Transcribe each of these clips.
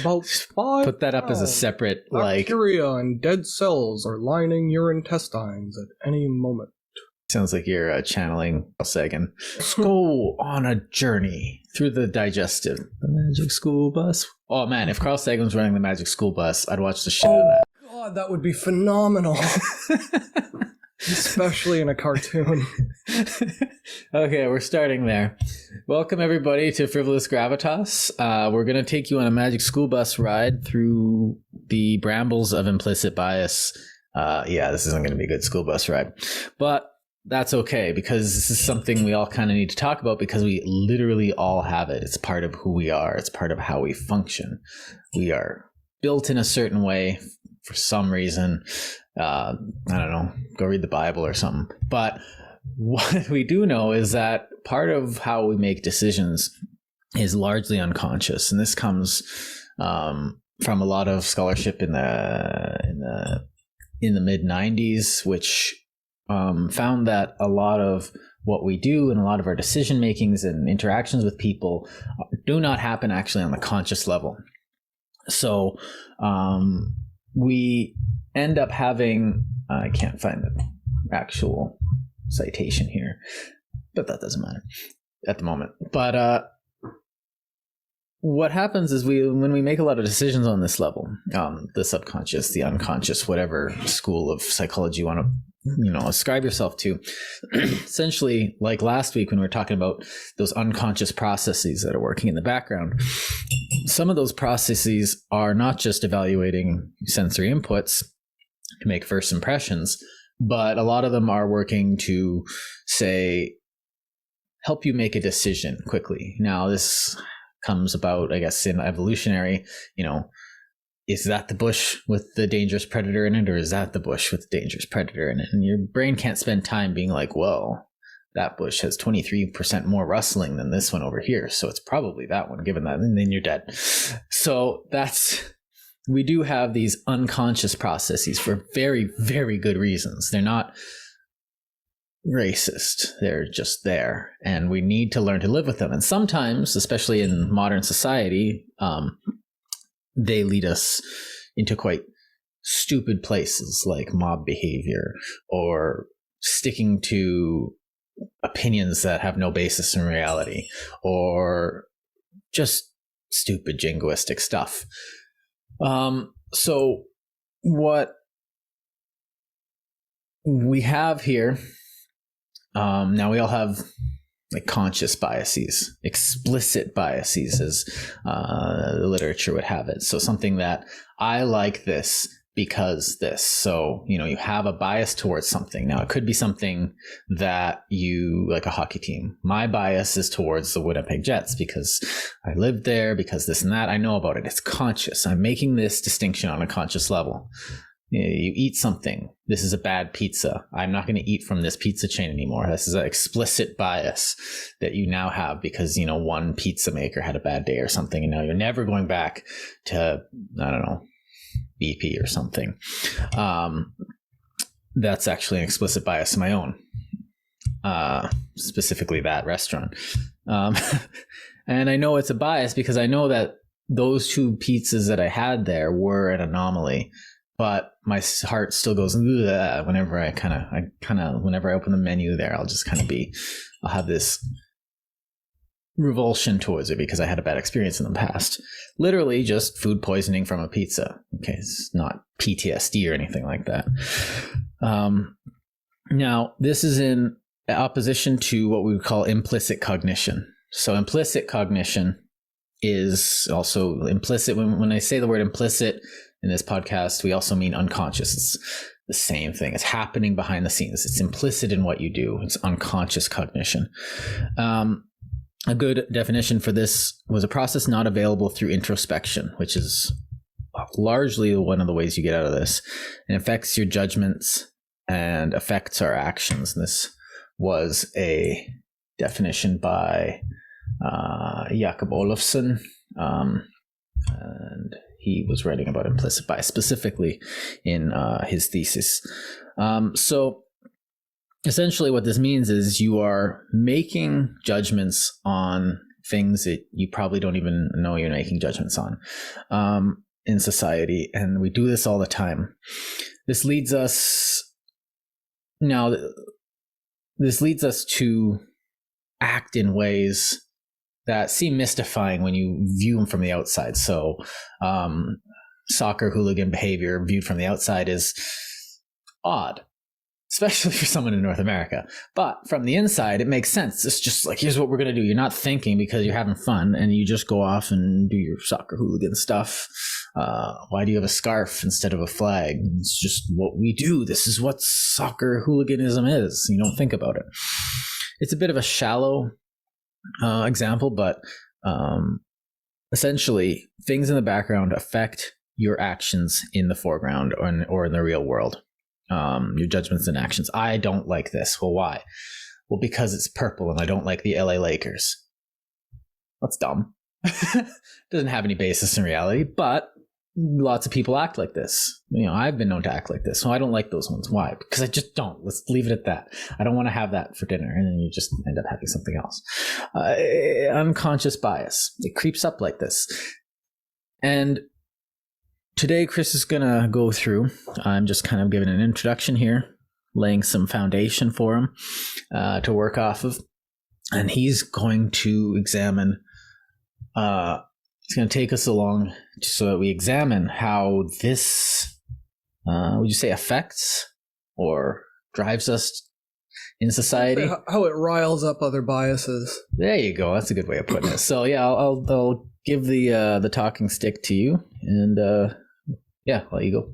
About 5 Put that up as a separate, bacteria and dead cells are lining your intestines at any moment. Sounds like you're channeling Carl Sagan. Let's go on a journey through the digestive. The magic school bus. Oh man, if Carl Sagan was running the magic school bus, I'd watch the shit out of that. God, that would be phenomenal. Especially in a cartoon. Okay, we're starting there. Welcome everybody to Frivolous Gravitas. We're going to take you on a magic school bus ride through the brambles of implicit bias. This isn't going to be a good school bus ride. But that's okay, because this is something we all kind of need to talk about, because we literally all have it. It's part of who we are. It's part of how we function. We are built in a certain way for some reason. I don't know, go read the Bible or something. But what we do know is that part of how we make decisions is largely unconscious. And this comes from a lot of scholarship in the mid-90s, which found that a lot of what we do and a lot of our decision makings and interactions with people do not happen actually on the conscious level. So we end up having, I can't find the actual citation here, but that doesn't matter at the moment. But what happens is when we make a lot of decisions on this level, the subconscious, the unconscious, whatever school of psychology you want to ascribe yourself to, essentially, like last week when we were talking about those unconscious processes that are working in the background, some of those processes are not just evaluating sensory inputs to make first impressions, but a lot of them are working to, say, help you make a decision quickly. Now, this comes about, I guess, in evolutionary, is that the bush with the dangerous predator in it, or is that the bush with the dangerous predator in it? And your brain can't spend time being like, well, that bush has 23% more rustling than this one over here, so it's probably that one, given that, and then you're dead. So we do have these unconscious processes for very, very good reasons. They're not racist. They're just there, and we need to learn to live with them. And sometimes, especially in modern society, they lead us into quite stupid places like mob behavior or sticking to opinions that have no basis in reality, or just stupid jingoistic stuff. So what we have here, now we all have like conscious biases, explicit biases, as the literature would have it. So something that I like this because this. So, you have a bias towards something. Now, it could be something that you like, a hockey team. My bias is towards the Winnipeg Jets because I lived there, because this and that. I know about it. It's conscious. I'm making this distinction on a conscious level. You eat something. This is a bad pizza. I'm not going to eat from this pizza chain anymore. This is an explicit bias that you now have because, one pizza maker had a bad day or something, and now you're never going back to, I don't know, BP or something. That's actually an explicit bias of my own, specifically that restaurant. And I know it's a bias because I know that those two pizzas that I had there were an anomaly. But my heart still goes whenever I whenever I open the menu there, I'll have this revulsion towards it because I had a bad experience in the past. Literally just food poisoning from a pizza. Okay, it's not PTSD or anything like that. Now, this is in opposition to what we would call implicit cognition. So implicit cognition is also implicit. When I say the word implicit in this podcast, we also mean unconscious. It's the same thing. It's happening behind the scenes. It's implicit in what you do. It's unconscious cognition. A good definition for this was a process not available through introspection, which is largely one of the ways you get out of this. It affects your judgments and affects our actions. And this was a definition by Jakob Olofsson, and he was writing about implicit bias specifically in his thesis. So essentially what this means is you are making judgments on things that you probably don't even know you're making judgments on in society. And we do this all the time. This leads us to act in ways that seem mystifying when you view them from the outside. So soccer hooligan behavior viewed from the outside is odd, especially for someone in North America. But from the inside, it makes sense. It's just like, here's what we're going to do. You're not thinking because you're having fun, and you just go off and do your soccer hooligan stuff. Why do you have a scarf instead of a flag? It's just what we do. This is what soccer hooliganism is. You don't think about it. It's a bit of a shallow example, but essentially things in the background affect your actions in the foreground or in the real world. Your judgments and actions. I don't like this. Well, why? Well, because it's purple and I don't like the LA Lakers. That's dumb. Doesn't have any basis in reality, but lots of people act like this. I've been known to act like this. So I don't like those ones. Why? Because I just don't. Let's leave it at that. I don't want to have that for dinner. And then you just end up having something else. Unconscious bias. It creeps up like this. And today, Kris is going to go through, I'm just kind of giving an introduction here, laying some foundation for him to work off of. And he's going to examine, he's going to take us along so that we examine how this, would you say, affects or drives us in society? How it riles up other biases. There you go. That's a good way of putting it. So yeah, I'll give the talking stick to you, and I'll let you go.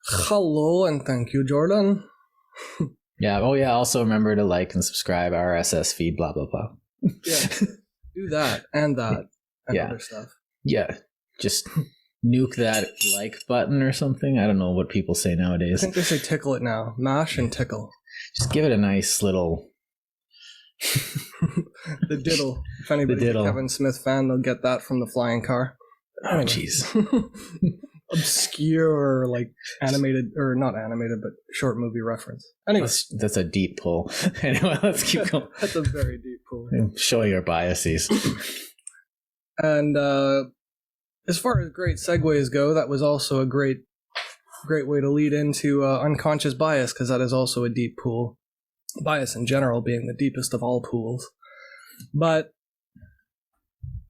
Hello, and thank you, Jordan. Yeah. Oh yeah. Also remember to like and subscribe, RSS feed, blah blah blah. Yeah. Do that and other stuff. Yeah. Just nuke that like button or something. I don't know what people say nowadays. I think they say tickle it now. Mash and tickle. Just give it a nice little the diddle. If anybody's a Kevin Smith fan, they'll get that from the flying car. Oh jeez. Obscure, like animated, or not animated, but short movie reference. Anyway, that's a deep pull. Anyway, let's keep going. That's a very deep pull. Showing our biases. And as far as great segues go, that was also a great way to lead into unconscious bias, because that is also a deep pool. Bias in general being the deepest of all pools. But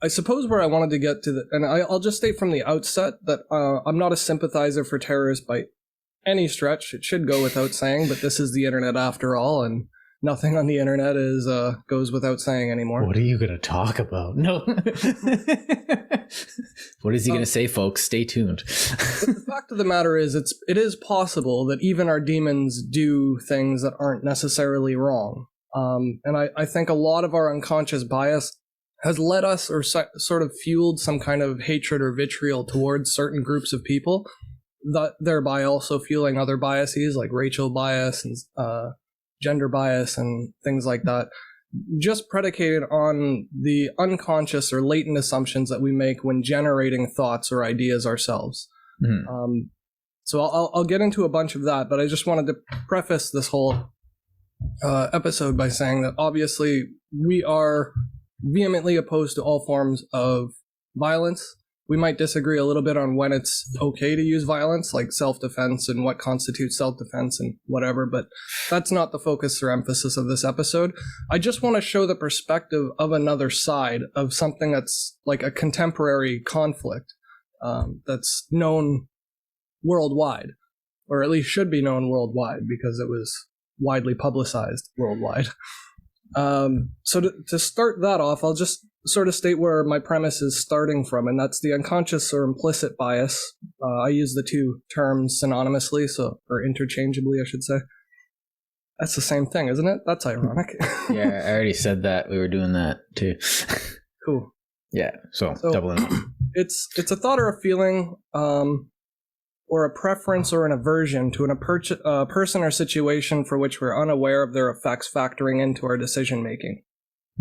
I suppose where I wanted to get to, and I'll just state from the outset that I'm not a sympathizer for terrorists by any stretch. It should go without saying, but this is the internet after all, and nothing on the internet goes without saying anymore. What are you going to talk about? No. What is he going to say, folks? Stay tuned. The fact of the matter is, it is possible that even our demons do things that aren't necessarily wrong. And I think a lot of our unconscious bias has led us or sort of fueled some kind of hatred or vitriol towards certain groups of people, thereby also fueling other biases like racial bias and gender bias and things like that, just predicated on the unconscious or latent assumptions that we make when generating thoughts or ideas ourselves. Mm-hmm. So I'll get into a bunch of that, but I just wanted to preface this whole episode by saying that obviously we are vehemently opposed to all forms of violence. We might disagree a little bit on when it's okay to use violence, like self-defense and what constitutes self-defense and whatever, but that's not the focus or emphasis of this episode. I just want to show the perspective of another side of something that's like a contemporary conflict that's known worldwide, or at least should be known worldwide because it was widely publicized worldwide. So to start that off, I'll just sort of state where my premise is starting from, and that's the unconscious or implicit bias. I use the two terms synonymously, or interchangeably, I should say. That's the same thing, isn't it? That's ironic. Yeah, I already said that. We were doing that too. Cool. Yeah, so doubling up. It's a thought or a feeling, or a preference or an aversion to a person or situation for which we're unaware of their effects factoring into our decision making.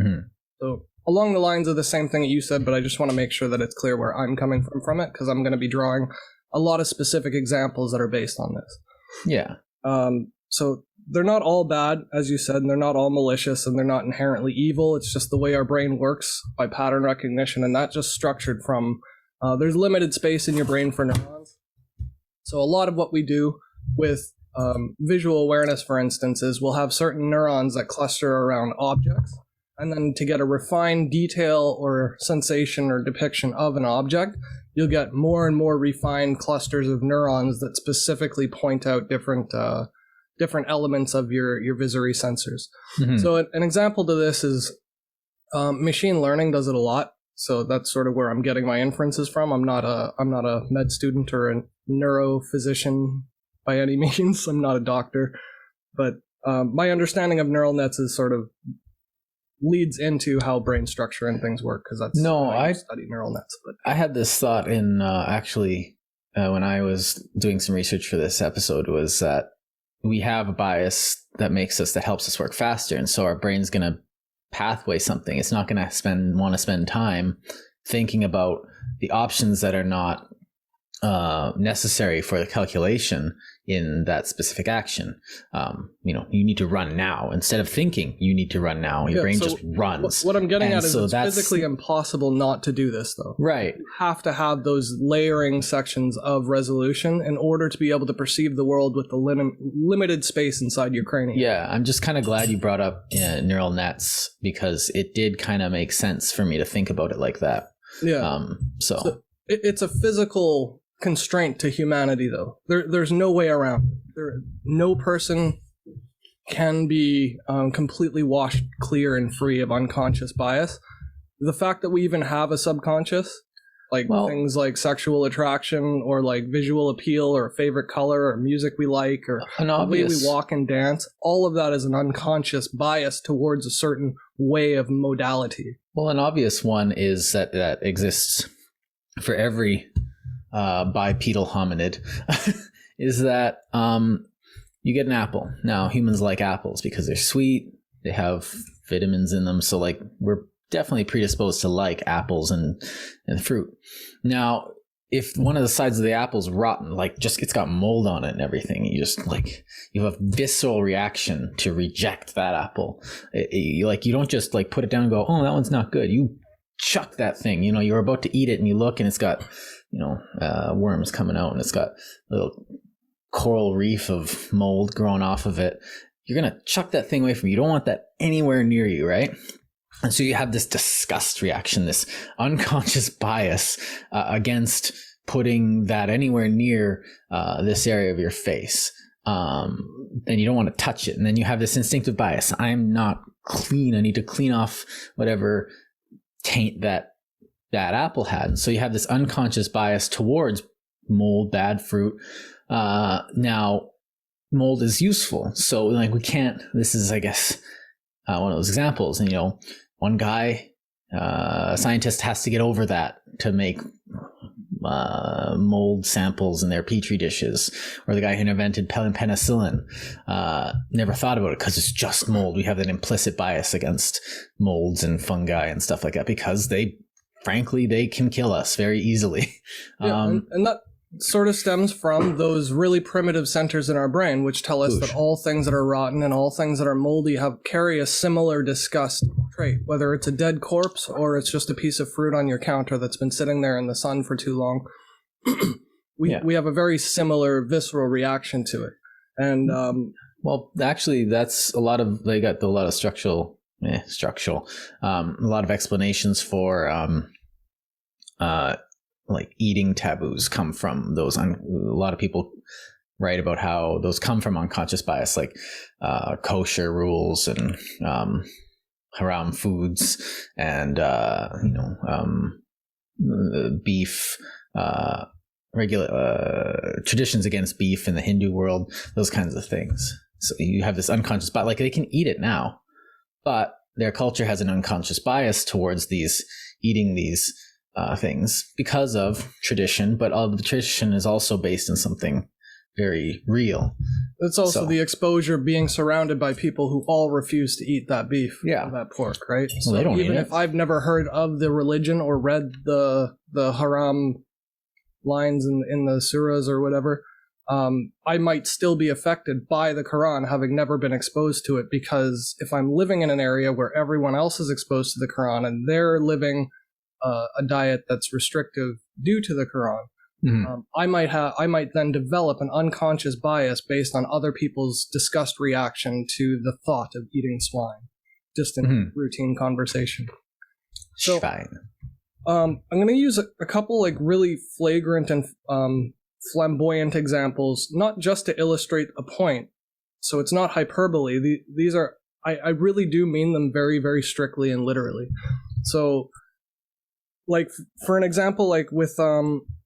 Mm-hmm. So along the lines of the same thing that you said, but I just want to make sure that it's clear where I'm coming from it, because I'm going to be drawing a lot of specific examples that are based on this. Yeah. So they're not all bad, as you said, and they're not all malicious, and they're not inherently evil. It's just the way our brain works by pattern recognition, and that's just structured from, there's limited space in your brain for neurons. So a lot of what we do with visual awareness, for instance, is we'll have certain neurons that cluster around objects, and then to get a refined detail or sensation or depiction of an object, you'll get more and more refined clusters of neurons that specifically point out different elements of your visory sensors. Mm-hmm. So an example to this is machine learning does it a lot. So that's sort of where I'm getting my inferences from. I'm not a med student or a neurophysician by any means. I'm not a doctor, but my understanding of neural nets is sort of leads into how brain structure and things work, because that's I study neural nets. But I had this thought in when I was doing some research for this episode, was that we have a bias that helps us work faster, and so our brain's going to pathway something. It's not going to want to spend time thinking about the options that are not necessary for the calculation in that specific action. You need to run now. Instead of thinking, you need to run now. Your brain just runs. What I'm getting at is it's physically impossible not to do this, though. Right. You have to have those layering sections of resolution in order to be able to perceive the world with the limited space inside your cranium. Yeah, I'm just kind of glad you brought up neural nets, because it did kind of make sense for me to think about it like that. Yeah. So it's a physical constraint to humanity, though. There's no way around it. No person can be completely washed clear and free of unconscious bias. The fact that we even have a subconscious, things like sexual attraction or like visual appeal or a favorite color or music we like or the way we walk and dance, all of that is an unconscious bias towards a certain way of modality. Well, an obvious one is that exists for every bipedal hominid is that you get an apple. Now, humans like apples because they're sweet, they have vitamins in them, so we're definitely predisposed to like apples and fruit. Now, if one of the sides of the apple's rotten, it's got mold on it and everything, you just you have a visceral reaction to reject that apple. You don't just put it down and go, oh, that one's not good. You chuck that thing. You're about to eat it and you look and it's got worms coming out and it's got a little coral reef of mold growing off of it. You're going to chuck that thing away from you. You don't want that anywhere near you, right? And so you have this disgust reaction, this unconscious bias against putting that anywhere near this area of your face. And you don't want to touch it. And then you have this instinctive bias. I'm not clean. I need to clean off whatever taint that apple had. And so you have this unconscious bias towards mold, bad fruit. Now, mold is useful. So we can't, this is, I guess, one of those examples. And, one guy, a scientist has to get over that to make mold samples in their petri dishes, or the guy who invented penicillin never thought about it because it's just mold. We have that implicit bias against molds and fungi and stuff like that because they can kill us very easily. Yeah, and that sort of stems from those really primitive centers in our brain, which tell us that all things that are rotten and all things that are moldy carry a similar disgust trait, whether it's a dead corpse or it's just a piece of fruit on your counter that's been sitting there in the sun for too long. We have a very similar visceral reaction to it. And well, actually, that's a lot of structural, a lot of explanations for eating taboos come from those. A lot of people write about how those come from unconscious bias, kosher rules and haram foods and beef, regular traditions against beef in the Hindu world, those kinds of things. So you have this unconscious bias, they can eat it now, but their culture has an unconscious bias towards eating these things because of tradition, but all the tradition is also based in something very real. It's also the exposure being surrounded by people who all refuse to eat that beef, that pork, right? Well, so they don't even eat if it. I've never heard of the religion or read the haram lines in the surahs or whatever, I might still be affected by the Quran, having never been exposed to it, because if I'm living in an area where everyone else is exposed to the Quran and they're living a diet that's restrictive due to the Quran, I might then develop an unconscious bias based on other people's disgust reaction to the thought of eating swine, just in routine conversation. So, I'm going to use a couple like really flagrant and flamboyant examples, not just to illustrate a point. So it's not hyperbole. These are, I really do mean them very, very strictly and literally. So, like, for an example, like with,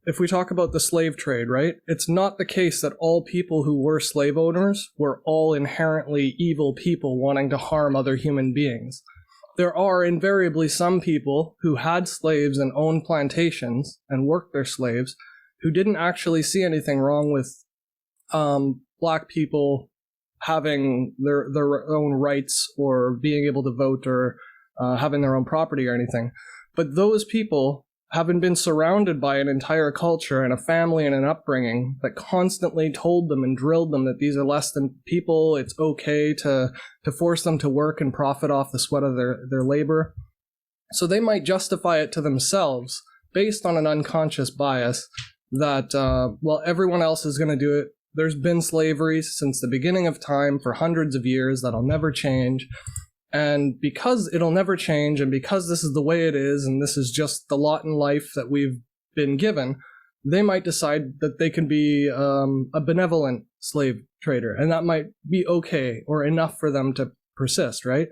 if we talk about the slave trade, right? It's not the case that all people who were slave owners were all inherently evil people wanting to harm other human beings. There are invariably some people who had slaves and owned plantations and worked their slaves who didn't actually see anything wrong with black people having their own rights or being able to vote or having their own property or anything. But those people haven't been surrounded by an entire culture and a family and an upbringing that constantly told them and drilled them that these are less than people, it's okay to force them to work and profit off the sweat of their labor. So they might justify it to themselves based on an unconscious bias that, well, everyone else is going to do it. There's been slavery since the beginning of time for hundreds of years that'll never change. And because it'll never change, and because this is the way it is, and this is just the lot in life that we've been given, they might decide that they can be a benevolent slave trader, and that might be okay or enough for them to persist, right?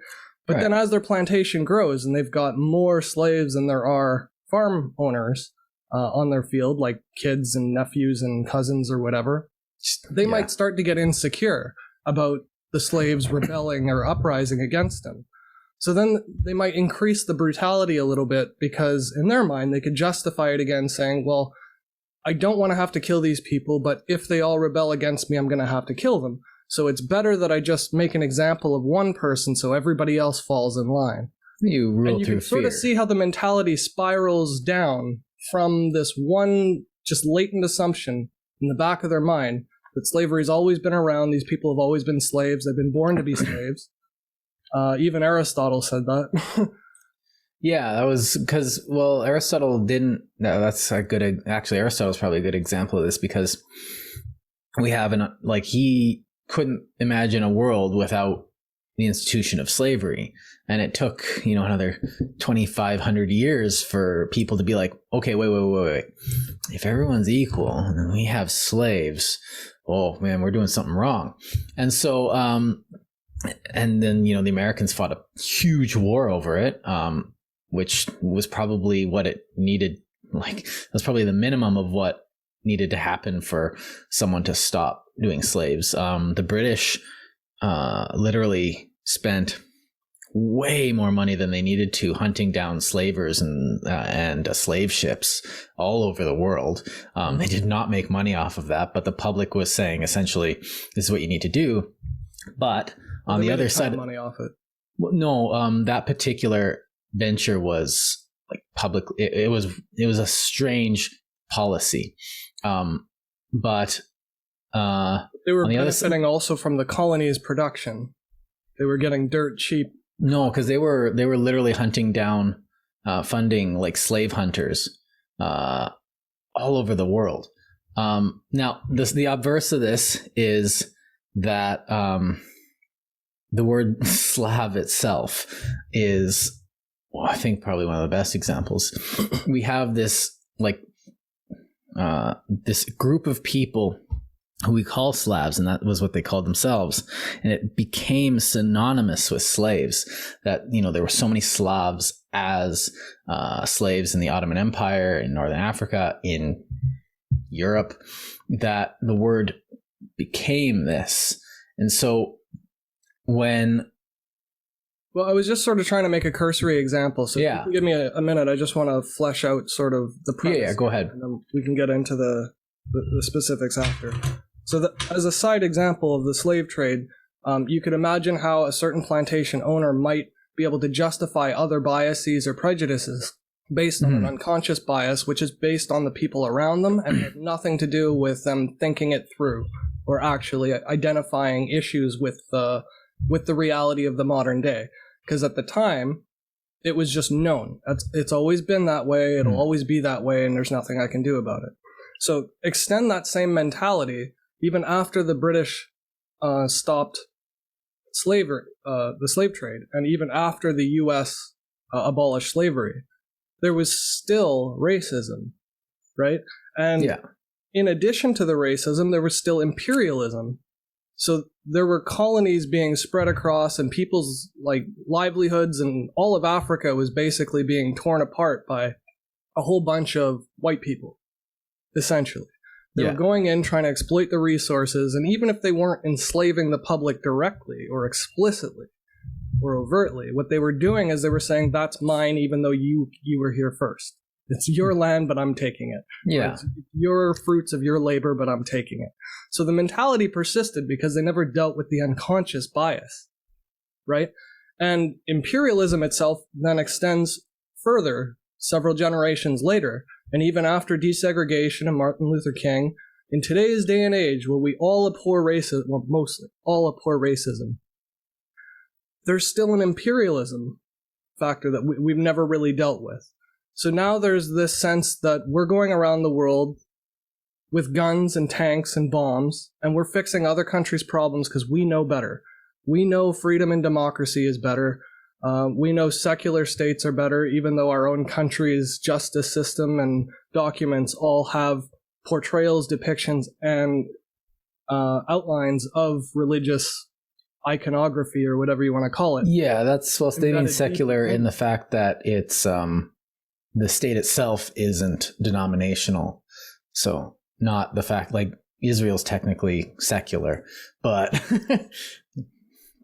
But then as their plantation grows and they've got more slaves than there are farm owners on their field, like kids and nephews and cousins or whatever, they might start to get insecure about the slaves rebelling or uprising against them. So then they might increase the brutality a little bit because in their mind they could justify it again saying, well, I don't want to have to kill these people, but if they all rebel against me, I'm going to have to kill them. So it's better that I just make an example of one person so everybody else falls in line. You rule and you through can sort fear. of see how the mentality spirals down from this one just latent assumption in the back of their mind that slavery's always been around, these people have always been slaves, they've been born to be slaves. Even Aristotle said that. Yeah, that was because, well, Aristotle didn't, no, that's a good, actually Aristotle's probably a good example of this because we have he couldn't imagine a world without the institution of slavery. And it took, another 2,500 years for people to be like, okay, wait. If everyone's equal and we have slaves, oh man, we're doing something wrong. And so, and then, the Americans fought a huge war over it, which was probably what it needed. That's probably the minimum of what needed to happen for someone to stop doing slaves. The British literally spent way more money than they needed to hunting down slavers and slave ships all over the world. They did not make money off of that, but the public was saying essentially, this is what you need to do. But on the other side, money off it. No, that particular venture was public. It was a strange policy, but they were benefiting also from the colony's production. They were getting dirt cheap. No, because they were literally hunting down, funding slave hunters, all over the world. Now, the obverse of this is that the word Slav itself is, well, I think probably one of the best examples. We have this this group of people who we call Slavs, and that was what they called themselves. And it became synonymous with slaves that, there were so many Slavs as slaves in the Ottoman Empire, in Northern Africa, in Europe, that the word became this. And so when... Well, I was just sort of trying to make a cursory example. So if you can give me a minute, I just want to flesh out sort of the premise. Yeah, go ahead. And then we can get into the specifics after. So as a side example of the slave trade, you could imagine how a certain plantation owner might be able to justify other biases or prejudices based on an unconscious bias, which is based on the people around them and had nothing to do with them thinking it through or actually identifying issues with the reality of the modern day. Because at the time, it was just known. It's always been that way, it'll always be that way, and there's nothing I can do about it. So extend that same mentality even after the British stopped slavery, the slave trade, and even after the U.S. Abolished slavery. There was still racism, right? And in addition to the racism, there was still imperialism. So there were colonies being spread across, and people's livelihoods and all of Africa was basically being torn apart by a whole bunch of white people, essentially. They were going in trying to exploit the resources, and even if they weren't enslaving the public directly or explicitly or overtly, what they were doing is they were saying, that's mine even though you were here first. It's your land, but I'm taking it. Yeah. It's your fruits of your labor, but I'm taking it. So the mentality persisted because they never dealt with the unconscious bias, right? And imperialism itself then extends further several generations later, and even after desegregation and Martin Luther King, in today's day and age where we all abhor racism, well, mostly all abhor racism, there's still an imperialism factor that we've never really dealt with. So now there's this sense that we're going around the world with guns and tanks and bombs, and we're fixing other countries' problems because we know better. We know freedom and democracy is better. We know secular states are better, even though our own country's justice system and documents all have portrayals, depictions, and outlines of religious iconography or whatever you want to call it. Yeah, that's, well, they mean secular in the fact that it's the state itself isn't denominational. So not the fact, Israel's technically secular, but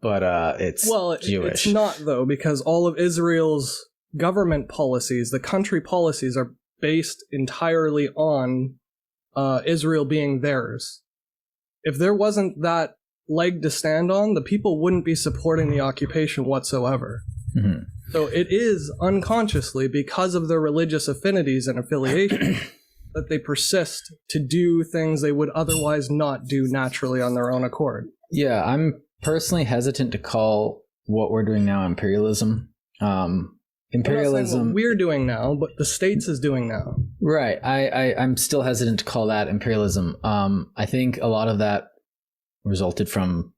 it's Jewish. It's not, though, because all of Israel's government policies, the country policies, are based entirely on Israel being theirs. If there wasn't that leg to stand on, the people wouldn't be supporting the occupation whatsoever. Mm-hmm. So it is unconsciously, because of their religious affinities and affiliation, that they persist to do things they would otherwise not do naturally on their own accord. Yeah, I'm personally hesitant to call what we're doing now imperialism. Imperialism, I'm not saying what we're doing now, but the states is doing now. Right. I'm still hesitant to call that imperialism. I think a lot of that resulted from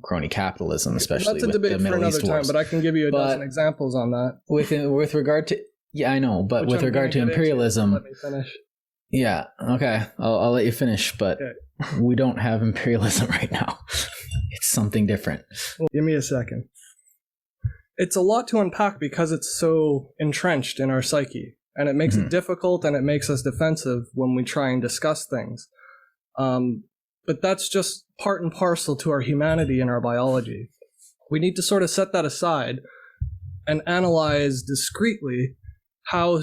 crony capitalism, especially. That's a debate for another time, but I can give you a dozen examples on that. With regard to, yeah, I know, but with regard to imperialism, let me finish. Yeah, okay, I'll let you finish, but we don't have imperialism right now. It's something different. Well, give me a second. It's a lot to unpack because it's so entrenched in our psyche, and it makes it difficult, and it makes us defensive when we try and discuss things. But that's just part and parcel to our humanity and our biology. We need to sort of set that aside and analyze discreetly how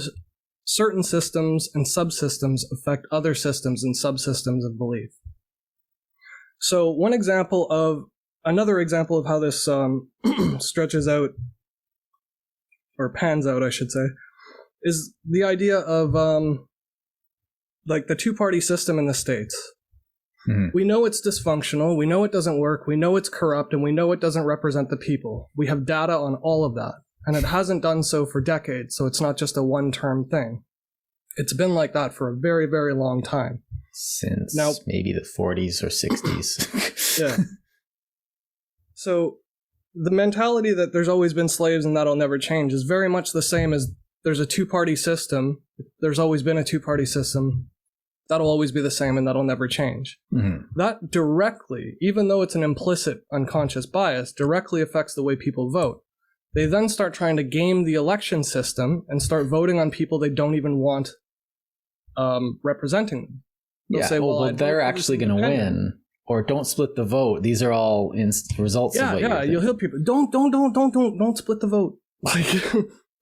certain systems and subsystems affect other systems and subsystems of belief. So another example of how this stretches out, or pans out, I should say, is the idea of the two-party system in the States. Mm-hmm. We know it's dysfunctional, we know it doesn't work, we know it's corrupt, and we know it doesn't represent the people. We have data on all of that, and it hasn't done so for decades, so it's not just a one-term thing. It's been like that for a very, very long time. Since maybe the 40s or 60s. Yeah. So the mentality that there's always been slaves and that'll never change is very much the same as there's a two-party system. There's always been a two-party system. That'll always be the same and that'll never change. Mm-hmm. That directly, even though it's an implicit unconscious bias, directly affects the way people vote. They then start trying to game the election system and start voting on people they don't even want representing them. They'll say, well, they're actually going to win, or don't split the vote. These are all results of what you're thinking. You'll hear people, don't split the vote.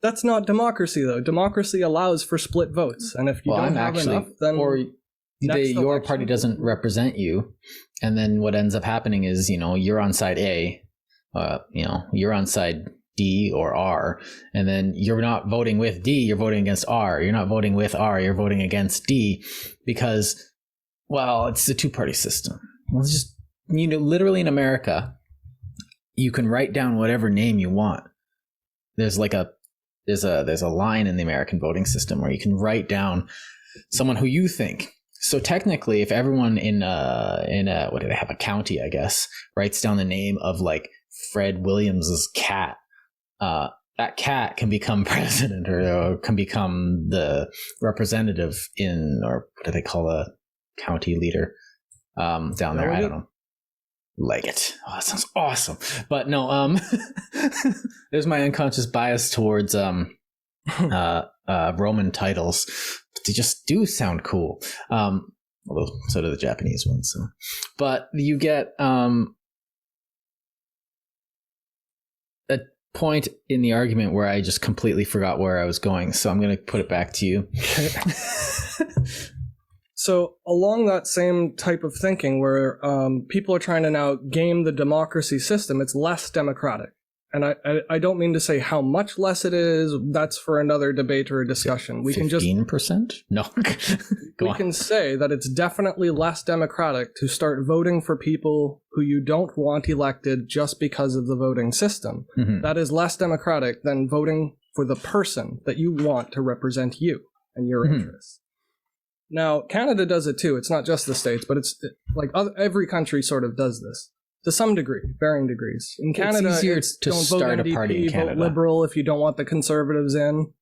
That's not democracy, though. Democracy allows for split votes, and if you don't have enough, then your party doesn't represent you, and then what ends up happening is, you're on side A, you're on side D or R, and then you're not voting with D, you're voting against R. You're not voting with R, you're voting against D, because, well, it's a two-party system. Well, it's just, literally in America, you can write down whatever name you want. There's a line in the American voting system where you can write down someone who you think. So technically, if everyone in what do they have, a county, I guess, writes down the name of like Fred Williams's cat, that cat can become president or can become the representative or what do they call a county leader down there? I don't know. Like it. Oh, that sounds awesome. But no, there's my unconscious bias towards Roman titles. But they just do sound cool. Although so do the Japanese ones. So. But you get a point in the argument where I just completely forgot where I was going. So I'm going to put it back to you. So along that same type of thinking where people are trying to now game the democracy system, it's less democratic. And I don't mean to say how much less it is. That's for another debate or a discussion. We 15%? No. We can say that it's definitely less democratic to start voting for people who you don't want elected just because of the voting system. Mm-hmm. That is less democratic than voting for the person that you want to represent you and your interests. Now, Canada does it too. It's not just the States, but it's like every country sort of does this to some degree, varying degrees. In Canada, it's easier to start a party in Canada. Vote Liberal if you don't want the Conservatives in.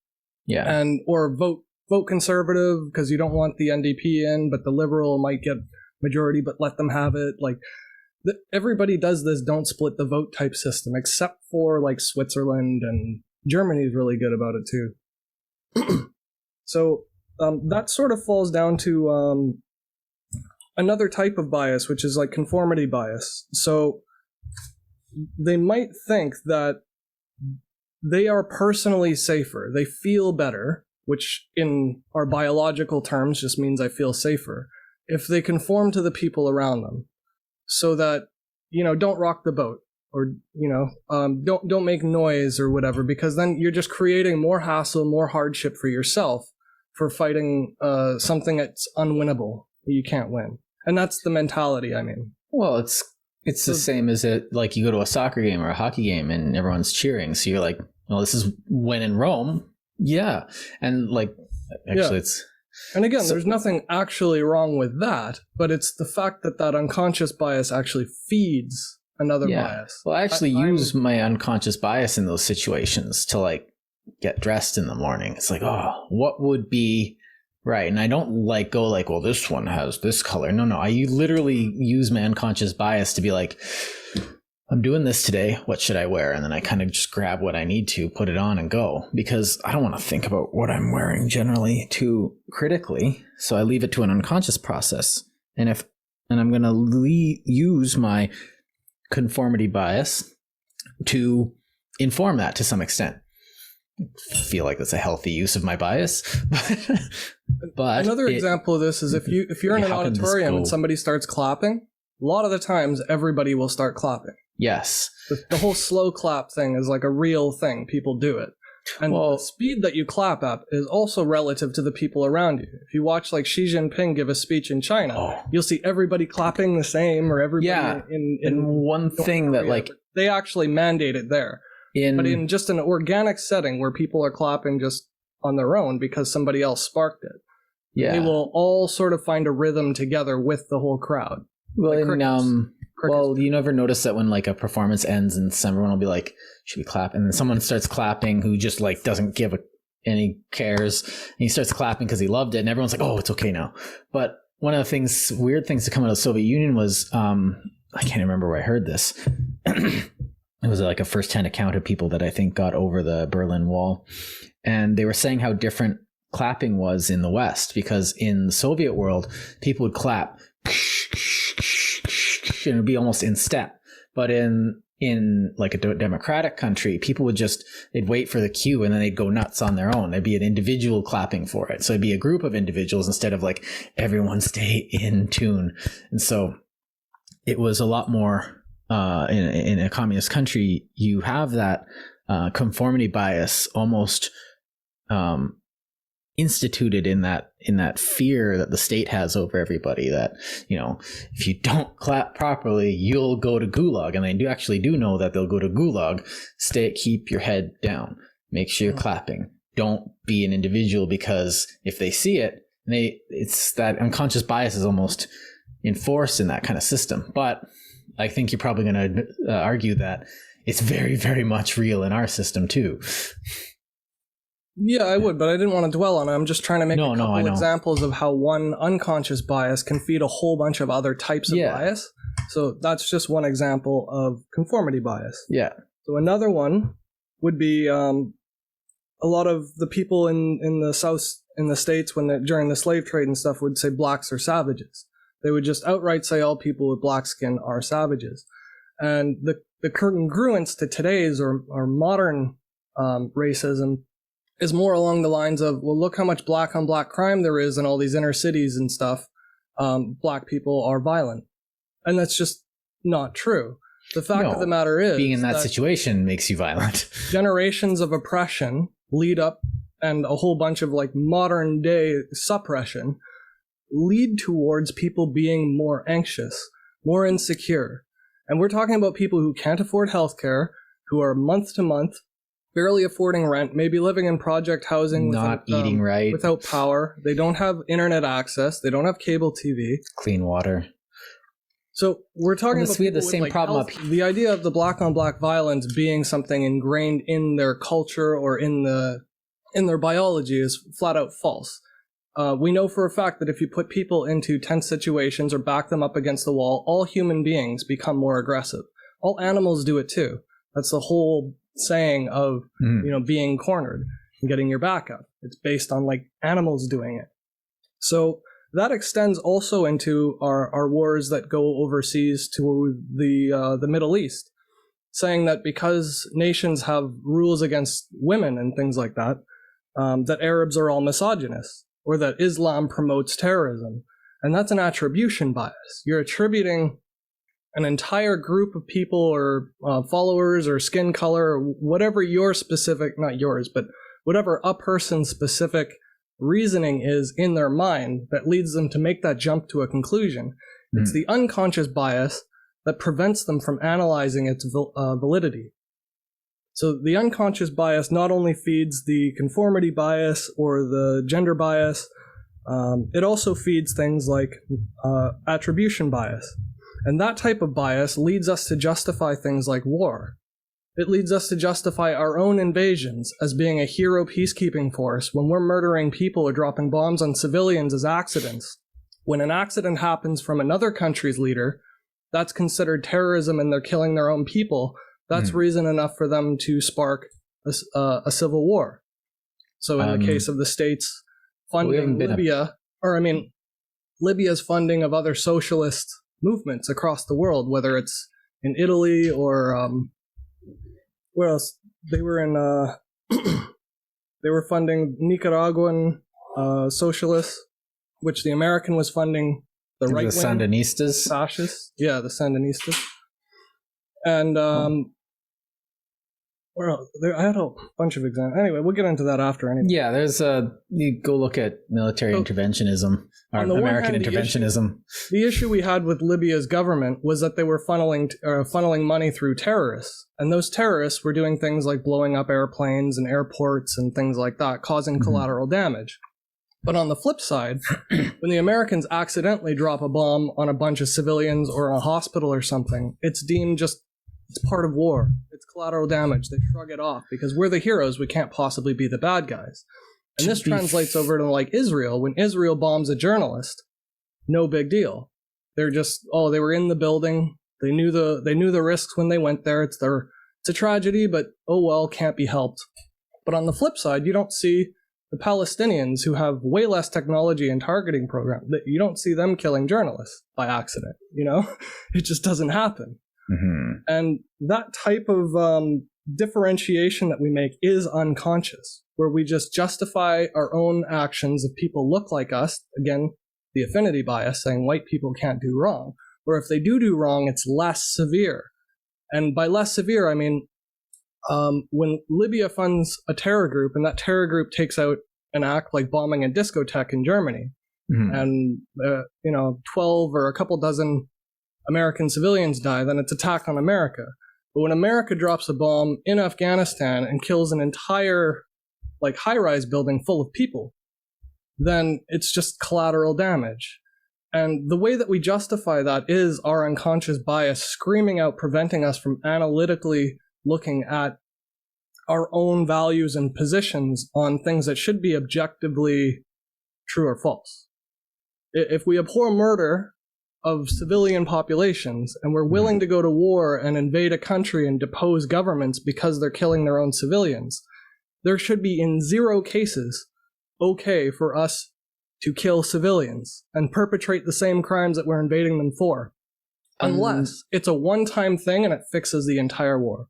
Yeah. Or vote Conservative because you don't want the NDP in, but the Liberal might get majority, but let them have it. Like everybody does this don't split the vote type system, except for like Switzerland, and Germany is really good about it too. So that sort of falls down to another type of bias, which is like conformity bias. So they might think that they are personally safer. They feel better, which in our biological terms just means I feel safer, if they conform to the people around them. So that, don't rock the boat, or, don't make noise or whatever, because then you're just creating more hassle, more hardship for yourself for fighting something that's unwinnable, you can't win. And that's the mentality, I mean. Well, it's the same as like you go to a soccer game or a hockey game and everyone's cheering. So you're like, well, this is when in Rome. Yeah. And like, actually it's... And again, there's nothing actually wrong with that, but it's the fact that unconscious bias actually feeds another bias. Well, I actually use my unconscious bias in those situations to like get dressed in the morning. It's like, oh, what would be right? And I don't go like, well, this one has this color. No, I literally use my unconscious bias to be like, I'm doing this today. What should I wear? And then I kind of just grab what I need to, put it on and go, because I don't want to think about what I'm wearing generally too critically. So I leave it to an unconscious process. And I'm going to use my conformity bias to inform that to some extent. I feel like that's a healthy use of my bias. But another example of this is if you're in an auditorium and somebody starts clapping, a lot of the times everybody will start clapping. Yes. The whole slow clap thing is like a real thing. People do it. And the speed that you clap at is also relative to the people around you. If you watch like Xi Jinping give a speech in China, you'll see everybody clapping the same, or everybody in one thing that like they actually mandate it there. But in just an organic setting where people are clapping just on their own because somebody else sparked it, they will all sort of find a rhythm together with the whole crowd. Well, you never notice that when like a performance ends and everyone will be like, should we clap? And then someone starts clapping who just like doesn't give any cares. And he starts clapping because he loved it. And everyone's like, oh, it's okay now. But one of the weird things to come out of the Soviet Union was, I can't remember where I heard this. It was like a first-hand account of people that I think got over the Berlin Wall. And they were saying how different clapping was in the West, because in the Soviet world, people would clap and it would be almost in step. But in like a democratic country, people they'd wait for the cue and then they'd go nuts on their own. There'd be an individual clapping for it. So it'd be a group of individuals instead of like everyone stay in tune. And so it was a lot more, in a communist country, you have that conformity bias almost instituted in that fear that the state has over everybody, that, you know, if you don't clap properly, you'll go to gulag. And they do know that they'll go to gulag. Keep your head down, make sure you're clapping, don't be an individual, because if they see it, it's that unconscious bias is almost enforced in that kind of system. But I think you're probably going to argue that it's very, very much real in our system too. Yeah, I would, but I didn't want to dwell on it. I'm just trying to make a couple examples of how one unconscious bias can feed a whole bunch of other types of bias. So that's just one example of conformity bias. Yeah. So another one would be a lot of the people in the South, in the States, during the slave trade and stuff, would say blacks are savages. They would just outright say all people with black skin are savages. And the congruence to today's or modern racism is more along the lines of, well, look how much black on black crime there is in all these inner cities and stuff. Black people are violent. And that's just not true. The fact of the matter is, being in that situation makes you violent. Generations of oppression lead up, and a whole bunch of like modern day suppression lead towards people being more anxious, more insecure. And we're talking about people who can't afford healthcare, who are month to month, barely affording rent, maybe living in project housing, not eating right, without power. They don't have internet access. They don't have cable TV, clean water. So we're talking about we had the same problem health, the idea of the black on black violence being something ingrained in their culture or in their biology is flat out false. We know for a fact that if you put people into tense situations or back them up against the wall, all human beings become more aggressive. All animals do it too. That's the whole saying of, being cornered and getting your back up. It's based on like animals doing it. So that extends also into our wars that go overseas to the Middle East, saying that because nations have rules against women and things like that, that Arabs are all misogynist, or that Islam promotes terrorism. And that's an attribution bias. You're attributing an entire group of people or followers or skin color or whatever your specific, not yours, but whatever a person's specific reasoning is in their mind that leads them to make that jump to a conclusion. It's the unconscious bias that prevents them from analyzing its validity. So the unconscious bias not only feeds the conformity bias or the gender bias, it also feeds things like attribution bias. And that type of bias leads us to justify things like war. It leads us to justify our own invasions as being a hero peacekeeping force when we're murdering people or dropping bombs on civilians as accidents. When an accident happens from another country's leader, that's considered terrorism and they're killing their own people. That's reason enough for them to spark a civil war. So in the case of the States funding Libya, Libya's funding of other socialist movements across the world, whether it's in Italy or where else? They were in they were funding Nicaraguan socialists, which the American was funding the right wing Sandinistas, fascists. Yeah, the Sandinistas. And where else? I had a bunch of examples. Anyway, we'll get into that after. Anyway. Yeah, there's you go look at military interventionism, or American interventionism. The issue we had with Libya's government was that they were funneling money through terrorists, and those terrorists were doing things like blowing up airplanes and airports and things like that, causing collateral damage. But on the flip side, when the Americans accidentally drop a bomb on a bunch of civilians or a hospital or something, it's deemed it's part of war. It's collateral damage. They shrug it off because we're the heroes. We can't possibly be the bad guys. And this translates over to like Israel. When Israel bombs a journalist, no big deal. They're just, they were in the building. They knew the risks when they went there. It's a tragedy, but oh well, can't be helped. But on the flip side, you don't see the Palestinians, who have way less technology and targeting program. You don't see them killing journalists by accident. It just doesn't happen. Mm-hmm. And that type of differentiation that we make is unconscious, where we just justify our own actions if people look like us. Again, the affinity bias, saying white people can't do wrong. Or if they do wrong, it's less severe. And by less severe, I mean When Libya funds a terror group, and that terror group takes out an act like bombing a discotheque in Germany, and 12 or a couple dozen American civilians die, then it's attack on America. But when America drops a bomb in Afghanistan and kills an entire high-rise building full of people, then it's just collateral damage. And the way that we justify that is our unconscious bias screaming out, preventing us from analytically looking at our own values and positions on things that should be objectively true or false. If we abhor murder of civilian populations and we're willing to go to war and invade a country and depose governments because they're killing their own civilians, there should be in 0 cases okay for us to kill civilians and perpetrate the same crimes that we're invading them for, unless it's a one-time thing and it fixes the entire war.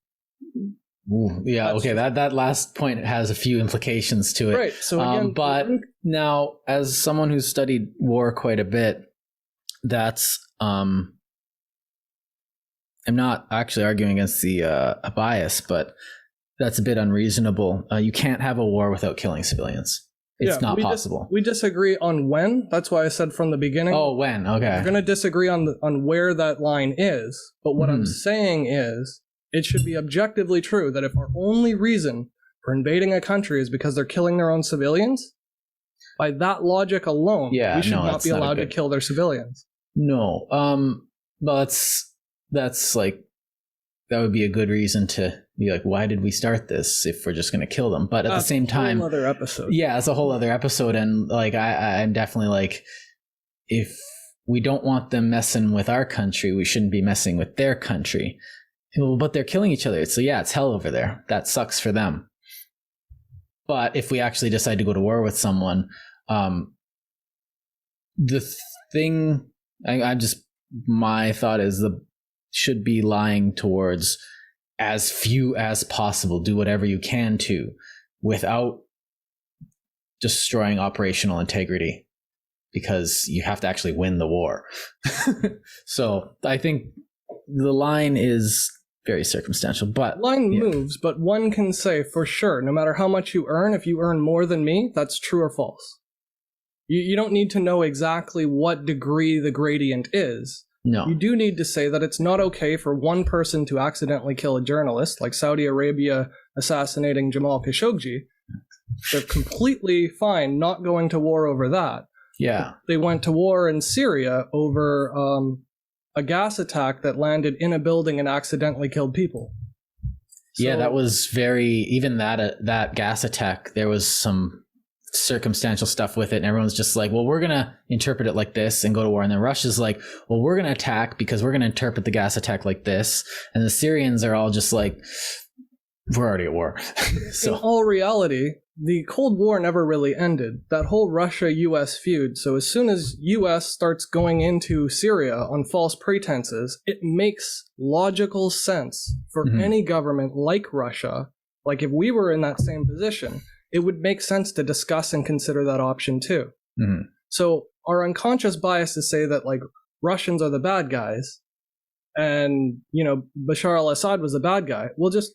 Ooh, yeah, okay, that last point has a few implications to it. Right, so again... but now, as someone who's studied war quite a bit, that's... I'm not actually arguing against a bias, but that's a bit unreasonable. You can't have a war without killing civilians. It's not possible. We disagree on when. That's why I said from the beginning. Oh, when, okay. We're going to disagree on where that line is, but what I'm saying is, it should be objectively true that if our only reason for invading a country is because they're killing their own civilians, by that logic alone, we should not be allowed to kill their civilians. No. Well, that's like, that would be a good reason to be like, why did we start this if we're just going to kill them? But at the same time, a whole other episode. Yeah, it's a whole other episode. And like, I'm definitely like, if we don't want them messing with our country, we shouldn't be messing with their country. Well, but they're killing each other. So yeah, it's hell over there. That sucks for them. But if we actually decide to go to war with someone, the thing my thought is should be lying towards as few as possible. Do whatever you can to, without destroying operational integrity, because you have to actually win the war. So I think the line is very circumstantial, but line moves, but one can say for sure, no matter how much you earn, if you earn more than me, that's true or false. You don't need to know exactly what degree the gradient is. No. You do need to say that it's not okay for one person to accidentally kill a journalist, like Saudi Arabia assassinating Jamal Khashoggi. They're completely fine not going to war over that. Yeah. They went to war in Syria over a gas attack that landed in a building and accidentally killed people. So, yeah, that was even that gas attack, there was some circumstantial stuff with it, and everyone's just like, well, we're going to interpret it like this and go to war. And then Russia's like, well, we're going to attack because we're going to interpret the gas attack like this. And the Syrians are all just like, we're already at war. So in all reality, the Cold War never really ended. That whole Russia-US feud. So as soon as US starts going into Syria on false pretenses, it makes logical sense for any government like Russia. Like if we were in that same position, it would make sense to discuss and consider that option too. So our unconscious bias is say that like Russians are the bad guys and, Bashar al-Assad was the bad guy. Well, just,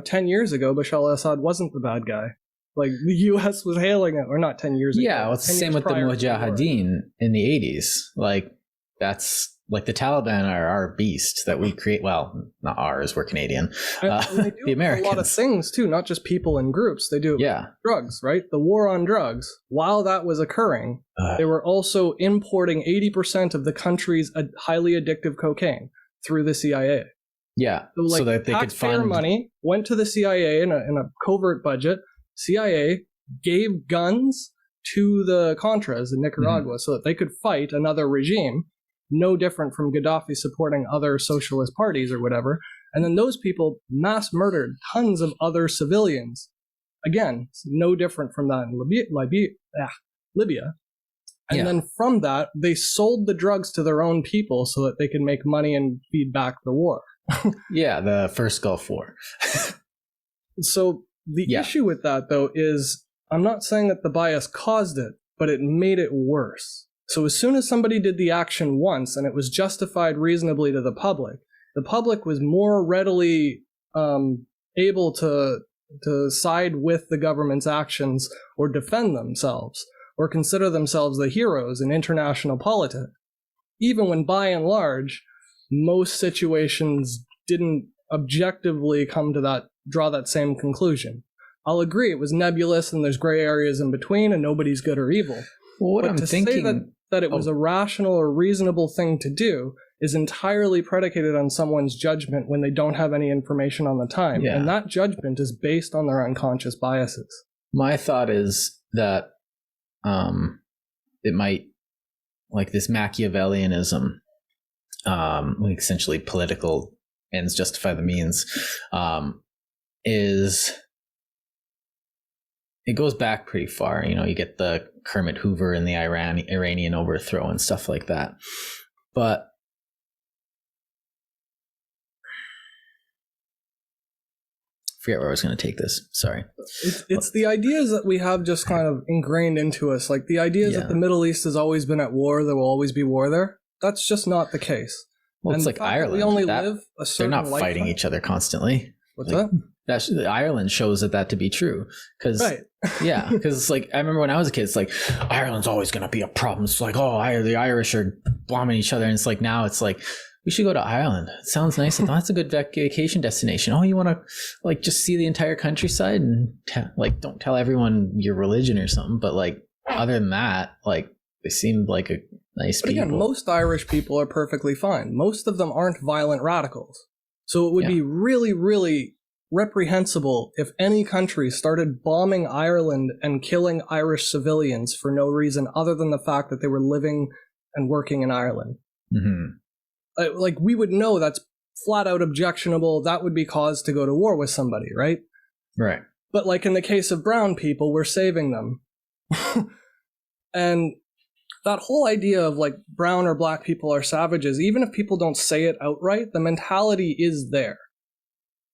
10 years ago, Bashar al-Assad wasn't the bad guy. Like the U.S. was hailing it, or not 10 years ago. Yeah, well, it's the same with the Mujahideen in the 80s. Like that's like the Taliban are our beast that we create. Well, not ours, we're Canadian. And they do the Americans. A lot of things too, not just people and groups. They do drugs, right? The war on drugs. While that was occurring, they were also importing 80% of the country's highly addictive cocaine through the CIA. Yeah, so that they could fund money, went to the CIA in a covert budget. CIA gave guns to the Contras in Nicaragua so that they could fight another regime, no different from Gaddafi supporting other socialist parties or whatever. And then those people mass murdered tons of other civilians. Again, no different from that in Libya. And then from that, they sold the drugs to their own people so that they could make money and feed back the war. Yeah, the first Gulf War. So the issue with that, though, is I'm not saying that the bias caused it, but it made it worse. So as soon as somebody did the action once and it was justified reasonably to the public was more readily able to side with the government's actions or defend themselves or consider themselves the heroes in international politics, even when by and large most situations didn't objectively draw that same conclusion. I'll agree it was nebulous and there's gray areas in between and nobody's good or evil. Well, but to say that it was a rational or reasonable thing to do is entirely predicated on someone's judgment when they don't have any information on the time. Yeah. And that judgment is based on their unconscious biases. My thought is that it might, like this Machiavellianism, essentially political ends justify the means, it goes back pretty far. You get the Kermit Hoover and the Iranian overthrow and stuff like that. But forget where I was going to take this. Sorry. It's the ideas that we have just kind of ingrained into us. Like the ideas that the Middle East has always been at war, there will always be war there. That's just not the case. Well, it's like Ireland. We only live a certain They're not fighting each other constantly. What's that? Ireland shows that to be true. Right. Yeah. Because it's like, I remember when I was a kid, it's like, Ireland's always going to be a problem. It's like, the Irish are bombing each other. And it's like, now it's like, we should go to Ireland. It sounds nice. That's a good vacation destination. Oh, you want to just see the entire countryside and don't tell everyone your religion or something. But other than that, they seemed like a nice people. Again, most Irish people are perfectly fine. Most of them aren't violent radicals. So it would be really, really reprehensible if any country started bombing Ireland and killing Irish civilians for no reason other than the fact that they were living and working in Ireland. Mm-hmm. We would know that's flat out objectionable. That would be cause to go to war with somebody, right? Right. But in the case of brown people, we're saving them. And that whole idea of brown or black people are savages, even if people don't say it outright, the mentality is there.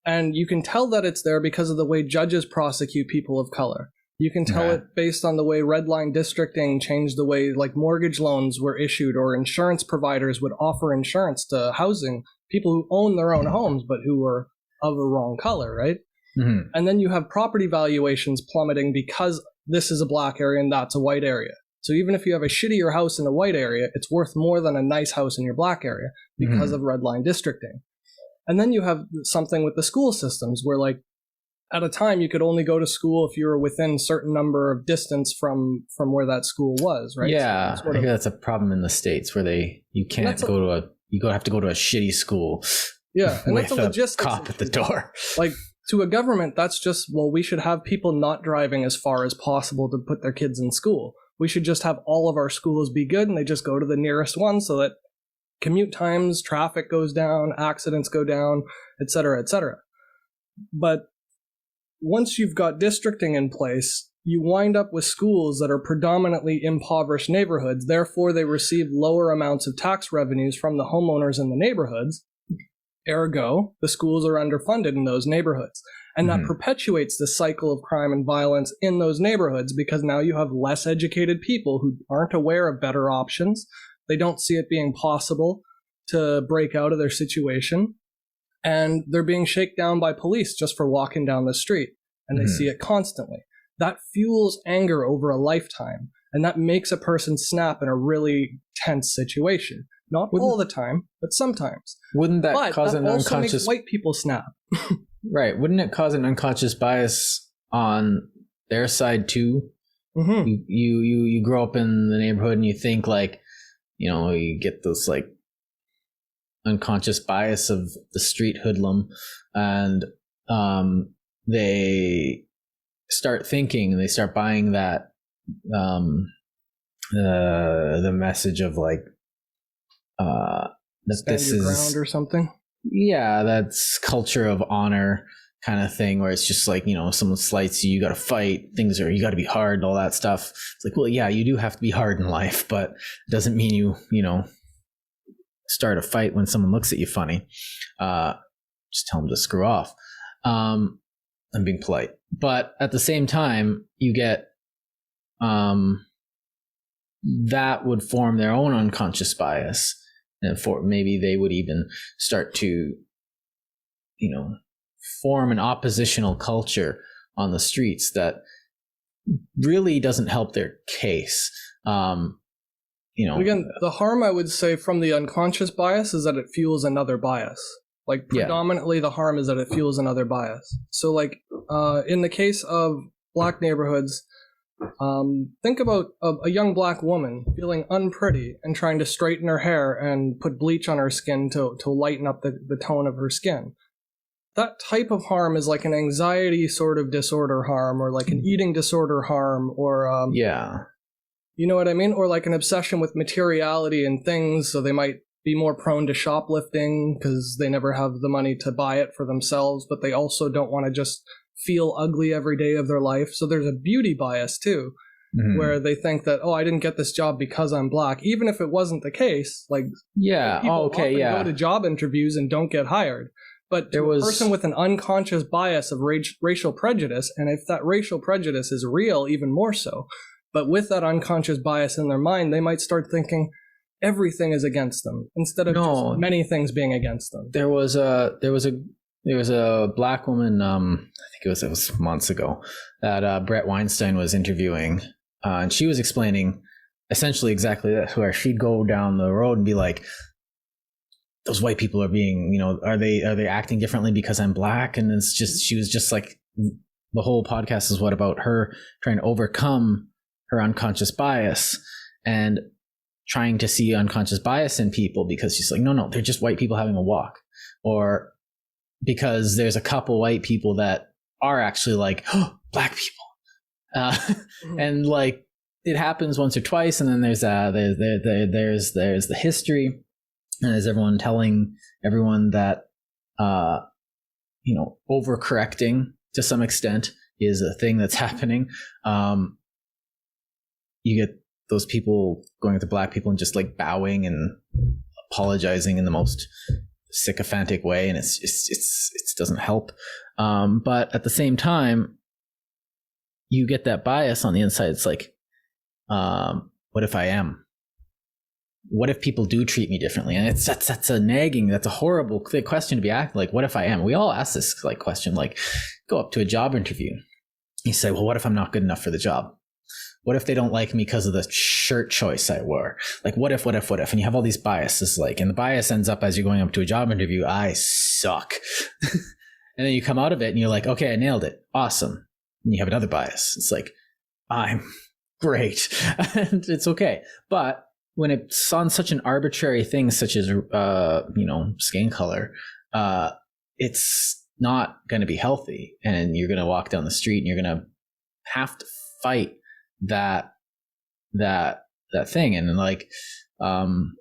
And you can tell that it's there because of the way judges prosecute people of color. You can tell it based on the way red line districting changed the way mortgage loans were issued, or insurance providers would offer insurance to housing people who own their own homes but who were of a wrong color, right? Mm-hmm. And then you have property valuations plummeting because this is a black area and that's a white area. So even if you have a shittier house in a white area, it's worth more than a nice house in your black area because of red line districting. And then you have something with the school systems where at a time you could only go to school if you were within a certain number of distance from where that school was, right? Yeah, I hear that's a problem in the States where you have to go to a shitty school. Yeah, and that's a logistics cop at the door. To a government, that's just, we should have people not driving as far as possible to put their kids in school. We should just have all of our schools be good and they just go to the nearest one so that commute times, traffic goes down, accidents go down, et cetera, et cetera. But once you've got districting in place, you wind up with schools that are predominantly impoverished neighborhoods. Therefore, they receive lower amounts of tax revenues from the homeowners in the neighborhoods. Ergo, the schools are underfunded in those neighborhoods. And that perpetuates the cycle of crime and violence in those neighborhoods because now you have less educated people who aren't aware of better options. They don't see it being possible to break out of their situation. And they're being shaken down by police just for walking down the street. And they see it constantly. That fuels anger over a lifetime. And that makes a person snap in a really tense situation. Not all the time, but sometimes. Wouldn't that cause an unconscious... also makes white people snap. Right. Wouldn't it cause an unconscious bias on their side too? Mm-hmm. You grow up in the neighborhood and you think you get this unconscious bias of the street hoodlum, and they start thinking and they start buying that the message of that this is ground or something. Yeah, that's culture of honor kind of thing where it's just if someone slights you, you got to fight, you got to be hard and all that stuff. It's you do have to be hard in life, but it doesn't mean you start a fight when someone looks at you funny. Just tell them to screw off. I'm being polite, but at the same time you get that would form their own unconscious bias, and maybe they would even start to form an oppositional culture on the streets that really doesn't help their case. Again, the harm, I would say, from the unconscious bias is that it fuels another bias. Like, predominantly the harm is that it fuels another bias. So, like, in the case of Black neighborhoods, think about a young Black woman feeling unpretty and trying to straighten her hair and put bleach on her skin to lighten up the tone of her skin. That type of harm is like an anxiety sort of disorder harm, or like an eating disorder harm, or you know what I mean? Or like an obsession with materiality and things, so they might be more prone to shoplifting because they never have the money to buy it for themselves, but they also don't want to just feel ugly every day of their life. So there's a beauty bias too, where they think that, I didn't get this job because I'm Black, even if it wasn't the case. Like, people often go to job interviews and don't get hired. But there was a person with an unconscious bias of racial prejudice, and if that racial prejudice is real, even more so. But with that unconscious bias in their mind, they might start thinking everything is against them instead of just many things being against them. There was a Black woman, I think it was months ago, that Brett Weinstein was interviewing, and she was explaining essentially exactly that, where she'd go down the road and be like, those white people are being, are they acting differently because I'm Black? And it's just, she was just like, the whole podcast is about her trying to overcome her unconscious bias and trying to see unconscious bias in people, because she's like, no, they're just white people having a walk. Or because there's a couple white people that are actually like, Black people. And like, it happens once or twice. And then there's the history. And is everyone telling everyone that, overcorrecting to some extent is a thing that's happening. You get those people going to Black people and just like bowing and apologizing in the most sycophantic way. And it doesn't help. But at the same time, you get that bias on the inside. It's like, what if I am? What if people do treat me differently? And that's a horrible question to be asked. Like, what if I am? We all ask this like question, like, go up to a job interview. You say, well, what if I'm not good enough for the job? What if they don't like me because of the shirt choice I wore? Like, what if? And you have all these biases, like, and the bias ends up as you're going up to a job interview, I suck. And then you come out of it and you're like, okay, I nailed it. Awesome. And you have another bias. It's like, I'm great. And it's okay. But when it's on such an arbitrary thing, such as, skin color, it's not going to be healthy. And you're going to walk down the street and you're going to have to fight that thing. And like, and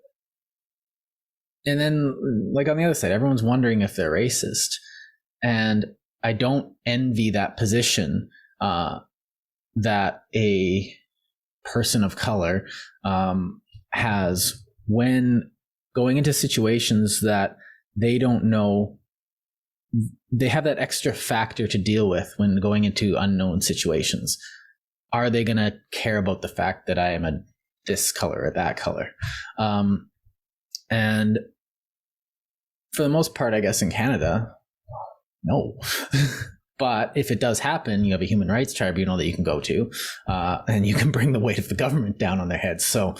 then like on the other side, everyone's wondering if they're racist. And I don't envy that position, that a person of color, has when going into situations that they don't know. They have that extra factor to deal with when going into unknown situations. Are they going to care about the fact that I am this color or that color? And for the most part, I guess in Canada, no. But if it does happen, you have a human rights tribunal that you can go to, and you can bring the weight of the government down on their heads. So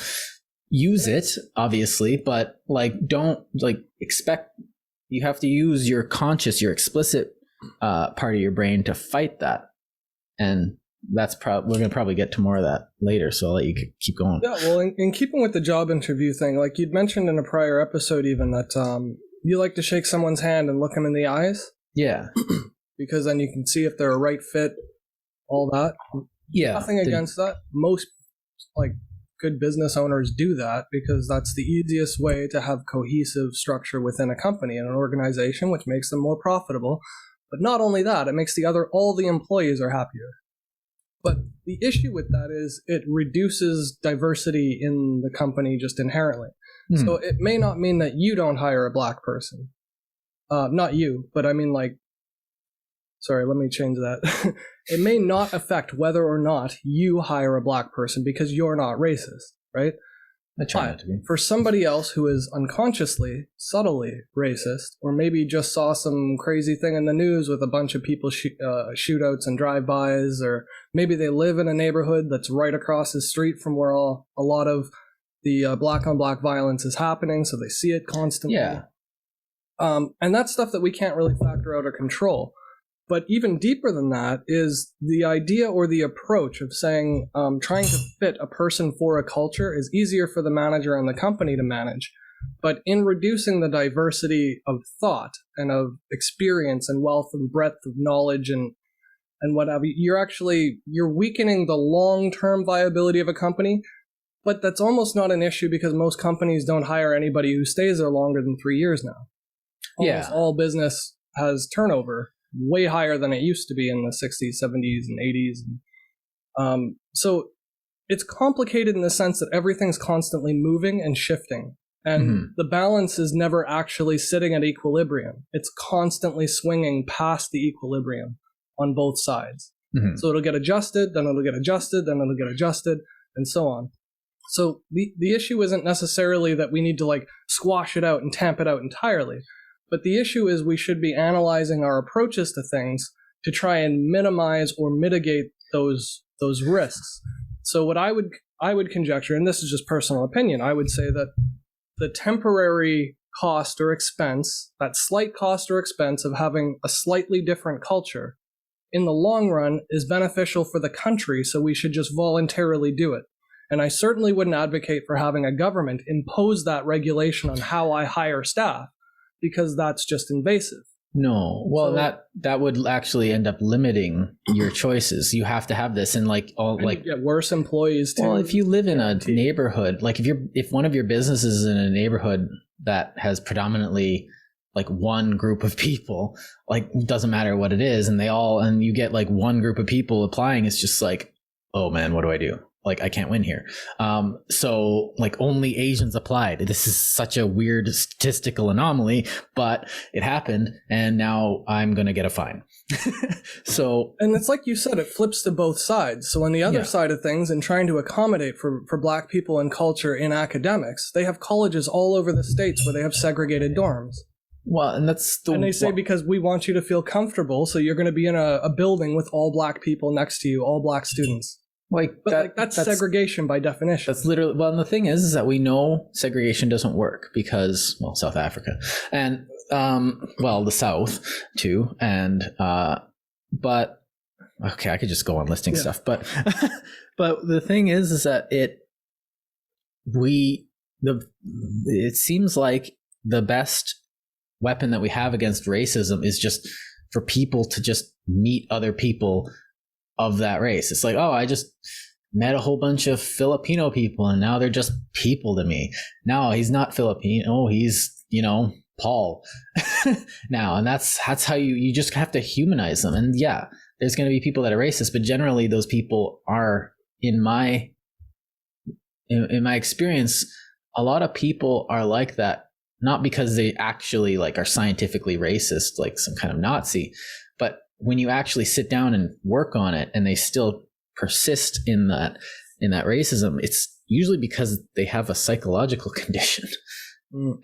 use it, obviously, but like, don't like expect. You have to use your conscious, your explicit part of your brain to fight that. And that's we're going to probably get to more of that later. So I'll let you keep going. Yeah, well, in keeping with the job interview thing, like you'd mentioned in a prior episode even that you like to shake someone's hand and look them in the eyes. Yeah. Because then you can see if they're a right fit, all that. Yeah. Nothing against that. Most like good business owners do that because that's the easiest way to have cohesive structure within a company and an organization, which makes them more profitable. But not only that, it makes all the employees are happier. But the issue with that is it reduces diversity in the company just inherently. So it may not mean that you don't hire a Black person. Not you, but I mean like, sorry, let me change that. It may not affect whether or not you hire a Black person because you're not racist, right? I try not to be. For somebody else who is unconsciously, subtly racist, or maybe just saw some crazy thing in the news with a bunch of people shootouts and drive-bys, or maybe they live in a neighborhood that's right across the street from where a lot of the black-on-black violence is happening, so they see it constantly. Yeah. And that's stuff that we can't really factor out or control. But even deeper than that is the idea or the approach of saying trying to fit a person for a culture is easier for the manager and the company to manage. But in reducing the diversity of thought and of experience and wealth and breadth of knowledge and whatever, you're weakening the long-term viability of a company. But that's almost not an issue because most companies don't hire anybody who stays there longer than 3 years now. Almost all business has turnover way higher than it used to be in the 60s, 70s, and 80s. So it's complicated in the sense that everything's constantly moving and shifting. And the balance is never actually sitting at equilibrium. It's constantly swinging past the equilibrium on both sides. So it'll get adjusted, then it'll get adjusted, then it'll get adjusted, and so on. So the issue isn't necessarily that we need to like squash it out and tamp it out entirely. But the issue is we should be analyzing our approaches to things to try and minimize or mitigate those risks. So what I would conjecture, and this is just personal opinion, I would say that the temporary cost or expense, that slight cost or expense of having a slightly different culture, in the long run is beneficial for the country, so we should just voluntarily do it. And I certainly wouldn't advocate for having a government impose that regulation on how I hire staff, because that's just invasive. No, well, that would actually end up limiting your choices. You have to have this, and you get worse employees too. Well, if you live in a neighborhood, like if one of your businesses is in a neighborhood that has predominantly like one group of people, like doesn't matter what it is, and you get like one group of people applying, it's just like, oh man, what do I do? Like, I can't win here. So like only Asians applied. This is such a weird statistical anomaly, but it happened. And now I'm going to get a fine. And it's like you said, it flips to both sides. So on the other side of things, and trying to accommodate for Black people and culture in academics, they have colleges all over the states where they have segregated dorms. Well, and they say because we want you to feel comfortable, so you're going to be in a building with all Black people next to you, all Black students. That's segregation by definition. That's literally, well, and the thing is that we know segregation doesn't work because, well, South Africa and, the South too. And, but okay, I could just go on listing stuff, but, but the thing is that it seems like the best weapon that we have against racism is just for people to just meet other people of that race. It's like, oh, I just met a whole bunch of Filipino people and now they're just people to me. No, he's not Filipino. He's, Paul now. And that's how you just have to humanize them. And yeah, there's going to be people that are racist, but generally those people are, in my experience, a lot of people are like that, not because they actually like are scientifically racist, like some kind of Nazi, but when you actually sit down and work on it and they still persist in that racism, it's usually because they have a psychological condition.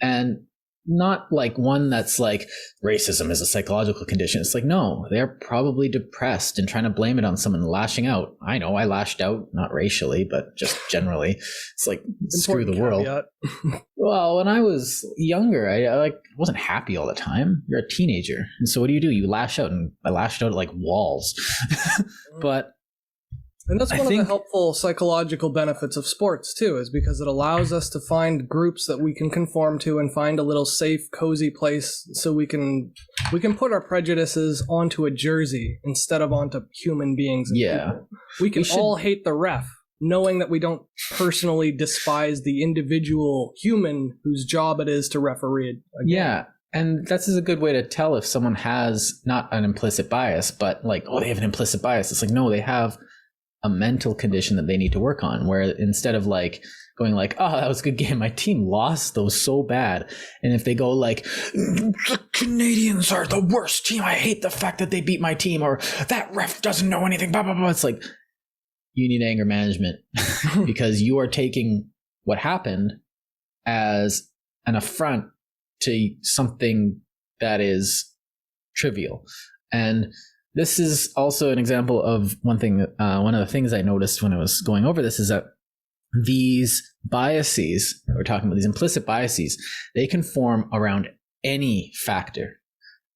And not like one that's like racism is a psychological condition. It's like, no, they're probably depressed and trying to blame it on someone, lashing out. I know I lashed out, not racially, but just generally. It's like, screw the world. Well, when I was younger, I wasn't happy all the time. You're a teenager. And so what do? You lash out, and I lashed out at like walls. And that's one of the helpful psychological benefits of sports, too, is because it allows us to find groups that we can conform to and find a little safe, cozy place so we can put our prejudices onto a jersey instead of onto human beings. People. We can all hate the ref, knowing that we don't personally despise the individual human whose job it is to referee it. Yeah. And that's a good way to tell if someone has not an implicit bias, but like, oh, they have an implicit bias. It's like, no, they have a mental condition that they need to work on, where instead of like going like, oh, that was a good game, my team lost, that was so bad. And if they go like, the Canadians are the worst team, I hate the fact that they beat my team, or that ref doesn't know anything, blah, blah, blah. It's like, you need anger management because you are taking what happened as an affront to something that is trivial. And this is also an example of one thing. One of the things I noticed when I was going over this is that these biases that we're talking about, these implicit biases, they can form around any factor.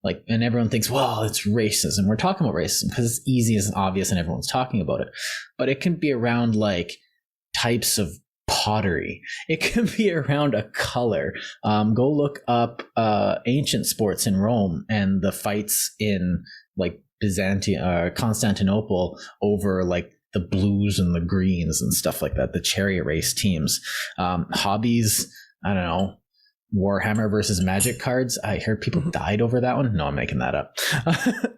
Like, and everyone thinks, well, it's racism. We're talking about racism because it's easy and obvious and everyone's talking about it. But it can be around like types of pottery. It can be around a color. Go look up ancient sports in Rome and the fights in like Constantinople over like the blues and the greens and stuff like that, the chariot race teams. Hobbies, I don't know, Warhammer versus Magic cards. I heard people died over that one. No, I'm making that up.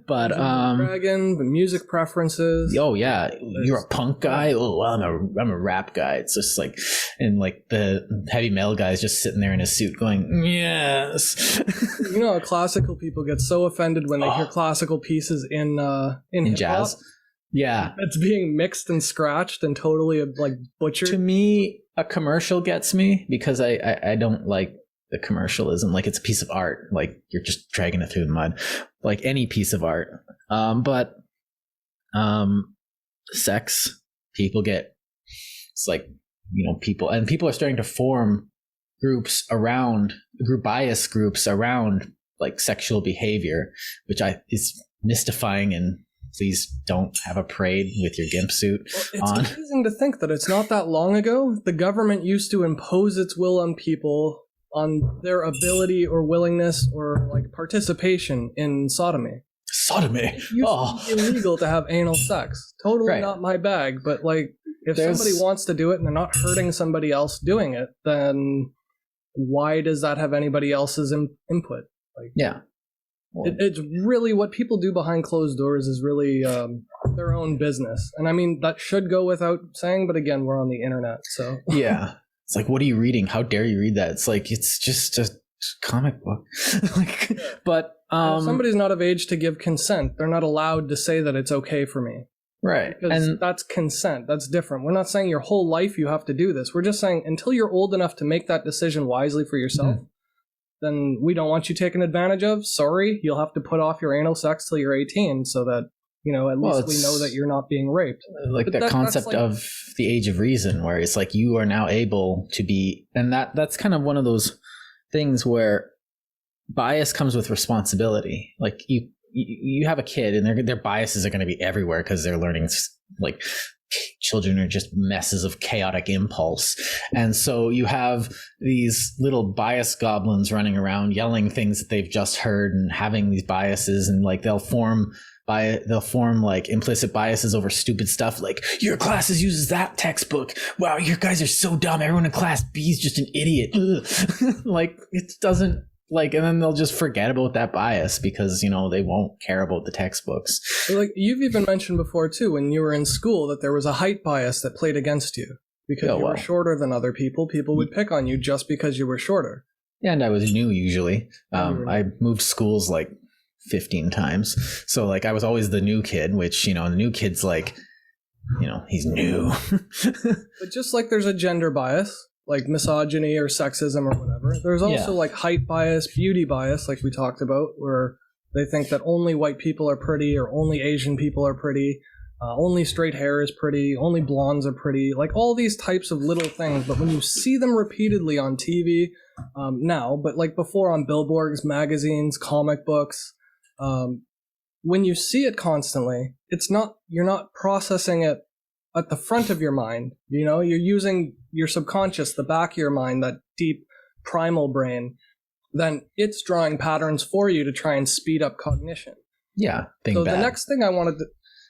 But Dragon, the music preferences. Oh yeah, you're a punk guy. Oh, well, I'm a rap guy. It's just like, and like the heavy metal guy is just sitting there in his suit going, yes. You know, classical people get so offended when they hear classical pieces in jazz. Yeah, it's being mixed and scratched and totally like butchered. To me, a commercial gets me because I don't like the commercialism. Like, it's a piece of art. Like, you're just dragging it through the mud, like any piece of art. But sex, people get, it's like, you know, people are starting to form group bias groups around like sexual behavior, which is mystifying. And please don't have a parade with your gimp suit on. It's amazing to think that it's not that long ago the government used to impose its will on people on their ability or willingness or like participation in sodomy. Sodomy. It used to be illegal to have anal sex. Totally not my bag, but like if somebody wants to do it and they're not hurting somebody else doing it, then why does that have anybody else's input? Like, yeah. Well, it's really what people do behind closed doors is really their own business. And I mean, that should go without saying, but again, we're on the internet, so. Yeah. It's like, what are you reading? How dare you read that? It's like, it's just a comic book. Like, but if somebody's not of age to give consent, they're not allowed to say that it's okay for me. Right. Because that's consent. That's different. We're not saying your whole life you have to do this. We're just saying until you're old enough to make that decision wisely for yourself, then we don't want you taken advantage of. Sorry, you'll have to put off your anal sex till you're 18 so that, you know, at least we know that you're not being raped. Like the concept of the age of reason, where it's like you are now able to be, and that's kind of one of those things where bias comes with responsibility. Like you have a kid and their biases are going to be everywhere because they're learning, like, children are just messes of chaotic impulse. And so you have these little bias goblins running around yelling things that they've just heard and having these biases, and like they'll form like implicit biases over stupid stuff, like your class uses that textbook. Wow, you guys are so dumb. Everyone in class B is just an idiot. Like, it doesn't, like, and then they'll just forget about that bias because, you know, they won't care about the textbooks. Like, you've even mentioned before too, when you were in school, that there was a height bias that played against you because you were shorter than other people. People would pick on you just because you were shorter. Yeah, and I was new usually. I moved schools like 15 times. So like I was always the new kid, which, you know, the new kid's like, you know, he's new. But just like there's a gender bias, like misogyny or sexism or whatever, there's also like height bias, beauty bias, like we talked about, where they think that only white people are pretty or only Asian people are pretty, only straight hair is pretty, only blondes are pretty, like all these types of little things. But when you see them repeatedly on TV now, but like before on billboards, magazines, comic books, when you see it constantly, you're not processing it at the front of your mind. You know, you're using your subconscious, the back of your mind, that deep primal brain. Then it's drawing patterns for you to try and speed up cognition. Yeah. So the next thing I wanted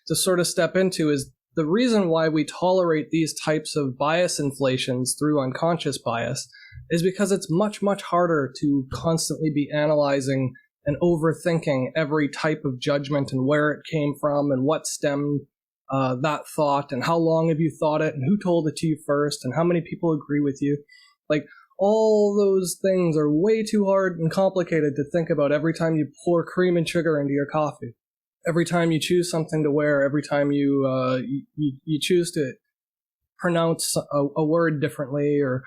to sort of step into is the reason why we tolerate these types of bias inflations through unconscious bias is because it's much, much harder to constantly be analyzing and overthinking every type of judgment and where it came from and what stemmed that thought and how long have you thought it and who told it to you first and how many people agree with you. Like, all those things are way too hard and complicated to think about every time you pour cream and sugar into your coffee, every time you choose something to wear, every time you choose to pronounce a word differently, or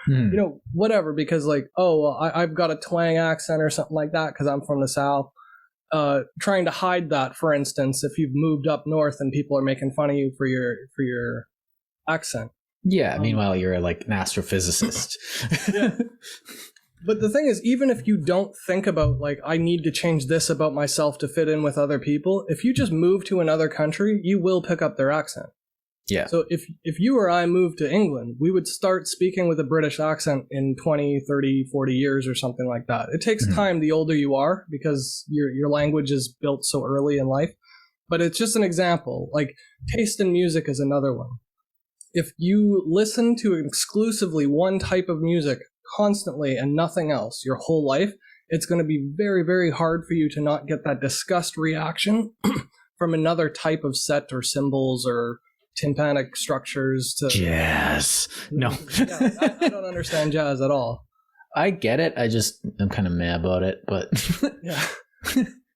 whatever, because like, I've got a twang accent or something like that because I'm from the South. Trying to hide that, for instance, if you've moved up north and people are making fun of you for your accent. Yeah. Meanwhile, you're like an astrophysicist. Yeah. But the thing is, even if you don't think about, like, I need to change this about myself to fit in with other people, if you just move to another country, you will pick up their accent. Yeah. So if you or I moved to England, we would start speaking with a British accent in 20, 30, 40 years or something like that. It takes time the older you are because your language is built so early in life. But it's just an example. Like, taste in music is another one. If you listen to exclusively one type of music constantly and nothing else your whole life, it's going to be very, very hard for you to not get that disgust reaction from another type of set or symbols or tympanic structures to jazz. No. Yeah, I don't understand jazz at all. I get it. I'm kind of mad about it, but yeah.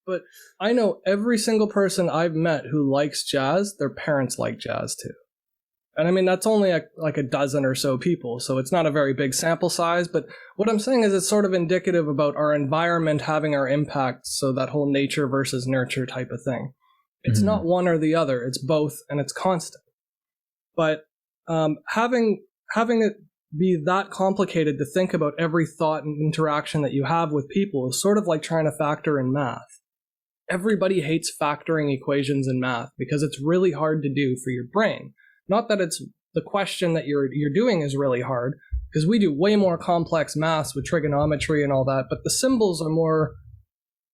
But I know every single person I've met who likes jazz, their parents like jazz too. And I mean, that's only like a dozen or so people, so it's not a very big sample size. But what I'm saying is it's sort of indicative about our environment having our impact, so that whole nature versus nurture type of thing. It's not one or the other, it's both, and it's constant. But having it be that complicated to think about every thought and interaction that you have with people is sort of like trying to factor in math. Everybody hates factoring equations in math because it's really hard to do for your brain. Not that it's the question that you're doing is really hard, because we do way more complex maths with trigonometry and all that, but the symbols are more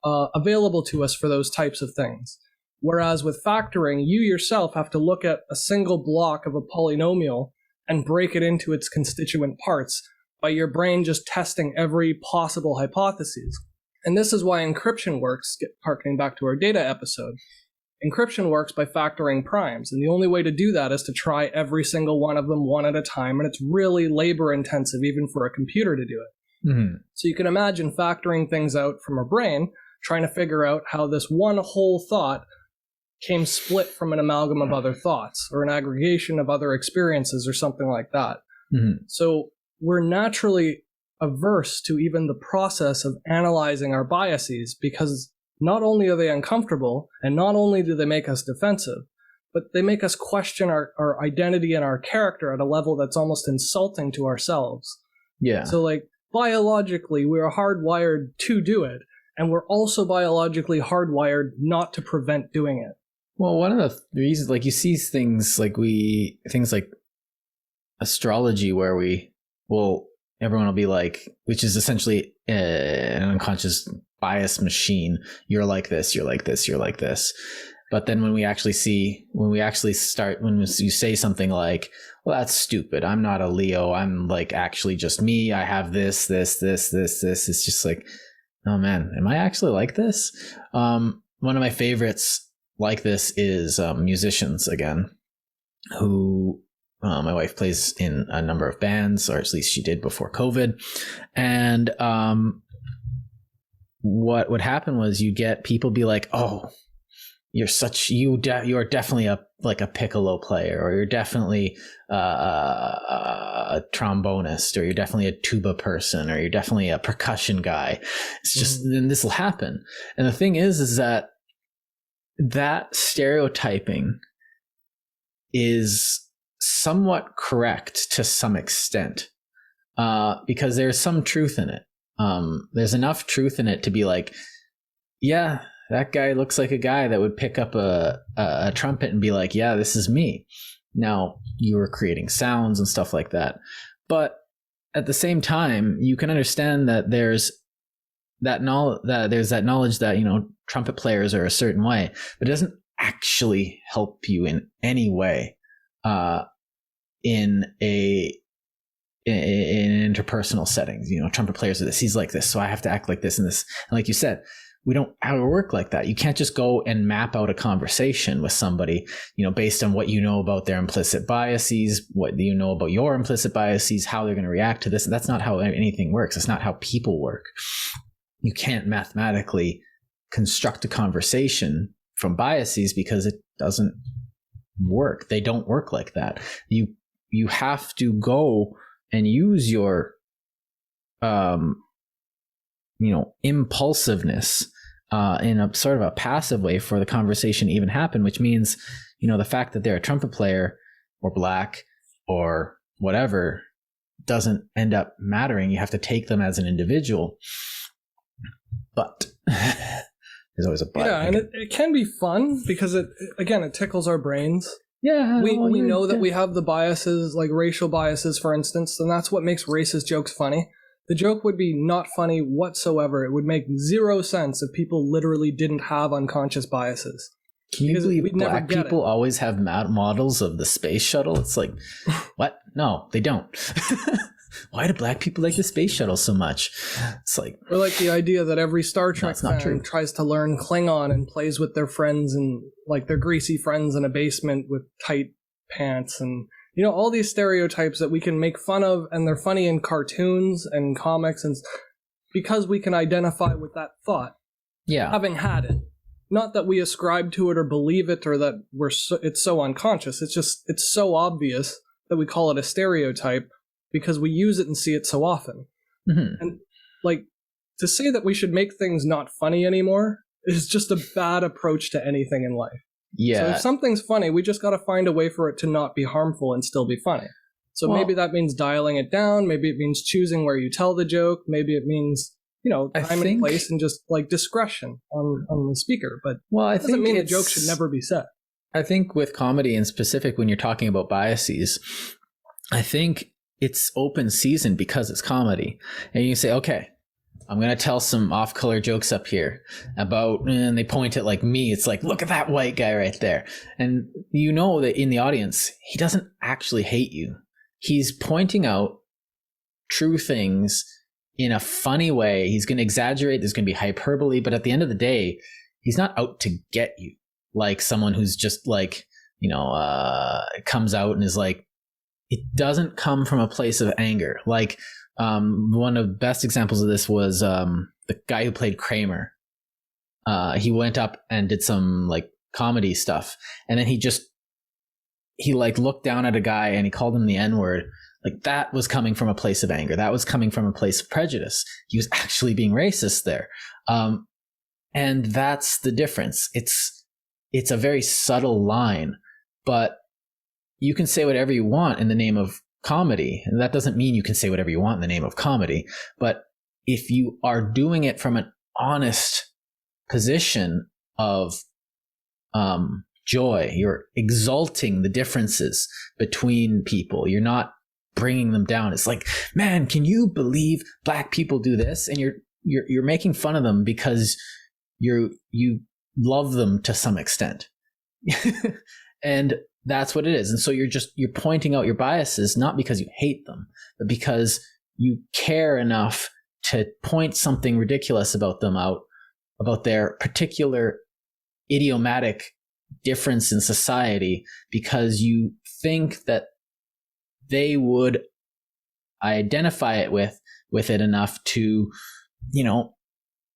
available to us for those types of things. Whereas with factoring, you yourself have to look at a single block of a polynomial and break it into its constituent parts by your brain just testing every possible hypothesis. And this is why encryption works, harkening back to our data episode. Encryption works by factoring primes, and the only way to do that is to try every single one of them one at a time, and it's really labor-intensive even for a computer to do it. Mm-hmm. So you can imagine factoring things out from a brain, trying to figure out how this one whole thought came split from an amalgam of other thoughts, or an aggregation of other experiences, or something like that. Mm-hmm. So we're naturally averse to even the process of analyzing our biases, because not only are they uncomfortable, and not only do they make us defensive, but they make us question our identity and our character at a level that's almost insulting to ourselves. Yeah. So, like, biologically, we are hardwired to do it, and we're also biologically hardwired not to prevent doing it. Well, one of the reasons, like, you see things like astrology, where everyone will be like, which is essentially an unconscious bias machine. You're like this, you're like this, you're like this. But then when you say something like, well, that's stupid, I'm not a Leo, I'm like actually just me, I have this, it's just like, oh man, am I actually like this? One of my favorites like this is musicians again, who my wife plays in a number of bands, or at least she did before COVID. And what would happen was you'd get people be like, oh, you're definitely a piccolo player, or you're definitely a trombonist, or you're definitely a tuba person, or you're definitely a percussion guy. It's just, then this will happen. And the thing is that stereotyping is somewhat correct to some extent, because there's some truth in it. There's enough truth in it to be like, yeah, that guy looks like a guy that would pick up a trumpet and be like, yeah, this is me. Now, you were creating sounds and stuff like that. But at the same time, you can understand that there's that knowledge that, trumpet players are a certain way, but it doesn't actually help you in any way in interpersonal settings. Trumpet players are this, he's like this, so I have to act like this and this. And like you said, we don't have to work like that. You can't just go and map out a conversation with somebody, based on what you know about their implicit biases, what you know about your implicit biases, how they're going to react to this. That's not how anything works. It's not how people work. You can't mathematically construct a conversation from biases, because it doesn't work. They don't work like that. You you have to go and use your impulsiveness in a sort of a passive way for the conversation to even happen, which means, the fact that they're a trumpet player or black or whatever doesn't end up mattering. You have to take them as an individual. But there's always a but. Yeah, and it can be fun because it tickles our brains. Yeah. We know that we have the biases, like racial biases, for instance, and that's what makes racist jokes funny. The joke would be not funny whatsoever. It would make zero sense if people literally didn't have unconscious biases. Can you believe black people always have models of the space shuttle? It's like, what? No, they don't. Why do black people like the space shuttle so much? It's like... Or like the idea that every Star Trek fan tries to learn Klingon and plays with their friends and like their greasy friends in a basement with tight pants and... all these stereotypes that we can make fun of, and they're funny in cartoons and comics, and because we can identify with that thought. Yeah. Having had it. Not that we ascribe to it or believe it or that it's so unconscious. It's so obvious that we call it a stereotype because we use it and see it so often. Mm-hmm. And like to say that we should make things not funny anymore is just a bad approach to anything in life. Yeah. So if something's funny, we just got to find a way for it to not be harmful and still be funny. So maybe that means dialing it down. Maybe it means choosing where you tell the joke. Maybe it means, time and place and just like discretion on the speaker. But it doesn't mean a joke should never be said. I think with comedy in specific, when you're talking about biases, I think it's open season because it's comedy. And you can say, okay, I'm going to tell some off-color jokes up here about, and they point at like me. It's like, look at that white guy right there. And that in the audience, he doesn't actually hate you. He's pointing out true things in a funny way. He's going to exaggerate. There's going to be hyperbole. But at the end of the day, he's not out to get you. Like someone who's just like, comes out and is like, it doesn't come from a place of anger. Like, one of the best examples of this was the guy who played Kramer. He went up and did some like comedy stuff, and then he looked down at a guy and he called him the N-word. Like that was coming from a place of anger. That was coming from a place of prejudice. He was actually being racist there, and that's the difference. It's a very subtle line, but you can say whatever you want in the name of comedy. And that doesn't mean you can say whatever you want in the name of comedy. But if you are doing it from an honest position of joy, you're exalting the differences between people. You're not bringing them down. It's like, man, can you believe black people do this? And you're making fun of them because you love them to some extent. And that's what it is. And so you're pointing out your biases, not because you hate them, but because you care enough to point something ridiculous about them out, about their particular idiomatic difference in society, because you think that they would identify it with it enough to,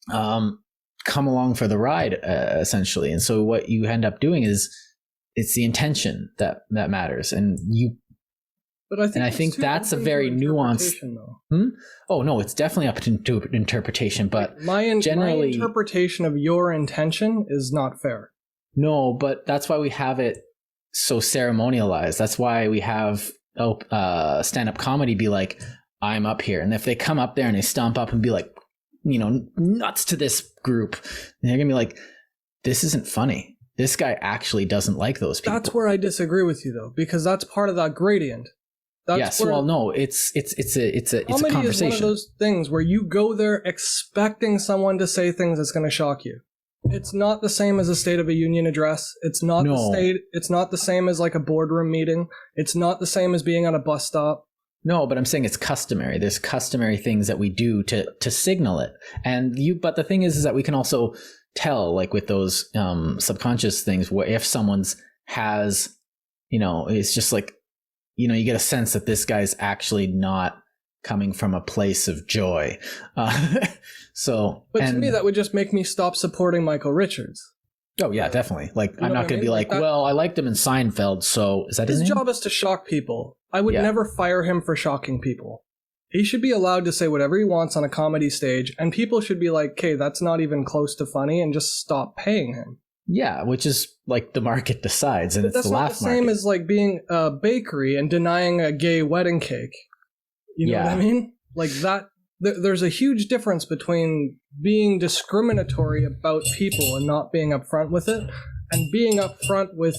come along for the ride, essentially. And so what you end up doing is, it's the intention that matters, But I think that's a very nuanced. Oh no, it's definitely up to interpretation. But my interpretation of your intention is not fair. No, but that's why we have it so ceremonialized. That's why we have stand-up comedy be like, I'm up here, and if they come up there and they stomp up and be like, nuts to this group, they're gonna be like, this isn't funny. This guy actually doesn't like those people. That's where I disagree with you, though, because that's part of that gradient. Yes, well, no, it's a conversation. Comedy is one of those things where you go there expecting someone to say things that's going to shock you. It's not the same as a State of the Union address. It's not It's not the same as like a boardroom meeting. It's not the same as being on a bus stop. No, but I'm saying it's customary. There's customary things that we do to signal it, but the thing is that we can also tell, like with those subconscious things, where if someone's has, it's just like, you get a sense that this guy's actually not coming from a place of joy. But to me, that would just make me stop supporting Michael Richards. Oh yeah, definitely. Like, You I'm know not what I going to mean? be Like like, that- well, I liked him in Seinfeld, so is that his His name? job is to shock people. I would Yeah. never fire him for shocking people. He should be allowed to say whatever he wants on a comedy stage, and people should be like, okay, that's not even close to funny, and just stop paying him. Yeah, which is like the market decides, and But it's that's the not laugh the same market. as like being a bakery and denying a gay wedding cake. You know what I Yeah. mean? Like that. There's a huge difference between being discriminatory about people and not being upfront with it, and being upfront with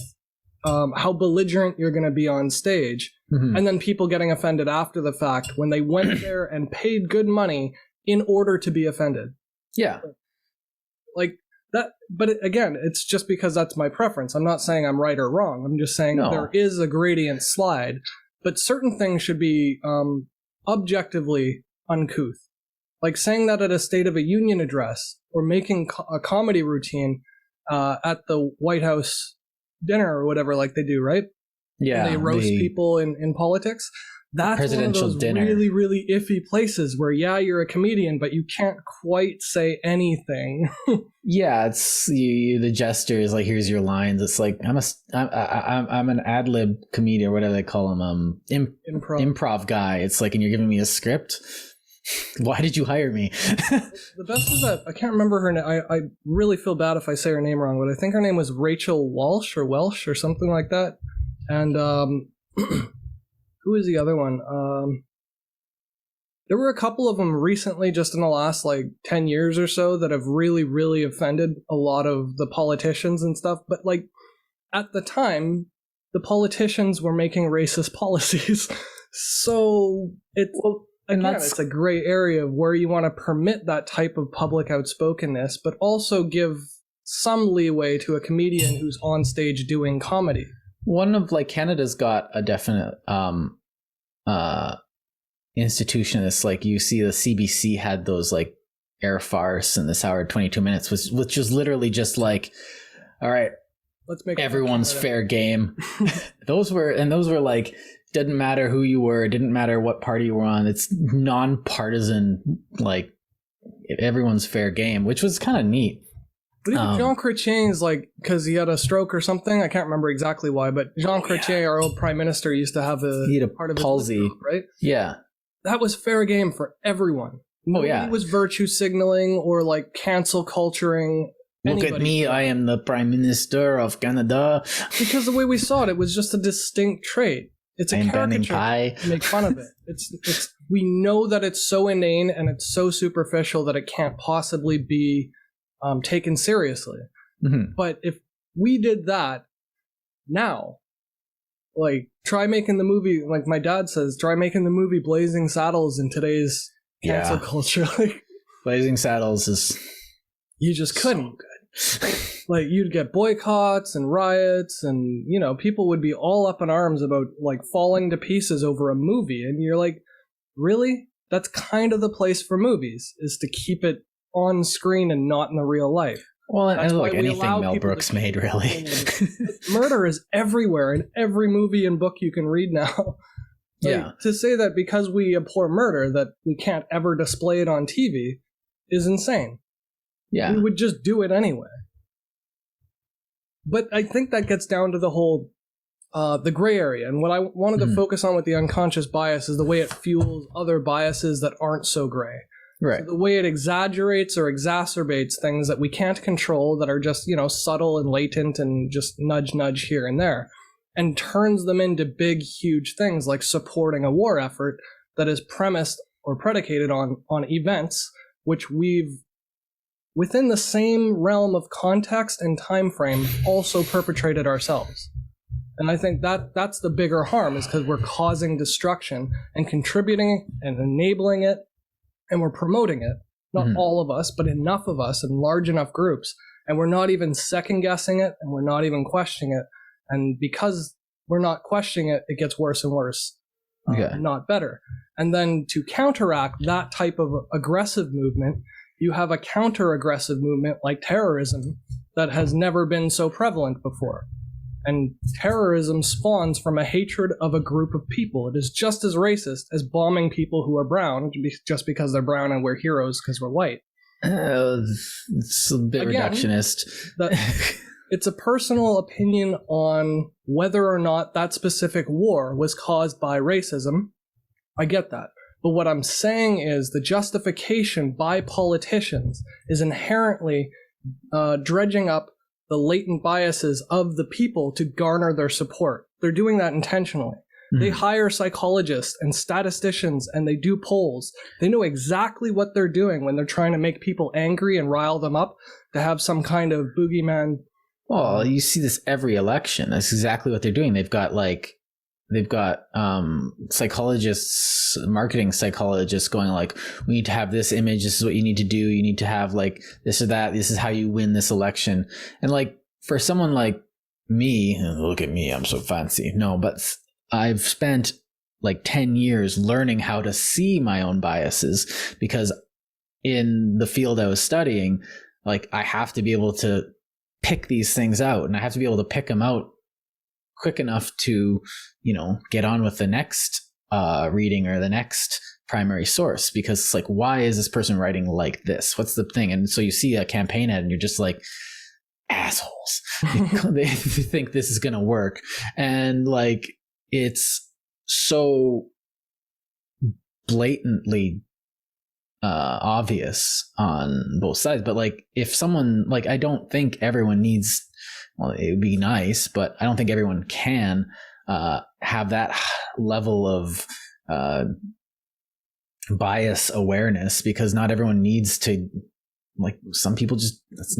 how belligerent you're going to be on stage, Mhm. and then people getting offended after the fact when they went there and paid good money in order to be offended. Yeah. Like that. But again, it's just because that's my preference. I'm not saying I'm right or wrong. I'm just saying No. there is a gradient slide, but certain things should be objectively uncouth. Like saying that at a State of a Union address, or making a comedy routine at the White House dinner or whatever, like they do, right? Yeah. And they roast people in politics. That's presidential one of those dinner. really, really iffy places where, yeah, you're a comedian, but you can't quite say anything. Yeah, it's the gesture is like, here's your lines. It's like, I'm an ad lib comedian, or whatever they call them, improv guy. It's like, and you're giving me a script. Why did you hire me? The best is that I can't remember her name. I really feel bad if I say her name wrong, but I think her name was Rachel Walsh or something like that. And who is the other one? There were a couple of them recently, just in the last like 10 years or so, that have really, really offended a lot of the politicians and stuff. But like at the time, the politicians were making racist policies. So it's a gray area of where you want to permit that type of public outspokenness, but also give some leeway to a comedian who's on stage doing comedy. One of like Canada's got a definite institution. It's like, you see the CBC had those like air farce in this hour 22 minutes, which was literally just like, all right, Let's make everyone's fair game. those were like, didn't matter who you were, didn't matter what party you were on. It's non-partisan, like everyone's fair game, which was kind of neat. But even Jean Chrétien's like, because he had a stroke or something, I can't remember exactly why, but Jean Chrétien, our old prime minister, used to have he had a part of palsy, his stroke, right? Yeah. That was fair game for everyone. Nobody was virtue signaling or like cancel culturing. Look at me, I am the Prime Minister of Canada. Because the way we saw it, it was just a distinct trait. It's a caricature to make fun of it. It's we know that it's so inane and it's so superficial that it can't possibly be taken seriously. Mm-hmm. But if we did that now, like try making the movie, like my dad says, try making the movie Blazing Saddles in today's cancel culture. Like Blazing Saddles is you just couldn't. So good. Like you'd get boycotts and riots, and you know people would be all up in arms about like falling to pieces over a movie, and you're like, really? That's kind of the place for movies, is to keep it on screen and not in the real life. Well, and like anything Mel Brooks made, really. Murder is everywhere in every movie and book you can read now. Like, to say that because we abhor murder that we can't ever display it on TV is insane. Yeah. We would just do it anyway. But I think that gets down to the whole, the gray area. And what I wanted to focus on with the unconscious bias is the way it fuels other biases that aren't so gray. Right. So the way it exaggerates or exacerbates things that we can't control, that are just, subtle and latent and just nudge, nudge here and there, and turns them into big, huge things like supporting a war effort that is premised or predicated on events which we've, within the same realm of context and time frame, also perpetrated ourselves. And I think that's the bigger harm, is because we're causing destruction and contributing and enabling it, and we're promoting it. Not all of us, but enough of us in large enough groups. And we're not even second guessing it, and we're not even questioning it. And because we're not questioning it, it gets worse and worse, not better. And then to counteract that type of aggressive movement, you have a counter-aggressive movement like terrorism that has never been so prevalent before. And terrorism spawns from a hatred of a group of people. It is just as racist as bombing people who are brown just because they're brown and we're heroes because we're white. It's a bit reductionist. It's a personal opinion on whether or not that specific war was caused by racism. I get that. But what I'm saying is the justification by politicians is inherently dredging up the latent biases of the people to garner their support. They're doing that intentionally. Mm-hmm. They hire psychologists and statisticians and they do polls. They know exactly what they're doing when they're trying to make people angry and rile them up to have some kind of boogeyman. Well, you see this every election. That's exactly what they're doing. They've got psychologists, marketing psychologists going like, we need to have this image. This is what you need to do. You need to have like this or that. This is how you win this election. And like for someone like me, look at me, I'm so fancy. No, but I've spent like 10 years learning how to see my own biases because in the field I was studying, like I have to be able to pick these things out and I have to be able to pick them out quick enough to, get on with the next reading or the next primary source, because it's like, why is this person writing like this? What's the thing? And so you see a campaign ad and you're just like, assholes. They think this is going to work. And like, it's so blatantly obvious on both sides. But like, if someone, like, I don't think everyone needs, well, it would be nice, but I don't think everyone can have that level of bias awareness, because not everyone needs to, like, some people just, it's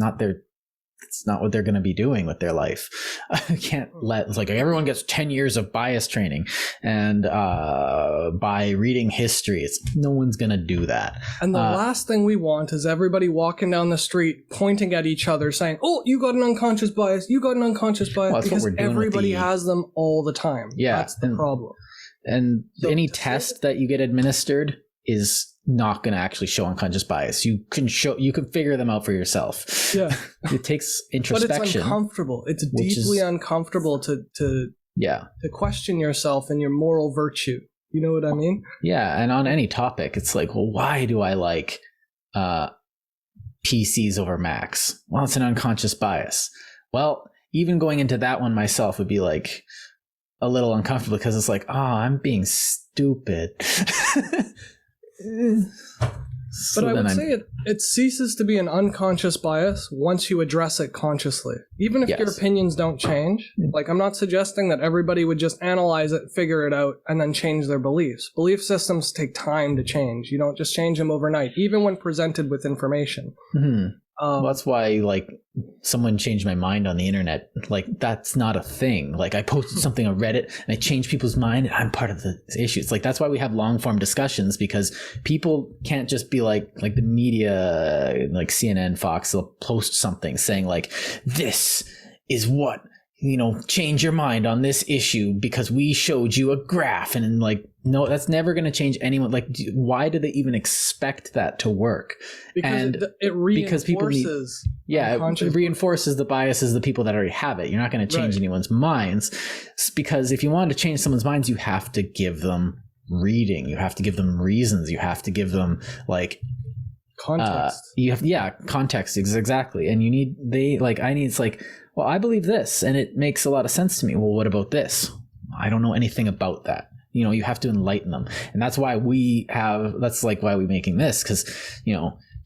not what they're going to be doing with their life. I can't it's like everyone gets 10 years of bias training and by reading history, no one's going to do that. And the last thing we want is everybody walking down the street pointing at each other saying, oh, you got an unconscious bias, you got an unconscious bias, well, because everybody has them all the time. Yeah. That's the problem. And so any test that you get administered is not going to actually show unconscious bias. You can figure them out for yourself. Yeah. It takes introspection. But it's uncomfortable. It's deeply uncomfortable to question yourself and your moral virtue. You know what I mean? Yeah. And on any topic, it's like, well, why do I like PCs over Macs? Well, it's an unconscious bias. Well, even going into that one myself would be like a little uncomfortable, because it's like, oh, I'm being stupid. But I would say it ceases to be an unconscious bias once you address it consciously. Even if your opinions don't change. Like, I'm not suggesting that everybody would just analyze it, figure it out, and then change their beliefs. Belief systems take time to change. You don't just change them overnight, even when presented with information. Mm-hmm. Well, that's why, like, someone changed my mind on the internet. Like, that's not a thing. Like, I posted something on Reddit and I changed people's mind, and I'm part of the issue. It's like, that's why we have long form discussions, because people can't just be like the media, like CNN, Fox, they'll post something saying like, this is what, change your mind on this issue because we showed you a graph. And like, no, that's never going to change anyone. Like, why do they even expect that to work? Because it reinforces. It reinforces the biases of the people that already have it. You're not going to change anyone's minds, because if you want to change someone's minds, you have to give them reading. You have to give them reasons. You have to give them like context. Context, exactly. And it's like, well, I believe this and it makes a lot of sense to me. Well, what about this? I don't know anything about that. You have to enlighten them. And that's why that's like why we're making this, because,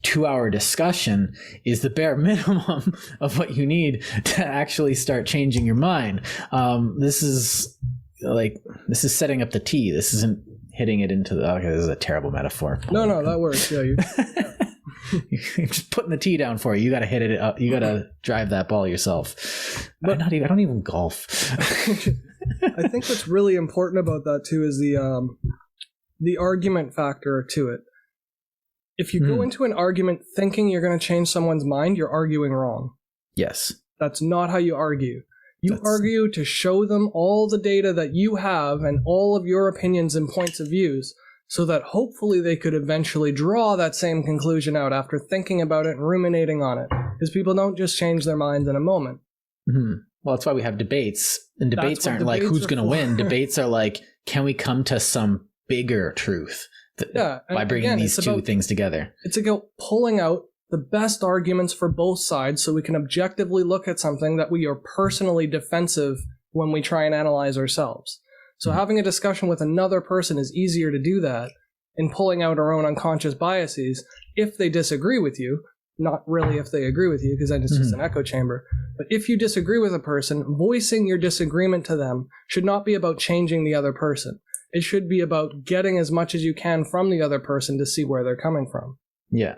2-hour discussion is the bare minimum of what you need to actually start changing your mind. This is setting up the tea. This isn't hitting it into okay, this is a terrible metaphor. No, that works. Yeah. You're just putting the tee down for you. You got to hit it up. You got to drive that ball yourself. But I don't even golf. I think what's really important about that too is the argument factor to it. If you go into an argument thinking you're going to change someone's mind, you're arguing wrong. Yes. That's not how you argue. You argue to show them all the data that you have and all of your opinions and points of views, so that hopefully they could eventually draw that same conclusion out after thinking about it and ruminating on it. Because people don't just change their minds in a moment. Mm-hmm. Well, that's why we have debates. And debates aren't like who's going to win. Debates are like, can we come to some bigger truth by bringing these two things together? It's about pulling out the best arguments for both sides so we can objectively look at something that we are personally defensive when we try and analyze ourselves. So having a discussion with another person is easier to do that in pulling out our own unconscious biases if they disagree with you. Not really if they agree with you, because then it's just an echo chamber. But if you disagree with a person, voicing your disagreement to them should not be about changing the other person. It should be about getting as much as you can from the other person to see where they're coming from. Yeah.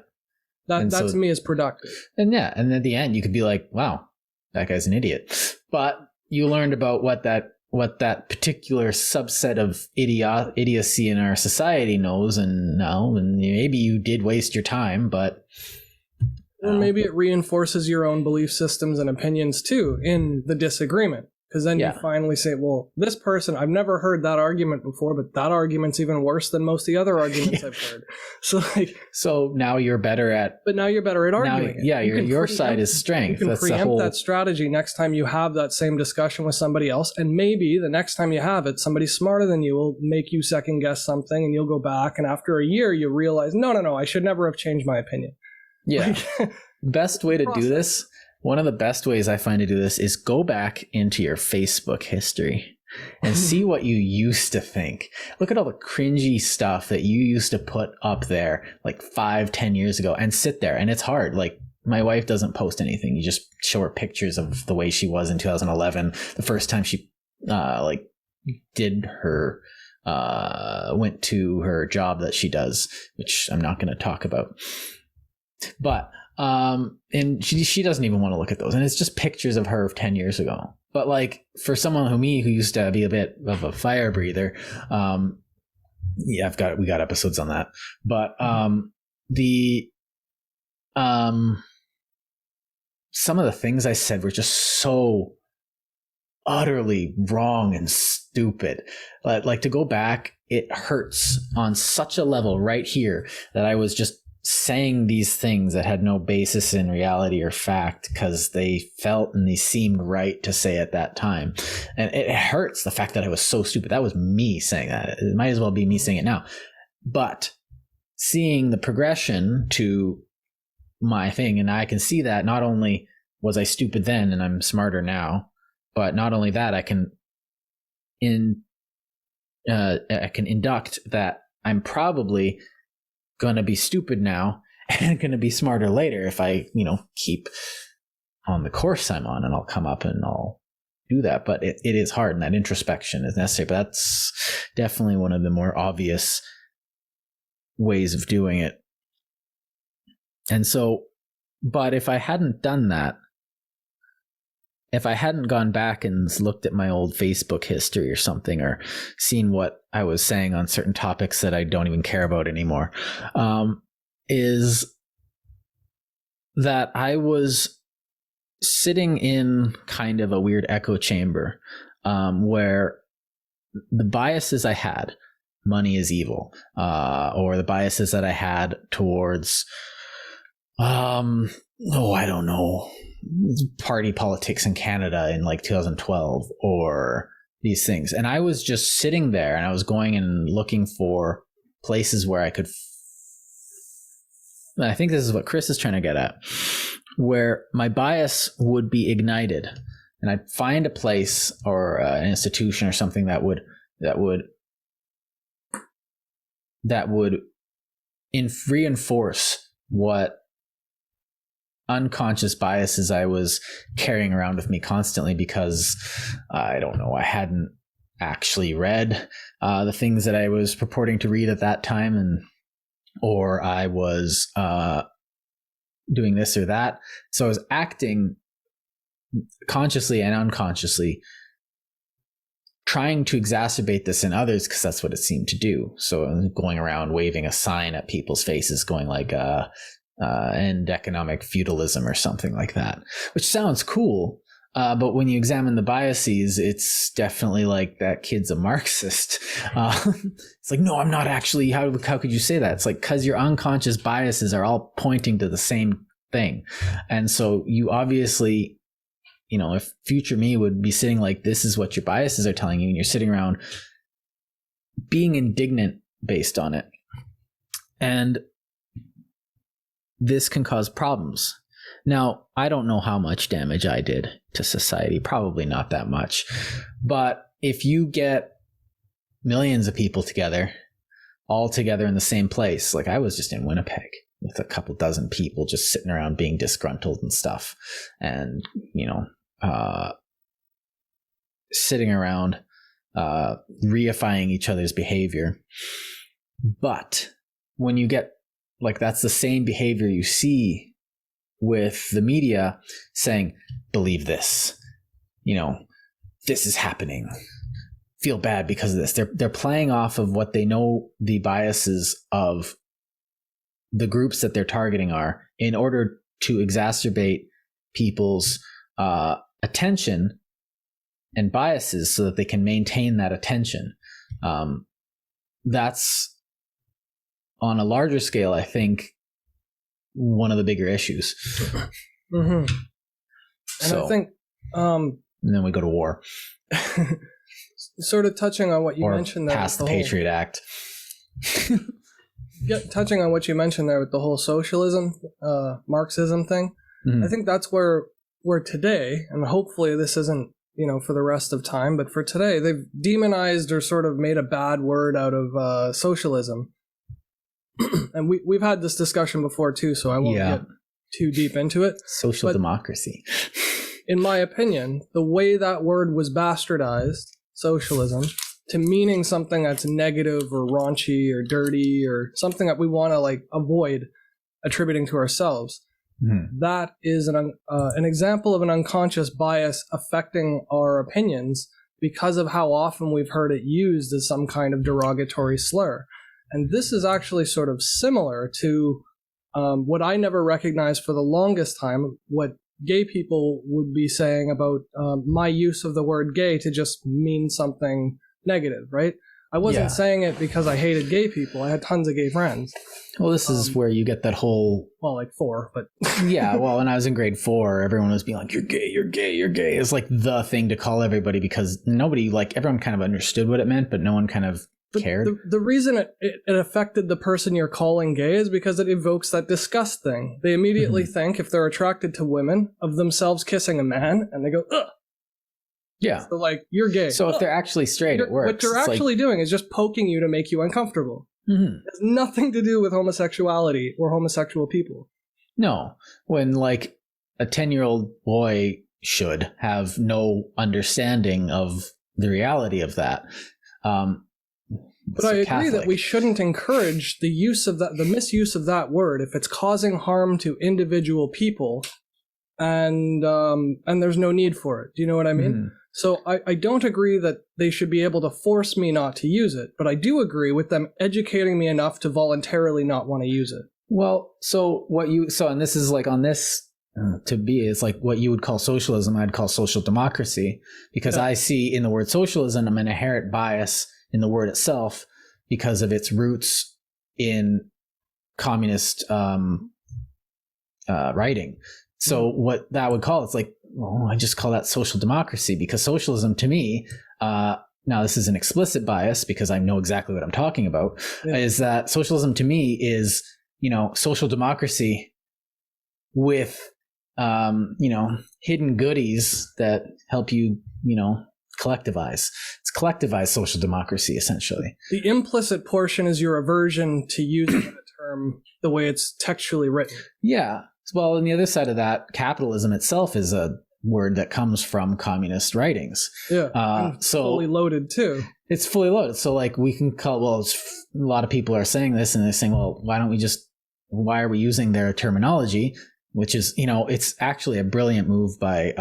That to me is productive. And at the end you could be like, wow, that guy's an idiot. But you learned about what that particular subset of idiocy in our society knows, and maybe you did waste your time, but... Or maybe it reinforces your own belief systems and opinions too in the disagreement. Because then you finally say, well, this person, I've never heard that argument before, but that argument's even worse than most of the other arguments I've heard. So now you're better at... But now you're better at arguing. Your side is strength. You can preempt that strategy next time you have that same discussion with somebody else. And maybe the next time you have it, somebody smarter than you will make you second guess something, and you'll go back. And after a year, you realize, no, I should never have changed my opinion. Yeah. Best way to do this, one of the best ways I find to do this is go back into your Facebook history and see what you used to think. Look at all the cringy stuff that you used to put up there like 5-10 years ago, and sit there. And it's hard. Like, my wife doesn't post anything. You just show her pictures of the way she was in 2011, the first time she did her went to her job that she does, which I'm not going to talk about. But and she doesn't even want to look at those, and it's just pictures of her 10 years ago. But like, for someone who used to be a bit of a fire breather, we got episodes on that. But some of the things I said were just so utterly wrong and stupid. Like, to go back, it hurts on such a level right here that I was just saying these things that had no basis in reality or fact because they felt and they seemed right to say at that time. And it hurts, the fact that I was so stupid. That was me saying that. It might as well be me saying it now. But seeing the progression to my thing, and I can see that not only was I stupid then and I'm smarter now, but not only that, I can induct that I'm probably going to be stupid now and going to be smarter later if I, keep on the course I'm on, and I'll come up and I'll do that. But it is hard, and that introspection is necessary. But that's definitely one of the more obvious ways of doing it. And so, but if I hadn't done that, if I hadn't gone back and looked at my old Facebook history or something, or seen what I was saying on certain topics that I don't even care about anymore, is that I was sitting in kind of a weird echo chamber, where the biases I had, money is evil, or the biases that I had towards, I don't know, party politics in Canada in like 2012 or these things. And I was just sitting there, and I was going and looking for places where I could, I think this is what Kris is trying to get at, where my bias would be ignited, and I'd find a place or an institution or something that would reinforce what unconscious biases I was carrying around with me constantly, because I don't know, I hadn't actually read the things that I was purporting to read at that time, or I was doing this or that. So I was acting consciously and unconsciously, trying to exacerbate this in others because that's what it seemed to do. So I was going around waving a sign at people's faces going like, end economic feudalism or something like that, which sounds cool. But when you examine the biases, it's definitely like, that kid's a Marxist. It's like, no, I'm not actually. How could you say that? It's like, because your unconscious biases are all pointing to the same thing. And so you obviously, if future me would be sitting like, this is what your biases are telling you, and you're sitting around being indignant based on it. And this can cause problems. Now, I don't know how much damage I did to society, probably not that much. But if you get millions of people together, all together in the same place, like I was just in Winnipeg with a couple dozen people just sitting around being disgruntled and stuff, and, sitting around reifying each other's behavior. But when you get, like, that's the same behavior you see with the media saying, believe this, this is happening, feel bad because of this. They're playing off of what they know the biases of the groups that they're targeting are, in order to exacerbate people's attention and biases so that they can maintain that attention. That's, on a larger scale, I think, one of the bigger issues. Mm-hmm. And I think... and then we go to war. Sort of touching on what you mentioned there. Pass the Patriot Act. Touching on what you mentioned there with the whole socialism, Marxism thing, mm-hmm. I think that's where today, and hopefully this isn't, for the rest of time, but for today, they've demonized or sort of made a bad word out of socialism. And we've had this discussion before too, so I won't get too deep into it. Social democracy. In my opinion, the way that word was bastardized, socialism, to meaning something that's negative or raunchy or dirty or something that we want to avoid attributing to ourselves, that is an example of an unconscious bias affecting our opinions because of how often we've heard it used as some kind of derogatory slur. And this is actually sort of similar to what I never recognized for the longest time, what gay people would be saying about my use of the word gay to just mean something negative, right? I wasn't saying it because I hated gay people. I had tons of gay friends. Well, this is where you get that whole... Well, 4, but... Yeah, well, when I was in grade 4, everyone was being like, you're gay, you're gay, you're gay. It's like the thing to call everybody, because nobody, everyone kind of understood what it meant, but no one kind of cared. The reason it affected the person you're calling gay is because it evokes that disgust thing. They immediately think, if they're attracted to women, of themselves kissing a man, and they go, ugh. Yeah. So you're gay. So if they're actually straight, it works. What you're actually doing is just poking you to make you uncomfortable. Mm-hmm. It has nothing to do with homosexuality or homosexual people. No. When a 10-year-old boy should have no understanding of the reality of that. But I agree that we shouldn't encourage the misuse of that word if it's causing harm to individual people, and there's no need for it. Do you know what I mean? Mm. So I don't agree that they should be able to force me not to use it, but I do agree with them educating me enough to voluntarily not want to use it. Well, and this is on this to be, it's what you would call socialism, I'd call social democracy, because I see in the word socialism an inherent bias in the word itself because of its roots in communist writing. So what that would call, I just call that social democracy, because socialism to me, now this is an explicit bias because I know exactly what I'm talking about, is that socialism to me is, social democracy with, hidden goodies that help you, collectivize. It's collectivized social democracy, essentially. The implicit portion is your aversion to using the term the way it's textually written. Yeah. Well, on the other side of that, capitalism itself is a word that comes from communist writings. Yeah. So fully loaded too. It's fully loaded. So we can call, a lot of people are saying this and they're saying, well, why are we using their terminology? Which is, it's actually a brilliant move by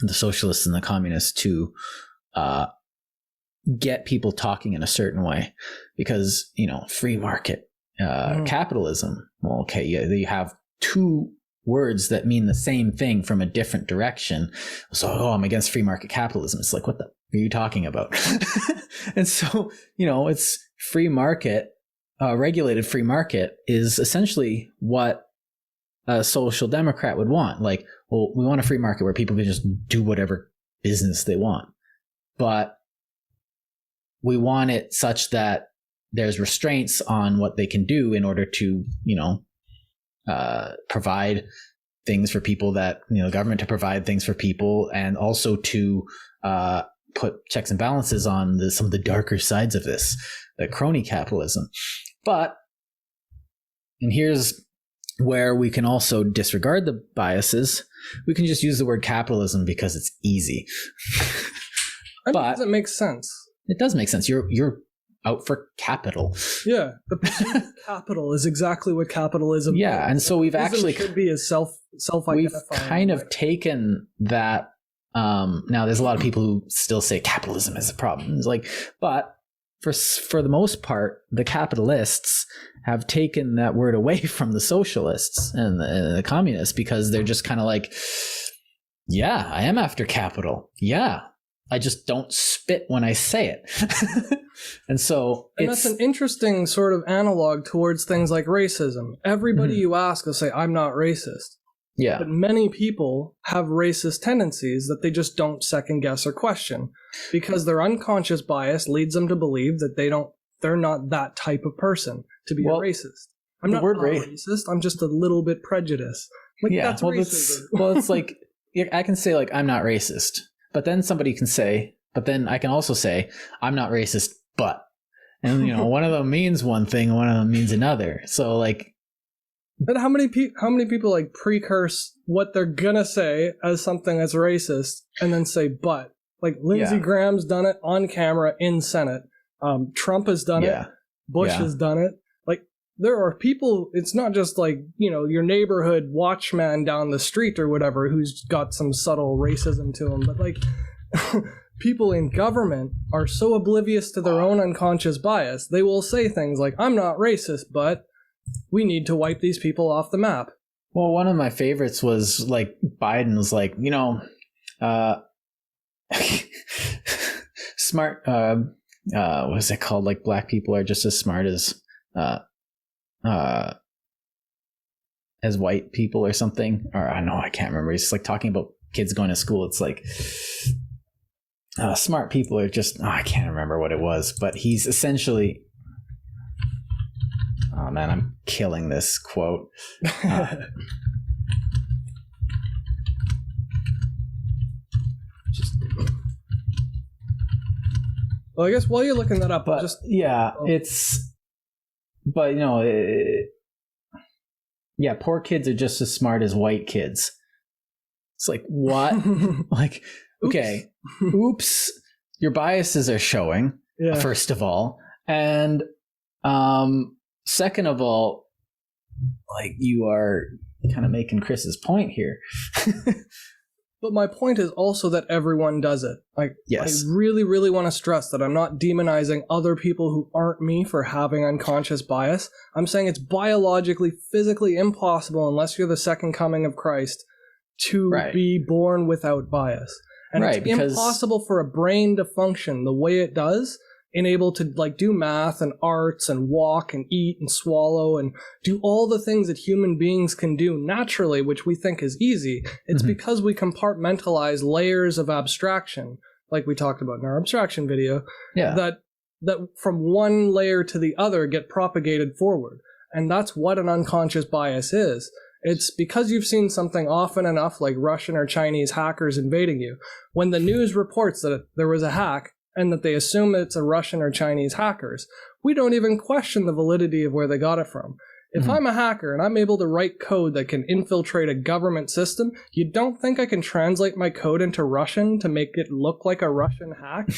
the socialists and the communists to get people talking in a certain way, because, free market, capitalism. Well, okay, you have two words that mean the same thing from a different direction. So, I'm against free market capitalism. It's what the are you talking about? And so, it's free market, regulated free market is essentially what a social democrat would want. We want a free market where people can just do whatever business they want. But we want it such that there's restraints on what they can do in order to, provide things for people that, government to provide things for people, and also to put checks and balances on some of the darker sides of this, the crony capitalism. And here's where we can also disregard the biases. We can just use the word capitalism because it's easy. But it makes sense. It does make sense. You're out for capital. Yeah, the pursuit of capital is exactly what capitalism. Yeah, is. and so we've actually should be as self-identifying. We've kind of taken that. Now, there's a lot of people who still say capitalism is a problem. It's like, but for the most part, the capitalists have taken that word away from the socialists and the communists, because they're just kind of like, yeah, I am after capital. Yeah, I just don't spit when I say it. And that's an interesting sort of analog towards things like racism. Everybody you ask will say, I'm not racist. Yeah. But many people have racist tendencies that they just don't second guess or question, because their unconscious bias leads them to believe that they're not that type of person to be a racist. I'm not racist. I'm just a little bit prejudiced. That's racism. It's like, I can say like, I'm not racist, but then somebody can say, but then I can also say, I'm not racist, and one of them means one thing, one of them means another. So like, but how many people like precurse what they're gonna say as something that's racist and then say but? Like Lindsey Graham's done it on camera in Senate. Trump has done it. Bush has done it. Like, there are people, it's not just like, your neighborhood watchman down the street or whatever who's got some subtle racism to him, but like people in government are so oblivious to their own unconscious bias. They will say things like, I'm not racist, but we need to wipe these people off the map. Well, one of my favorites was like Biden was like, smart, what is it called? Like, black people are just as smart as white people or something. Or I know, I can't remember. He's like talking about kids going to school. It's like, smart people are just, I can't remember what it was, but he's essentially, oh man, I'm killing this quote. Well, I guess while you're looking that up, poor kids are just as smart as white kids. It's like, what? Like, okay, oops, your biases are showing, first of all. And second of all, like, you are kind of making Chris's point here. But my point is also that everyone does it. Like, yes. I really, really want to stress that I'm not demonizing other people who aren't me for having unconscious bias. I'm saying it's biologically, physically impossible, unless you're the second coming of Christ, to be born without bias. And it's impossible for a brain to function the way it does, and able to like do math and arts and walk and eat and swallow and do all the things that human beings can do naturally, which we think is easy. It's because we compartmentalize layers of abstraction, like we talked about in our abstraction video, that from one layer to the other get propagated forward. And that's what an unconscious bias is. It's because you've seen something often enough, like Russian or Chinese hackers invading you. When the news reports that there was a hack, and that they assume it's a Russian or Chinese hackers, we don't even question the validity of where they got it from. If I'm a hacker and I'm able to write code that can infiltrate a government system, you don't think I can translate my code into Russian to make it look like a Russian hack?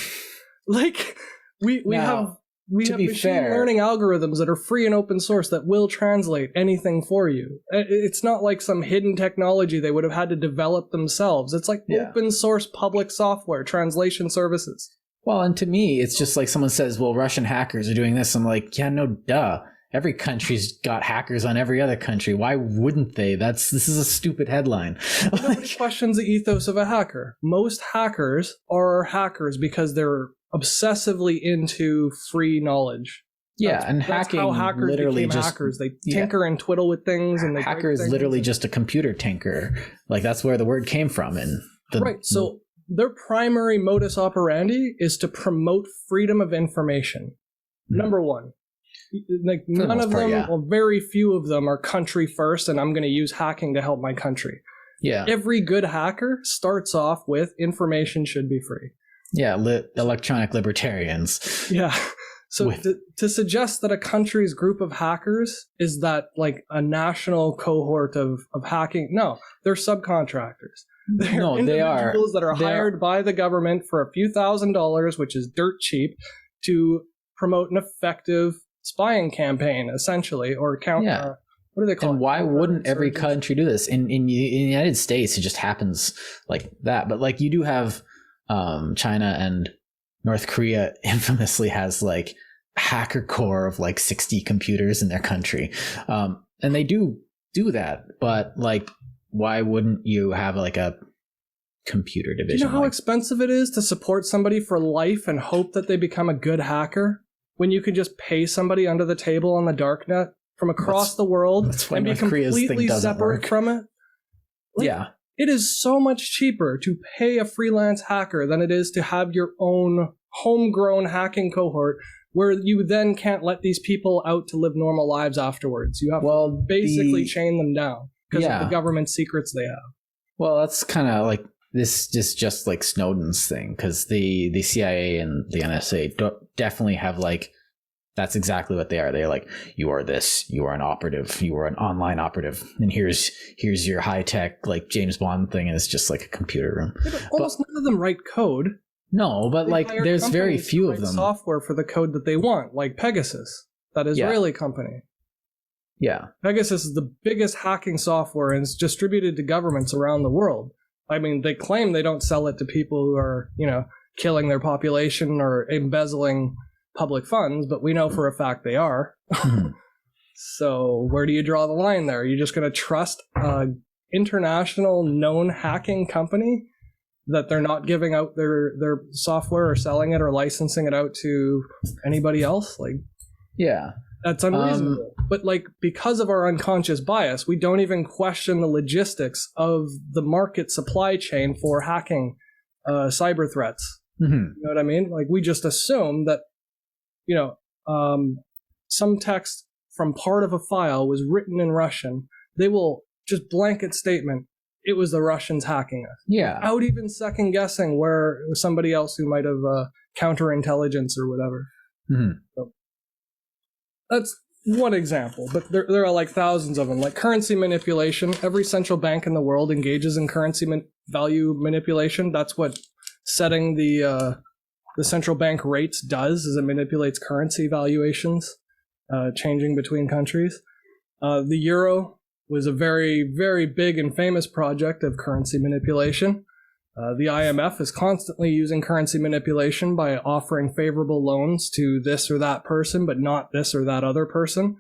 Like, we have machine learning algorithms that are free and open source that will translate anything for you. It's not like some hidden technology they would have had to develop themselves. It's like open source public software translation services. Well, and to me, it's just like someone says, well, Russian hackers are doing this. I'm like, yeah, no, duh. Every country's got hackers on every other country. Why wouldn't they? This is a stupid headline. Nobody questions the ethos of a hacker. Most hackers are hackers because they're obsessively into free knowledge. Yeah, and hacking, how hackers literally became just hackers. They tinker and twiddle with things, and hacker is literally just a computer tinker. Like, that's where the word came from. And so their primary modus operandi is to promote freedom of information. Number one. Like For the none most of part, them, yeah. well, very few of them are country first, and I'm going to use hacking to help my country. Yeah. Every good hacker starts off with information should be free. Yeah, electronic libertarians. Yeah. So to suggest that a country's group of hackers is that like a national cohort of hacking, no, they're subcontractors. They're No, they are. individuals that are hired by the government for a few $1,000s, which is dirt cheap, to promote an effective spying campaign, essentially, or counter. What do they call it? And why wouldn't every country do this? In the United States, it just happens like that. But like you do have China and North Korea infamously has like a hacker core of like 60 computers in their country. And they do that. But like, why wouldn't you have like a computer division? Do you know how expensive it is to support somebody for life and hope that they become a good hacker when you can just pay somebody under the table on the darknet from across the world and be completely separate from it? Like, yeah. It is so much cheaper to pay a freelance hacker than it is to have your own homegrown hacking cohort where you then can't let these people out to live normal lives afterwards. You have to basically chain them down because of the government secrets they have. Well, that's kind of like this is just like Snowden's thing, because the CIA and the NSA definitely have like, that's exactly what they are. They're like, you are this, you are an operative, you are an online operative, and here's your high tech like James Bond thing, and it's just like a computer room. Yeah, but almost none of them write code. No, but like there's very few of them. Software for the code that they want, like Pegasus, that Israeli company. Yeah, Pegasus is the biggest hacking software, and it's distributed to governments around the world. I mean, they claim they don't sell it to people who are, killing their population or embezzling public funds, but we know for a fact they are. So where do you draw the line there? Are you just going to trust an international known hacking company that they're not giving out their software or selling it or licensing it out to anybody else? Like, yeah, that's unreasonable. But like, because of our unconscious bias, we don't even question the logistics of the market supply chain for hacking cyber threats. You know what I mean? Like, we just assume that some text from part of a file was written in Russian. They will just blanket statement, it was the Russians hacking us. Yeah. Without even second guessing where it was somebody else who might have counterintelligence or whatever. So that's one example, but there are like thousands of them. Like currency manipulation. Every central bank in the world engages in currency value manipulation. That's what setting the central bank rates does, is it manipulates currency valuations, changing between countries. The euro was a very, very big and famous project of currency manipulation. The IMF is constantly using currency manipulation by offering favorable loans to this or that person, but not this or that other person.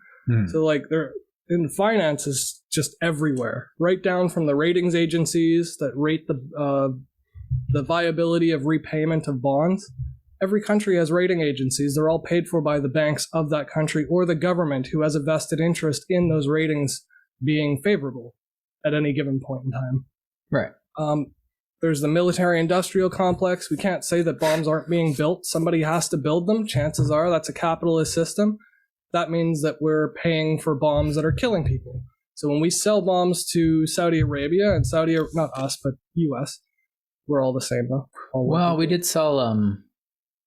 So like they're in finance is just everywhere, right down from the ratings agencies that rate the viability of repayment of bonds. Every country has rating agencies. They're all paid for by the banks of that country or the government, who has a vested interest in those ratings being favorable at any given point in time. Right. There's the military-industrial complex. We can't say that bombs aren't being built. Somebody has to build them. Chances are that's a capitalist system. That means that we're paying for bombs that are killing people. So when we sell bombs to Saudi Arabia, and not us, but US, we're all the same though. Well, we did sell,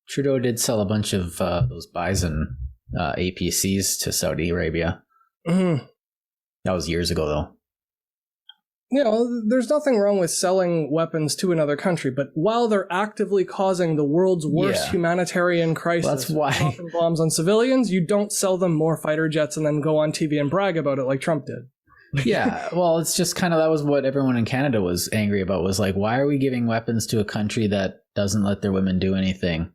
Trudeau did sell a bunch of those Bison APCs to Saudi Arabia. That was years ago though. There's nothing wrong with selling weapons to another country, but while they're actively causing the world's worst humanitarian crisis, that's why dropping bombs on civilians, you don't sell them more fighter jets and then go on TV and brag about it like Trump did. Yeah, well, it's just kind of, that was what everyone in Canada was angry about, was like, why are we giving weapons to a country that doesn't let their women do anything?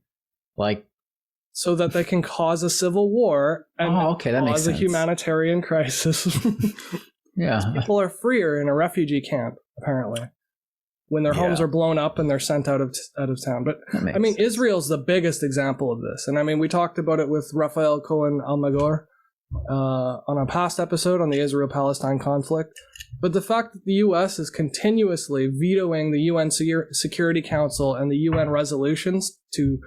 Like, so that they can cause a civil war and that makes sense. A humanitarian crisis. Yeah. People are freer in a refugee camp, apparently, when their homes are blown up and they're sent out of town. But I mean, sense. Israel's the biggest example of this. And I mean, we talked about it with Rafael Cohen Almagor on a past episode on the Israel-Palestine conflict. But the fact that the U.S. is continuously vetoing the UN Security Council and the UN resolutions to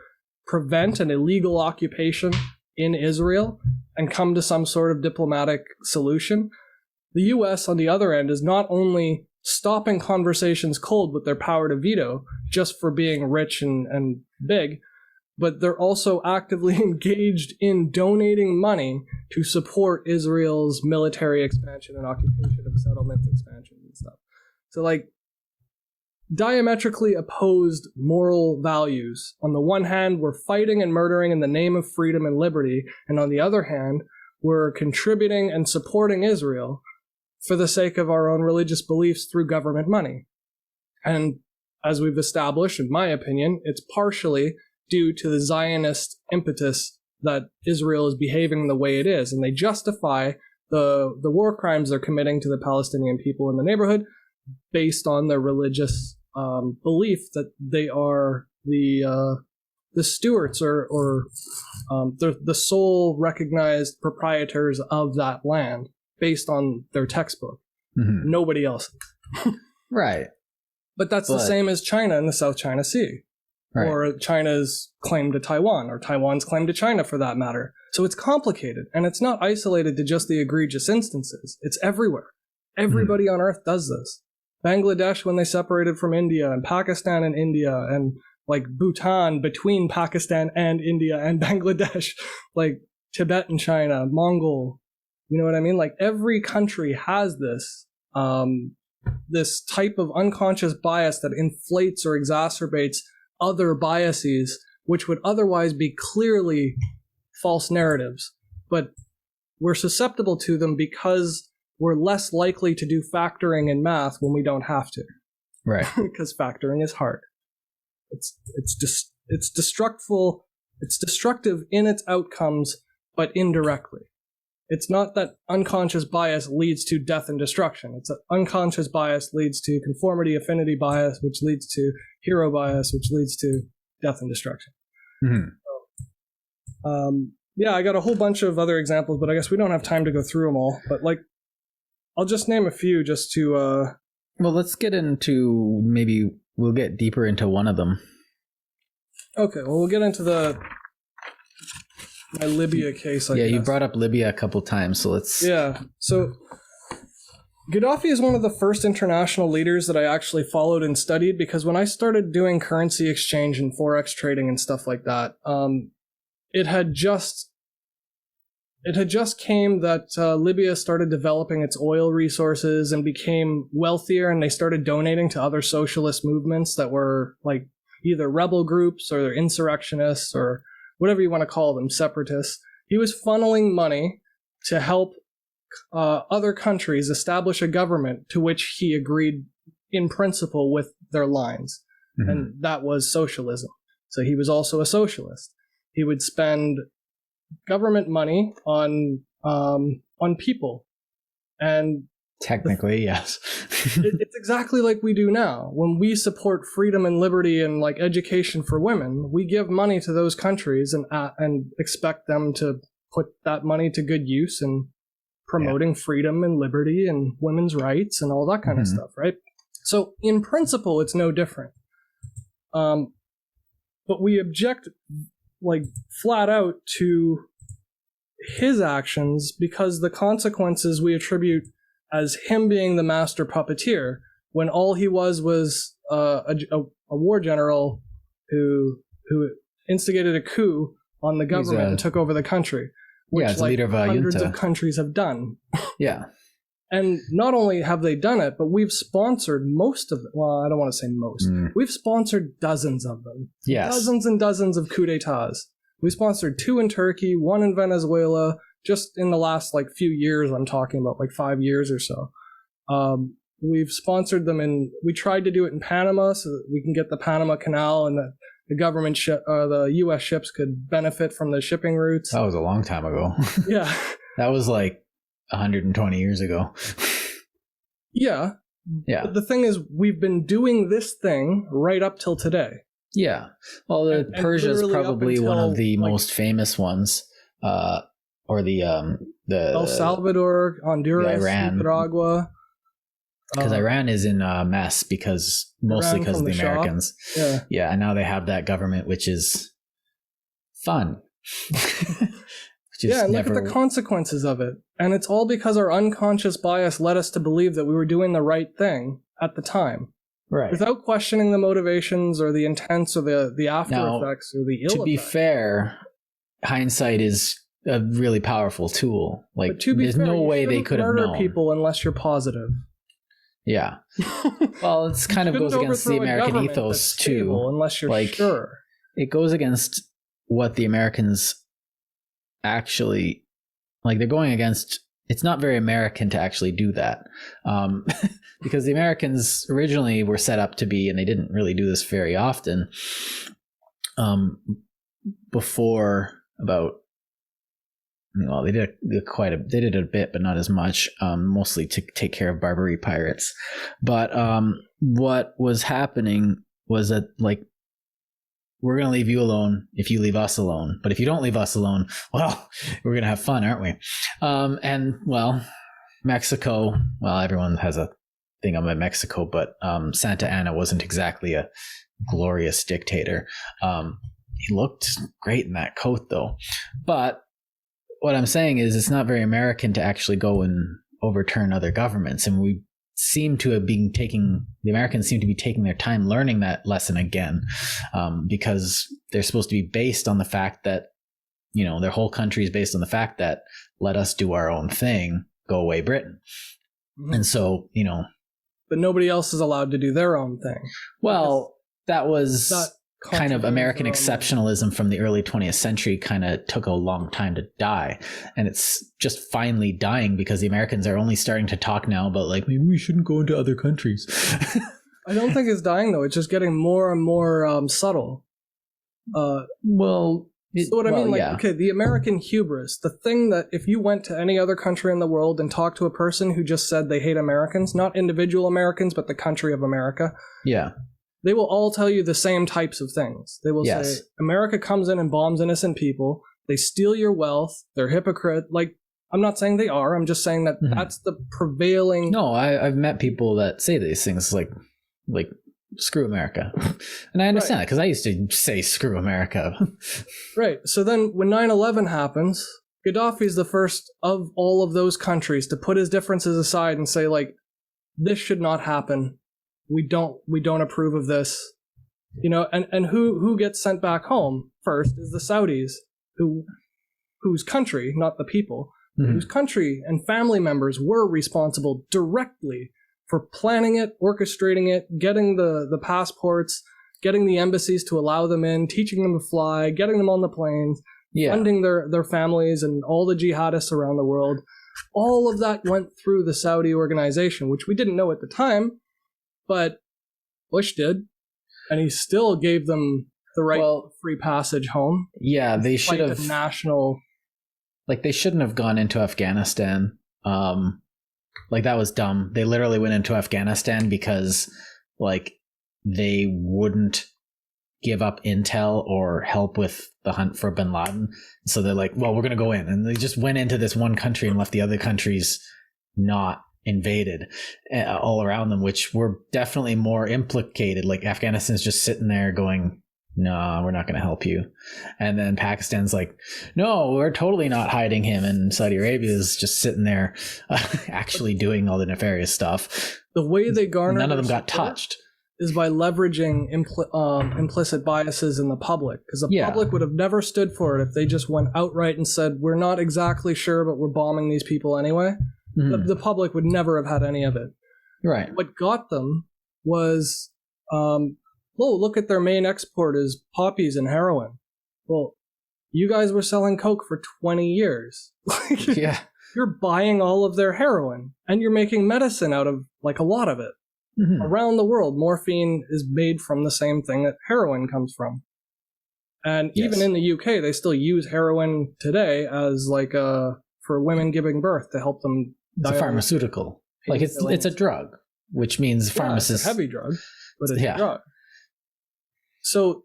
prevent an illegal occupation in Israel and come to some sort of diplomatic solution. The US, on the other end, is not only stopping conversations cold with their power to veto just for being rich and big, but they're also actively engaged in donating money to support Israel's military expansion and occupation of settlement expansion and stuff. So, like, diametrically opposed moral values. On the one hand, we're fighting and murdering in the name of freedom and liberty, and on the other hand, we're contributing and supporting Israel for the sake of our own religious beliefs through government money. And as we've established, in my opinion, it's partially due to the Zionist impetus that Israel is behaving the way it is, and they justify the war crimes they're committing to the Palestinian people in the neighborhood based on their religious belief that they are the stewards or the sole recognized proprietors of that land based on their textbook. Mm-hmm. Nobody else. Right. But that's the same as China in the South China Sea. Right. Or China's claim to Taiwan, or Taiwan's claim to China for that matter. So it's complicated, and it's not isolated to just the egregious instances. It's everywhere. Everybody on earth does this. Bangladesh, when they separated from India, and Pakistan and India, and like Bhutan between Pakistan and India and Bangladesh, like Tibet and China, Mongol, you know what I mean? Like every country has this, this type of unconscious bias that inflates or exacerbates other biases, which would otherwise be clearly false narratives. But we're susceptible to them because we're less likely to do factoring in math when we don't have to. Right. Because factoring is hard. It's destructive in its outcomes, but indirectly. It's not that unconscious bias leads to death and destruction. It's that unconscious bias leads to conformity affinity bias, which leads to hero bias, which leads to death and destruction. Mm-hmm. So, yeah, I got a whole bunch of other examples, but I guess we don't have time to go through them all. But like, I'll just name a few just to... Well, let's get into, maybe we'll get deeper into one of them. Okay, well, we'll get into my Libya case, I guess. You brought up Libya a couple times, so let's... Yeah, so Gaddafi is one of the first international leaders that I actually followed and studied, because when I started doing currency exchange and forex trading and stuff like that, it had just came that Libya started developing its oil resources and became wealthier, and they started donating to other socialist movements that were like either rebel groups or insurrectionists or whatever you want to call them, separatists. He was funneling money to help other countries establish a government to which he agreed in principle with their lines. Mm-hmm. And that was socialism. So he was also a socialist. He would spend government money on people. And technically, yes. It's exactly like we do now. When we support freedom and liberty and like education for women, we give money to those countries and expect them to put that money to good use and promoting freedom and liberty and women's rights and all that kind of stuff, right? So in principle, it's no different. But we object like flat out to his actions because the consequences we attribute as him being the master puppeteer when all he was a war general who instigated a coup on the government and took over the country. Which leader of hundreds of countries have done. Yeah. And not only have they done it, but we've sponsored most of them. Well, I don't want to say most. We've sponsored dozens of them. Yes. Dozens and dozens of coups d'etats. We sponsored 2 in Turkey, 1 in Venezuela, just in the last like few years. I'm talking about like 5 years or so. We've sponsored them we tried to do it in Panama so that we can get the Panama Canal and the government the U.S. ships could benefit from the shipping routes. That was a long time ago. Yeah. That was like 120 years ago. Yeah. Yeah. But the thing is, we've been doing this thing right up till today. Yeah. Well, Persia is probably one of the most famous ones. Or the El Salvador, Honduras, Nicaragua. Because Iran is in a mess mostly because of the Americans. Yeah. Yeah, and now they have that government, which is fun. just and look at the consequences of it. And it's all because our unconscious bias led us to believe that we were doing the right thing at the time. Right. Without questioning the motivations or the intents or the after effects or the ill To be effects. fair, hindsight is a really powerful tool. Like, but to be there's fair, no way they you could have shouldn't known. murder people unless you're positive. Yeah. Well, it's kind of goes against the American ethos too. Unless you're like, sure. It goes against what the Americans actually, like, they're going against. It's not very American to actually do that, because the Americans originally were set up to be, and they didn't really do this very often, before about, well, they did it a bit, but not as much, mostly to take care of Barbary pirates. But what was happening was that, like, we're going to leave you alone if you leave us alone. But if you don't leave us alone, well, we're going to have fun, aren't we? And, well, Mexico, well, everyone has a thing about Mexico, but Santa Anna wasn't exactly a glorious dictator. He looked great in that coat, though. But what I'm saying is it's not very American to actually go and overturn other governments. And we seem to have been the Americans seem to be taking their time learning that lesson again, because they're supposed to be based on the fact that, you know, their whole country is based on the fact that let us do our own thing, go away Britain. Mm-hmm. And so, you know. But nobody else is allowed to do their own thing. Well, that was kind of American exceptionalism from the early 20th century, kind of took a long time to die. And it's just finally dying because the Americans are only starting to talk now about, like, maybe we shouldn't go into other countries. I don't think it's dying, though. It's just getting more and more subtle. So what I mean, like, okay, the American hubris, the thing that if you went to any other country in the world and talked to a person who just said they hate Americans, not individual Americans, but the country of America. Yeah. They will all tell you the same types of things. They will say, America comes in and bombs innocent people. They steal your wealth. They're hypocrite. Like, I'm not saying they are. I'm just saying that that's the prevailing... No, I've met people that say these things like screw America. And I understand that because I used to say screw America. Right. So then when 9/11 happens, Gaddafi's the first of all of those countries to put his differences aside and say, like, this should not happen. We don't approve of this, you know, and who gets sent back home first is the Saudis, whose country, not the people, whose country and family members were responsible directly for planning it, orchestrating it, getting the passports, getting the embassies to allow them in, teaching them to fly, getting them on the planes, funding their families and all the jihadists around the world. All of that went through the Saudi organization, which we didn't know at the time. But Bush did, and he still gave them the right to free passage home. Yeah, they should have they shouldn't have gone into Afghanistan. Like, that was dumb. They literally went into Afghanistan because, like, they wouldn't give up intel or help with the hunt for bin Laden. So they're like, well, we're going to go in, and they just went into this one country and left the other countries not invaded all around them, which were definitely more implicated. Like, Afghanistan's just sitting there going, no, we're not going to help you. And then Pakistan's like, no, we're totally not hiding him. And Saudi Arabia is just sitting there actually doing all the nefarious stuff. The way they garner none of them got touched is by leveraging implicit biases in the public, because the public would have never stood for it if they just went outright and said, we're not exactly sure, but we're bombing these people anyway. The public would never have had any of it. Right. What got them was, look at their main export is poppies and heroin. Well, you guys were selling coke for 20 years. You're buying all of their heroin, and you're making medicine out of, like, a lot of it. Around the world, morphine is made from the same thing that heroin comes from. And even in the UK, they still use heroin today as, like, for women giving birth to help them. It's a pharmaceutical. Like, it's a drug, which means pharmacists. It's a heavy drug, but it's a drug. So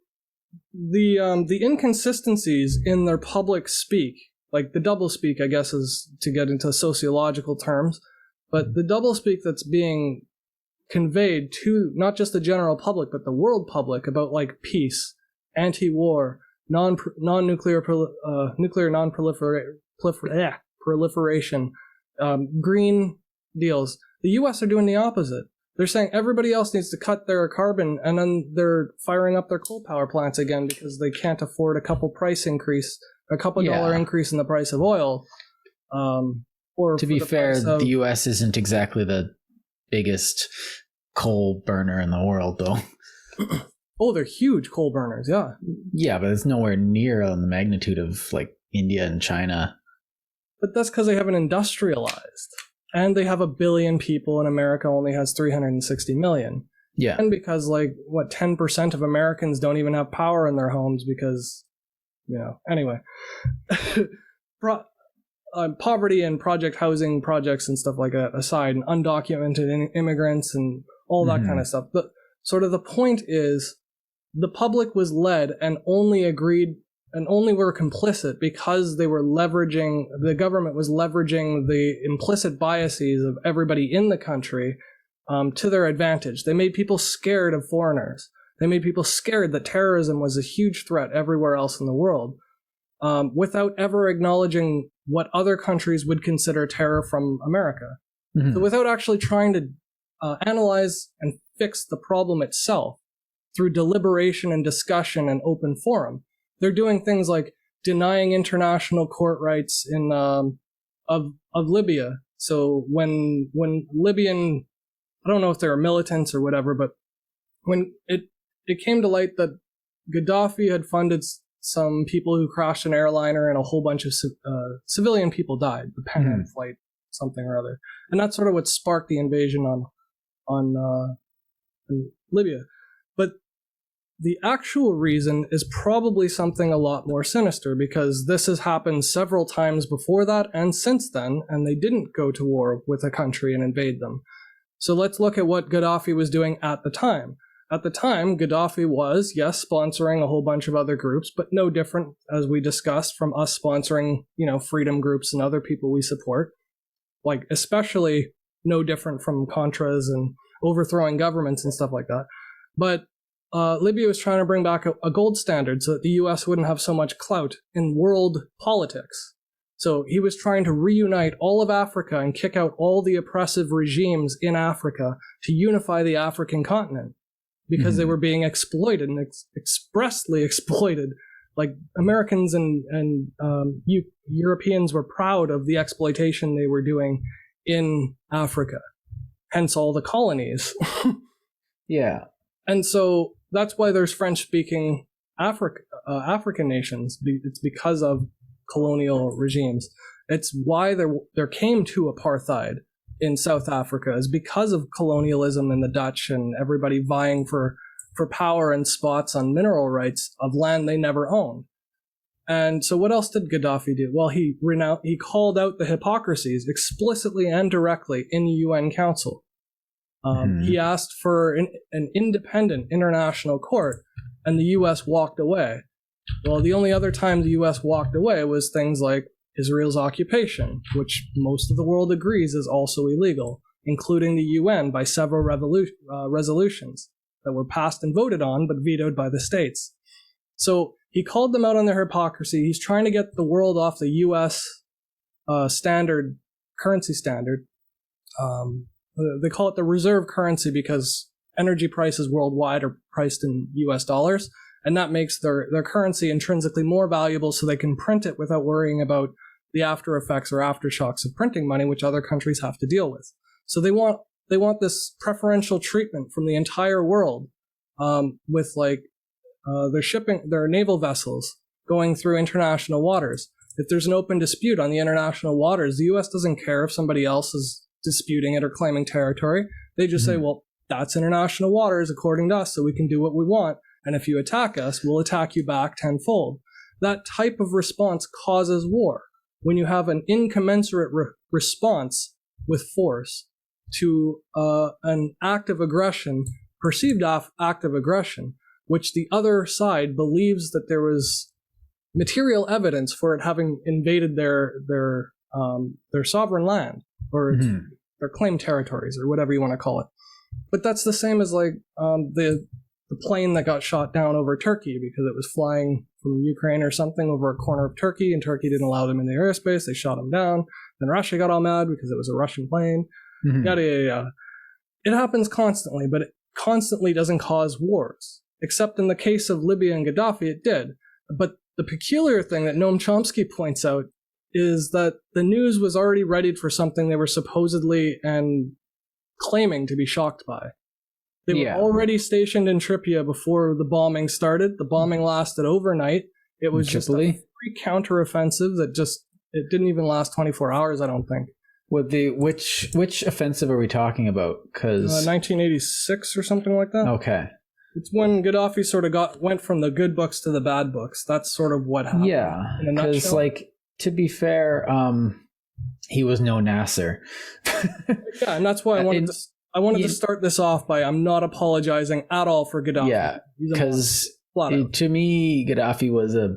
the inconsistencies in their public speak, like the double speak, I guess, is to get into sociological terms, but the double speak that's being conveyed to not just the general public, but the world public about, like, peace, anti-war, nuclear non-proliferation, proliferation, green deals. The U.S. are doing the opposite. They're saying everybody else needs to cut their carbon, and then they're firing up their coal power plants again because they can't afford a couple $1 increase in the price of oil. Or to be fair, the U.S. isn't exactly the biggest coal burner in the world, though. Oh, they're huge coal burners, yeah. Yeah, but it's nowhere near on the magnitude of like India and China. But that's because they haven't industrialized. And they have 1 billion people, and America only has 360 million. Yeah. And because, 10% of Americans don't even have power in their homes because, anyway. Poverty and project housing projects and stuff like that aside, and undocumented immigrants and all that kind of stuff. But sort of the point is, the public was led and only agreed and only were complicit because the government was leveraging the implicit biases of everybody in the country to their advantage. They made people scared of foreigners. They made people scared that terrorism was a huge threat everywhere else in the world, without ever acknowledging what other countries would consider terror from America. So without actually trying to analyze and fix the problem itself through deliberation and discussion and open forum, they're doing things like denying international court rights of Libya. So when Libyan, I don't know if they were militants or whatever, but when it came to light that Gaddafi had funded some people who crashed an airliner and a whole bunch of civilian people died, the Pan Am flight, something or other, and that's sort of what sparked the invasion on Libya. But the actual reason is probably something a lot more sinister, because this has happened several times before that and since then, and they didn't go to war with a country and invade them. So let's look at what Gaddafi was doing at the time. At the time, Gaddafi was, yes, sponsoring a whole bunch of other groups, but no different, as we discussed, from us sponsoring, freedom groups and other people we support. Like, especially no different from Contras and overthrowing governments and stuff like that. But Libya was trying to bring back a gold standard so that the U.S. wouldn't have so much clout in world politics. So he was trying to reunite all of Africa and kick out all the oppressive regimes in Africa to unify the African continent, because they were being exploited and expressly exploited. Like, Americans and Europeans were proud of the exploitation they were doing in Africa, hence all the colonies. Yeah. And so that's why there's French-speaking African nations. It's because of colonial regimes. It's why there came to apartheid in South Africa, is because of colonialism and the Dutch and everybody vying for power and spots on mineral rights of land they never owned. And so what else did Gaddafi do? Well, he called out the hypocrisies explicitly and directly in the UN Council. He asked for an independent international court, and the U.S. walked away. Well, the only other time the U.S. walked away was things like Israel's occupation, which most of the world agrees is also illegal, including the UN by several resolutions that were passed and voted on, but vetoed by the states. So he called them out on their hypocrisy. He's trying to get the world off the U.S. currency standard. They call it the reserve currency because energy prices worldwide are priced in US dollars, and that makes their currency intrinsically more valuable, so they can print it without worrying about the after effects or aftershocks of printing money, which other countries have to deal with. So they want this preferential treatment from the entire world, with their naval vessels going through international waters. If there's an open dispute on the international waters, the US doesn't care if somebody else is disputing it or claiming territory. They just say, well, that's international waters according to us, so we can do what we want. And if you attack us, we'll attack you back tenfold. That type of response causes war. When you have an incommensurate response with force to an act of aggression, perceived act of aggression, which the other side believes that there was material evidence for it having invaded their sovereign land, or their claimed territories, or whatever you want to call it. But that's the same as the plane that got shot down over Turkey because it was flying from Ukraine or something over a corner of Turkey, and Turkey didn't allow them in their airspace. They shot them down. Then Russia got all mad because it was a Russian plane. Yada, yada, yada. It happens constantly, but it constantly doesn't cause wars. Except in the case of Libya and Gaddafi, it did. But the peculiar thing that Noam Chomsky points out is that the news was already readied for something they were supposedly and claiming to be shocked by. They were already stationed in Tripoli before the bombing started. The bombing lasted overnight. It was just a free counteroffensive that it didn't even last 24 hours, I don't think. Which offensive are we talking about? Because 1986 or something like that. Okay. It's when Gaddafi sort of went from the good books to the bad books. That's sort of what happened. Yeah, because to be fair, he was no Nasser. Yeah, and that's why I wanted to start this off by I'm not apologizing at all for Gaddafi. Yeah, because to me, Gaddafi was a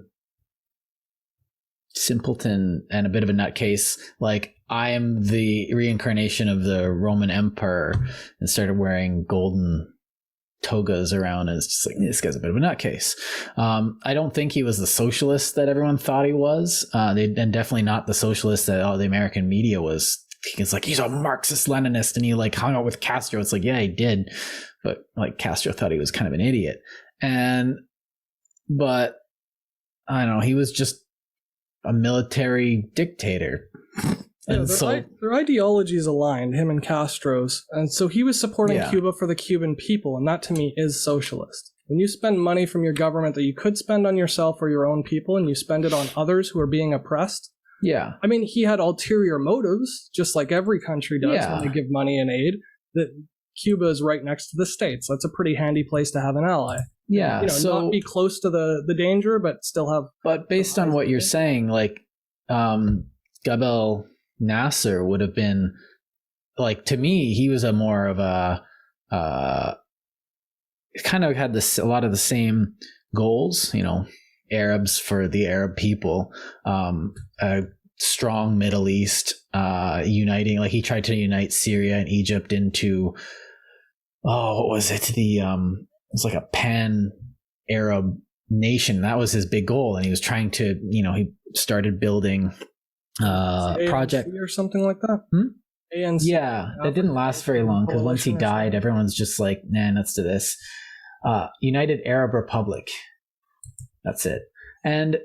simpleton and a bit of a nutcase. Like, I am the reincarnation of the Roman Empire, and started wearing golden togas around, and it's just like, this guy's a bit of a nutcase. I don't think he was the socialist that everyone thought he was, and definitely not the socialist that all the American media was. It's like, he's a Marxist-Leninist and he like hung out with Castro. It's like, yeah, he did, but like Castro thought he was kind of an idiot. But I don't know, he was just a military dictator. Yeah, their ideologies aligned, him and Castro's. And so he was supporting Cuba for the Cuban people, and that to me is socialist. When you spend money from your government that you could spend on yourself or your own people, and you spend it on others who are being oppressed. Yeah. I mean, he had ulterior motives, just like every country does when they give money and aid. That Cuba is right next to the States. That's a pretty handy place to have an ally. Yeah. Not be close to the danger, but still have... But based on what you're saying, like, Gabel Nasser would have been, like, to me, he was a more of a kind of had a lot of the same goals, Arabs for the Arab people, a strong Middle East, uniting, like he tried to unite Syria and Egypt into what was it, it was like a pan-Arab nation. That was his big goal, and he was trying to, he started building project or something like that. ANC. Yeah, that didn't last very long, because once he died, everyone's just like, nah, let's do this. United Arab Republic. That's it. And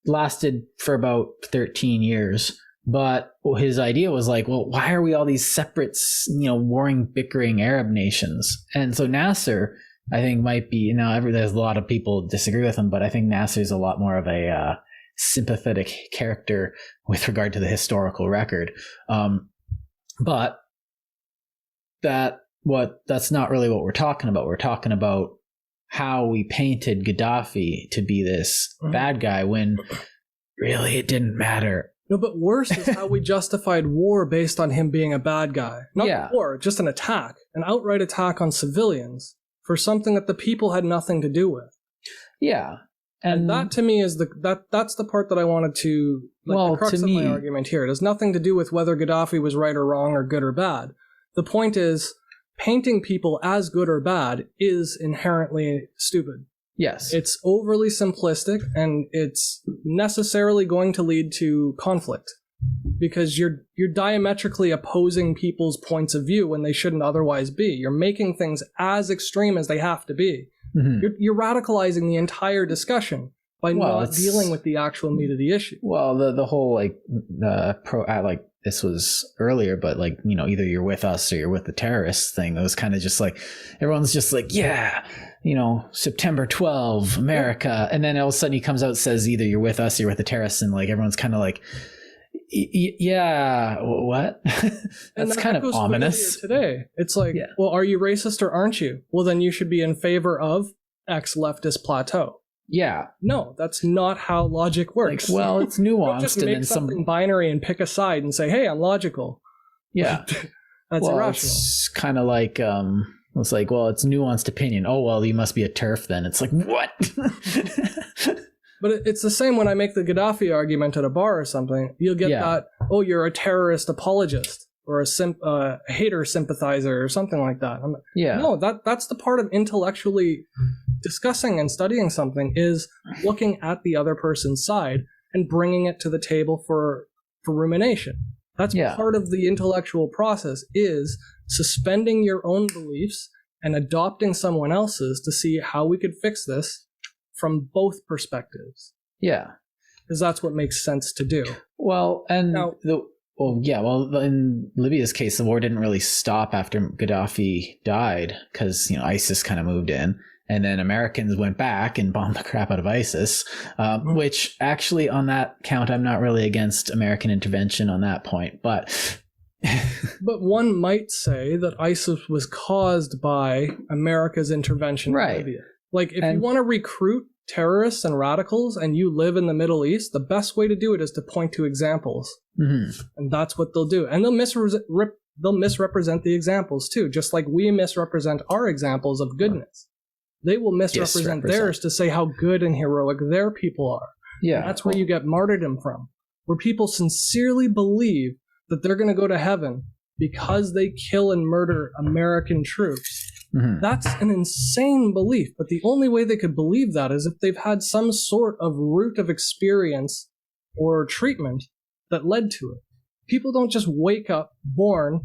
lasted for about 13 years. But his idea was like, well, why are we all these separate, warring, bickering Arab nations? And so Nasser, I think, might be, there's a lot of people disagree with him, but I think Nasser is a lot more of a sympathetic character with regard to the historical record. But that's not really what we're talking about. We're talking about how we painted Gaddafi to be this bad guy when really it didn't matter. No, but worse is how we justified war based on him being a bad guy. Not war, just an attack, an outright attack on civilians for something that the people had nothing to do with. Yeah. And that to me is that's the part that I wanted to, the crux of my argument here. It has nothing to do with whether Gaddafi was right or wrong or good or bad. The point is, painting people as good or bad is inherently stupid. Yes. It's overly simplistic, and it's necessarily going to lead to conflict, because you're diametrically opposing people's points of view when they shouldn't otherwise be. You're making things as extreme as they have to be. Mm-hmm. You're radicalizing the entire discussion by not dealing with the actual meat of the issue. Well, the whole this was earlier, but either you're with us or you're with the terrorists thing. It was kind of just like, everyone's just like, September 12, America. And then all of a sudden he comes out and says either you're with us or you're with the terrorists. And everyone's kind of like, yeah, what? That's kind of ominous. Today, it's like, well, are you racist or aren't you? Well, then you should be in favor of X leftist plateau. Yeah. No, that's not how logic works. Well, it's nuanced. Just make something binary and pick a side and say, hey, I'm logical. Yeah. That's irrational. It's kind of like, it's like, well, it's nuanced opinion. Oh, well, you must be a TERF then. It's like, what? But it's the same when I make the Gaddafi argument at a bar or something. You'll get that, oh, you're a terrorist apologist or a hater sympathizer or something like that. No, that's the part of intellectually discussing and studying something is looking at the other person's side and bringing it to the table for rumination. That's part of the intellectual process, is suspending your own beliefs and adopting someone else's to see how we could fix this from both perspectives. Yeah. Because that's what makes sense to do. Well, and in Libya's case, the war didn't really stop after Gaddafi died because, ISIS kind of moved in. And then Americans went back and bombed the crap out of ISIS, which actually on that count, I'm not really against American intervention on that point. But but one might say that ISIS was caused by America's intervention in Libya. Like, if you want to recruit terrorists and radicals and you live in the Middle East, the best way to do it is to point to examples. Mm-hmm. And that's what they'll do. And they'll misrepresent the examples too, just like we misrepresent our examples of goodness. They will misrepresent theirs to say how good and heroic their people are. Yeah. And that's where you get martyrdom from, where people sincerely believe that they're going to go to heaven because they kill and murder American troops. Mm-hmm. That's an insane belief, but the only way they could believe that is if they've had some sort of root of experience or treatment that led to it. People don't just wake up, born,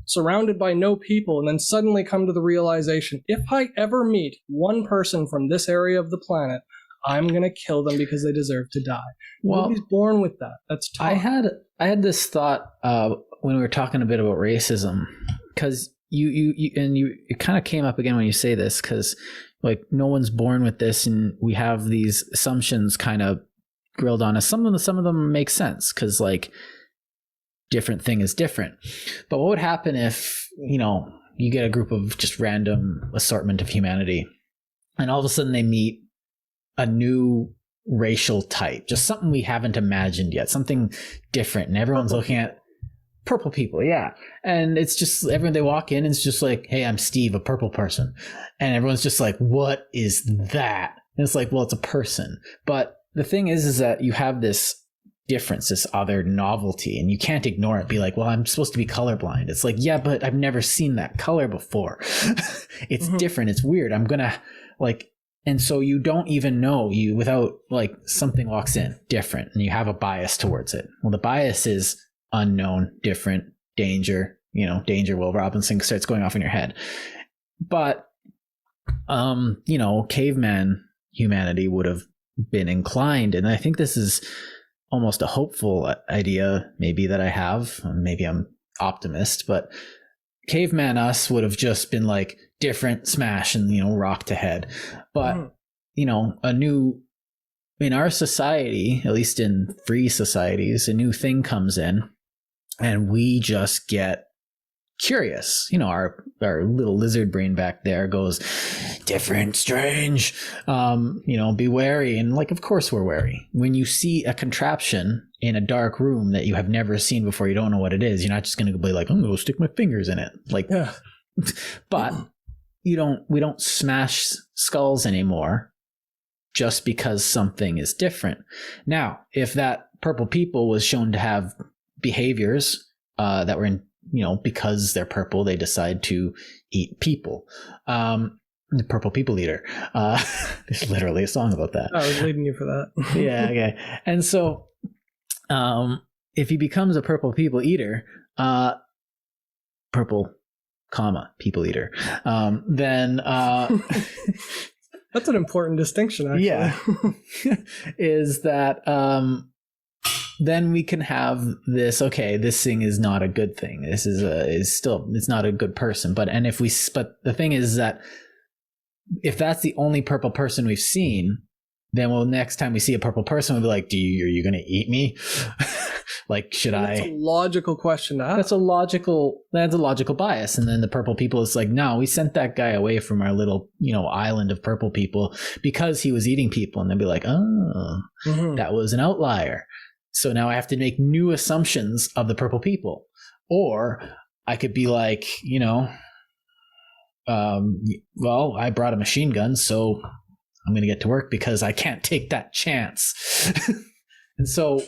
surrounded by no people, and then suddenly come to the realization, if I ever meet one person from this area of the planet, I'm going to kill them because they deserve to die. Well, nobody's born with that. That's tough. I had this thought when we were talking a bit about racism, because it kind of came up again when you say this, because like no one's born with this, and we have these assumptions kind of grilled on us. Some of them make sense because like different thing is different. But what would happen if, you get a group of just random assortment of humanity and all of a sudden they meet a new racial type, just something we haven't imagined yet, something different. And everyone's looking at purple people. Yeah. And it's just everyone, they walk in and it's just like, hey, I'm Steve, a purple person. And everyone's just like, what is that? And it's like, well, it's a person. But the thing is that you have this difference, this other novelty, and you can't ignore it. Be like, well, I'm supposed to be colorblind. It's like, yeah, but I've never seen that color before. It's different. It's weird. I'm gonna and so you don't even know without like something walks in different and you have a bias towards it. Well, the bias is unknown, different, danger, danger. Will Robinson starts going off in your head. But caveman humanity would have been inclined, and I think this is almost a hopeful idea maybe that I have. Maybe I'm optimist, but caveman us would have just been like different, smash, and rock to head. But in our society, at least in free societies, a new thing comes in and we just get curious. Our little lizard brain back there goes different, strange, be wary. And like, of course we're wary. When you see a contraption in a dark room that you have never seen before, you don't know what it is. You're not just going to be like, I'm going to stick my fingers in it. Like, yeah. But we don't smash skulls anymore just because something is different. Now, if that purple people was shown to have behaviors that were in, because they're purple, they decide to eat people. The purple people eater. There's literally a song about that. I was leading you for that. Yeah. Okay. And so, if he becomes a purple people eater, purple, people eater, then, that's an important distinction, actually. Yeah. Is that, then we can have this, okay, this thing is not a good thing. This it's not a good person. But the thing is that if that's the only purple person we've seen, then next time we see a purple person, we'll be like, are you going to eat me? Like, should I? That's a logical question to ask. That's a logical bias. And then the purple people is like, no, we sent that guy away from our little, island of purple people because he was eating people. And they'll be like, oh, that was an outlier. So now I have to make new assumptions of the purple people. Or I could be like, well, I brought a machine gun, so I'm going to get to work because I can't take that chance. And so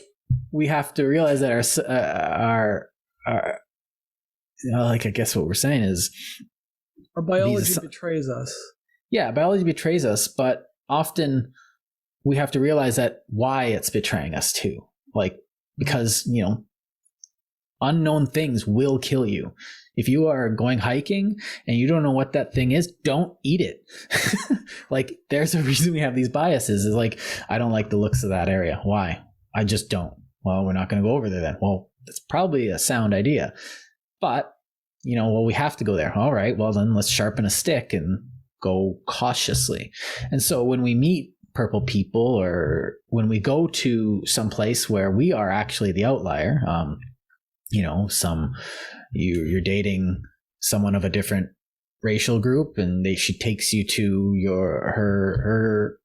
we have to realize that our I guess what we're saying is our biology betrays us. Yeah, biology betrays us, but often we have to realize that why it's betraying us too. Like, because, unknown things will kill you. If you are going hiking and you don't know what that thing is, don't eat it. Like, there's a reason we have these biases. Is like, I don't like the looks of that area. Why? I just don't. Well, we're not going to go over there then. Well, that's probably a sound idea. But, we have to go there. All right, well then let's sharpen a stick and go cautiously. And so when we meet purple people, or when we go to some place where we are actually the outlier, you're dating someone of a different racial group, and she takes you to her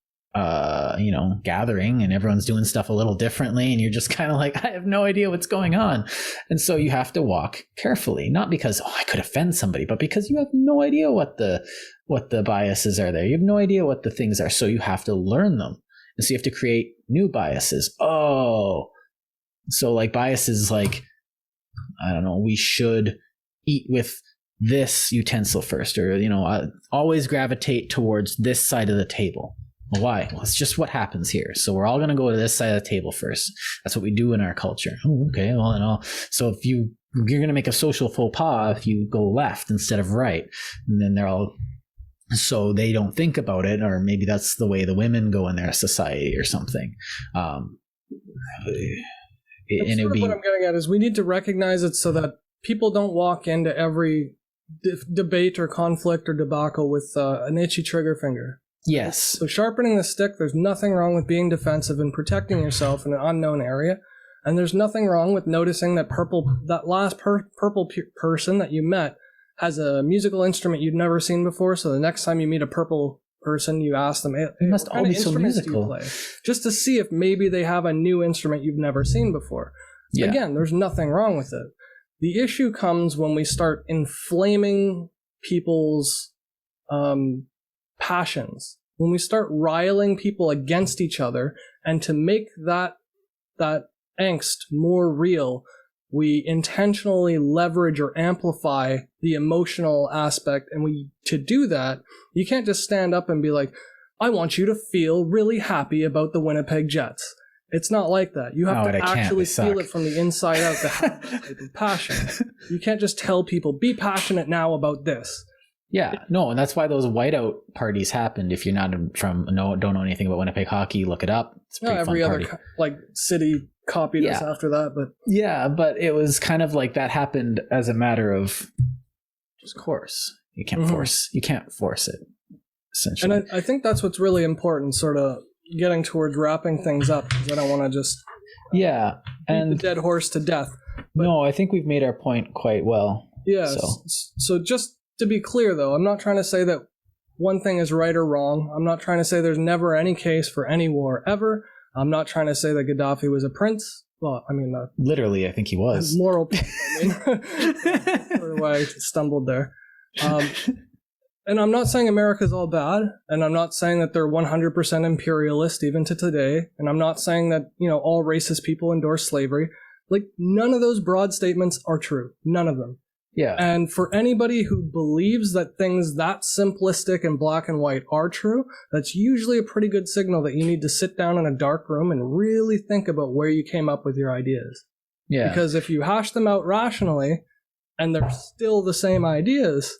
gathering, and everyone's doing stuff a little differently, and you're just kind of like, I have no idea what's going on. And so you have to walk carefully, not because I could offend somebody, but because you have no idea what the biases are there. You have no idea what the things are, so you have to learn them. And so you have to create new biases. So like biases like, I don't know, we should eat with this utensil first, or always gravitate towards this side of the table. Well, why? Well, it's just what happens here. So we're all going to go to this side of the table first. That's what we do in our culture. Oh, okay. Well, so if you're going to make a social faux pas if you go left instead of right, and then so they don't think about it, or maybe that's the way the women go in their society or something. What I'm getting at is we need to recognize it so that people don't walk into every debate or conflict or debacle with an itchy trigger finger. Yes. So sharpening the stick, there's nothing wrong with being defensive and protecting yourself in an unknown area. And there's nothing wrong with noticing that that last purple person that you met has a musical instrument you've never seen before. So the next time you meet a purple person, you ask them, hey, you must all be so musical. Play? Just to see if maybe they have a new instrument you've never seen before. Yeah. Again, there's nothing wrong with it. The issue comes when we start inflaming people's passions, when we start riling people against each other, and to make that angst more real, we intentionally leverage or amplify the emotional aspect. And to do that, you can't just stand up and be like, I want you to feel really happy about the Winnipeg Jets. It's not like that. You have to actually feel it from the inside out to have that type of passion. You can't just tell people, be passionate now about this. Yeah, no, and that's why those whiteout parties happened. If you're not don't know anything about Winnipeg hockey, look it up. It's a pretty every fun other party. City copied us after that, but but it was kind of like that happened as a matter of just course. You can't force it, essentially. And I think that's what's really important, sort of getting towards wrapping things up, because I don't want to just beat the dead horse to death. But, no, I think we've made our point quite well. Yeah. So just to be clear, though, I'm not trying to say that one thing is right or wrong. I'm not trying to say there's never any case for any war ever. I'm not trying to say that Gaddafi was a prince. Well, I mean, literally, I think he was. Moral. Why I stumbled there. And I'm not saying America's all bad, and I'm not saying that they're 100% imperialist even to today, and I'm not saying that, all racist people endorse slavery. Like, none of those broad statements are true. None of them. Yeah. And for anybody who believes that things that simplistic and black and white are true, that's usually a pretty good signal that you need to sit down in a dark room and really think about where you came up with your ideas. Yeah. Because if you hash them out rationally and they're still the same ideas,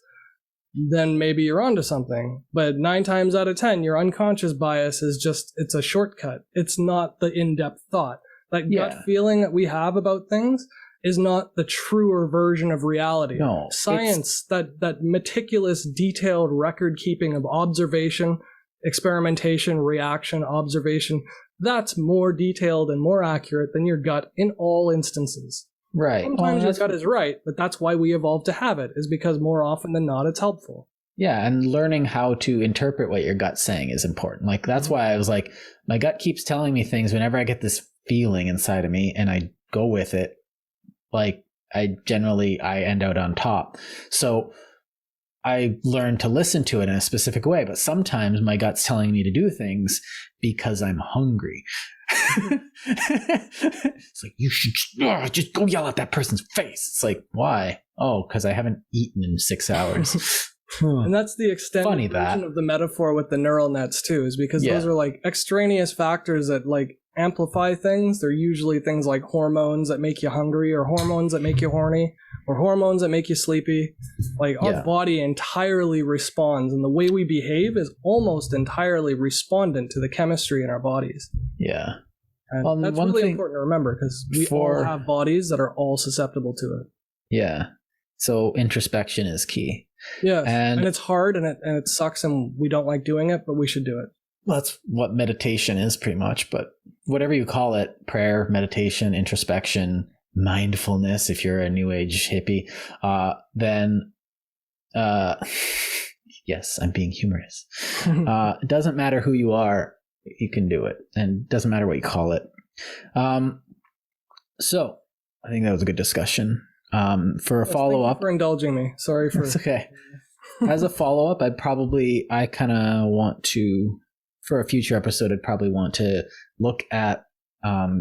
then maybe you're onto something. But 9 times out of 10, your unconscious bias is it's a shortcut. It's not the in-depth thought. That gut feeling that we have about things is not the truer version of reality. No, science, that meticulous, detailed record keeping of observation, experimentation, reaction, observation, that's more detailed and more accurate than your gut in all instances. Right. Sometimes your gut is right, but that's why we evolved to have it, is because more often than not, it's helpful. Yeah, and learning how to interpret what your gut's saying is important. Like, that's why I was like, my gut keeps telling me things whenever I get this feeling inside of me, and I go with it. Like, I end out on top. So I learned to listen to it in a specific way, but sometimes my gut's telling me to do things because I'm hungry. It's like, you should just go yell at that person's face. It's like, why? Oh, because I haven't eaten in 6 hours. And that's the extended version of the metaphor with the neural nets too, is because those are like extraneous factors that like amplify things. They're usually things like hormones that make you hungry, or hormones that make you horny, or hormones that make you sleepy. Like our body entirely responds, and the way we behave is almost entirely respondent to the chemistry in our bodies. Yeah. And that's really important to remember, because we all have bodies that are all susceptible to it. Yeah. So introspection is key. Yeah, and it's hard, and it sucks, and we don't like doing it, but we should do it. Well, that's what meditation is pretty much, but whatever you call it, prayer, meditation, introspection, mindfulness, if you're a new age hippie, then yes, I'm being humorous. It doesn't matter who you are, you can do it, and it doesn't matter what you call it. So I think that was a good discussion. For a follow-up, thank you for indulging me. Sorry for... It's okay. As a follow-up, I kind of want to, for a future episode, I'd probably want to look at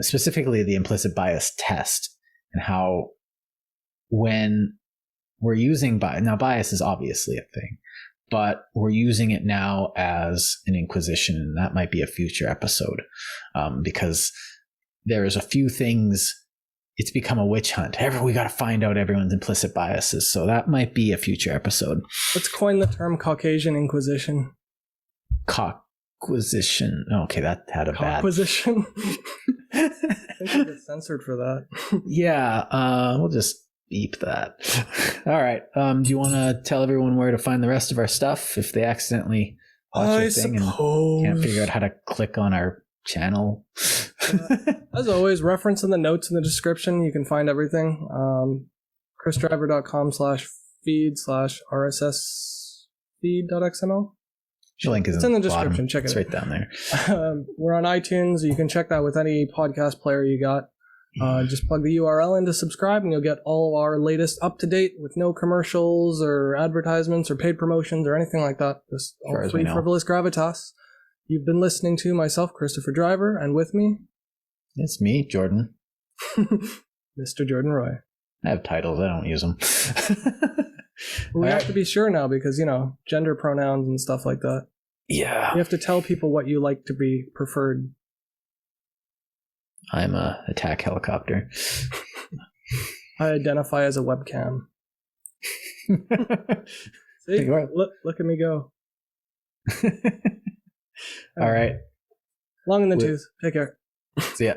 specifically the implicit bias test, and how when we're using bias, now bias is obviously a thing, but we're using it now as an inquisition, and that might be a future episode, because there's a few things. It's become a witch hunt. We got to find out everyone's implicit biases. So that might be a future episode. Let's coin the term Caucasian Inquisition. Caucasian. Okay, that had a bad... Caucasian? I think we'll get censored for that. Yeah, we'll just beep that. All right. Do you want to tell everyone where to find the rest of our stuff if they accidentally watch your thing and can't figure out how to click on our channel? As always, reference in the notes in the description. You can find everything. chrisdriver.com/feed/rssfeed.xml. The link is in the description. Check it out. It's right down there. We're on iTunes. You can check that with any podcast player you got. Just plug the URL in to subscribe, and you'll get all of our latest up to date with no commercials or advertisements or paid promotions or anything like that. Just all free Frivolous Gravitas. You've been listening to myself, Christopher Driver, and with me, it's me, Jordan. Mr. Jordan Roy. I have titles. I don't use them. We have to be sure now, because, gender pronouns and stuff like that. Yeah. You have to tell people what you like to be preferred. I'm a attack helicopter. I identify as a webcam. See? Look at me go. All right. Long in the tooth. Take care. See ya.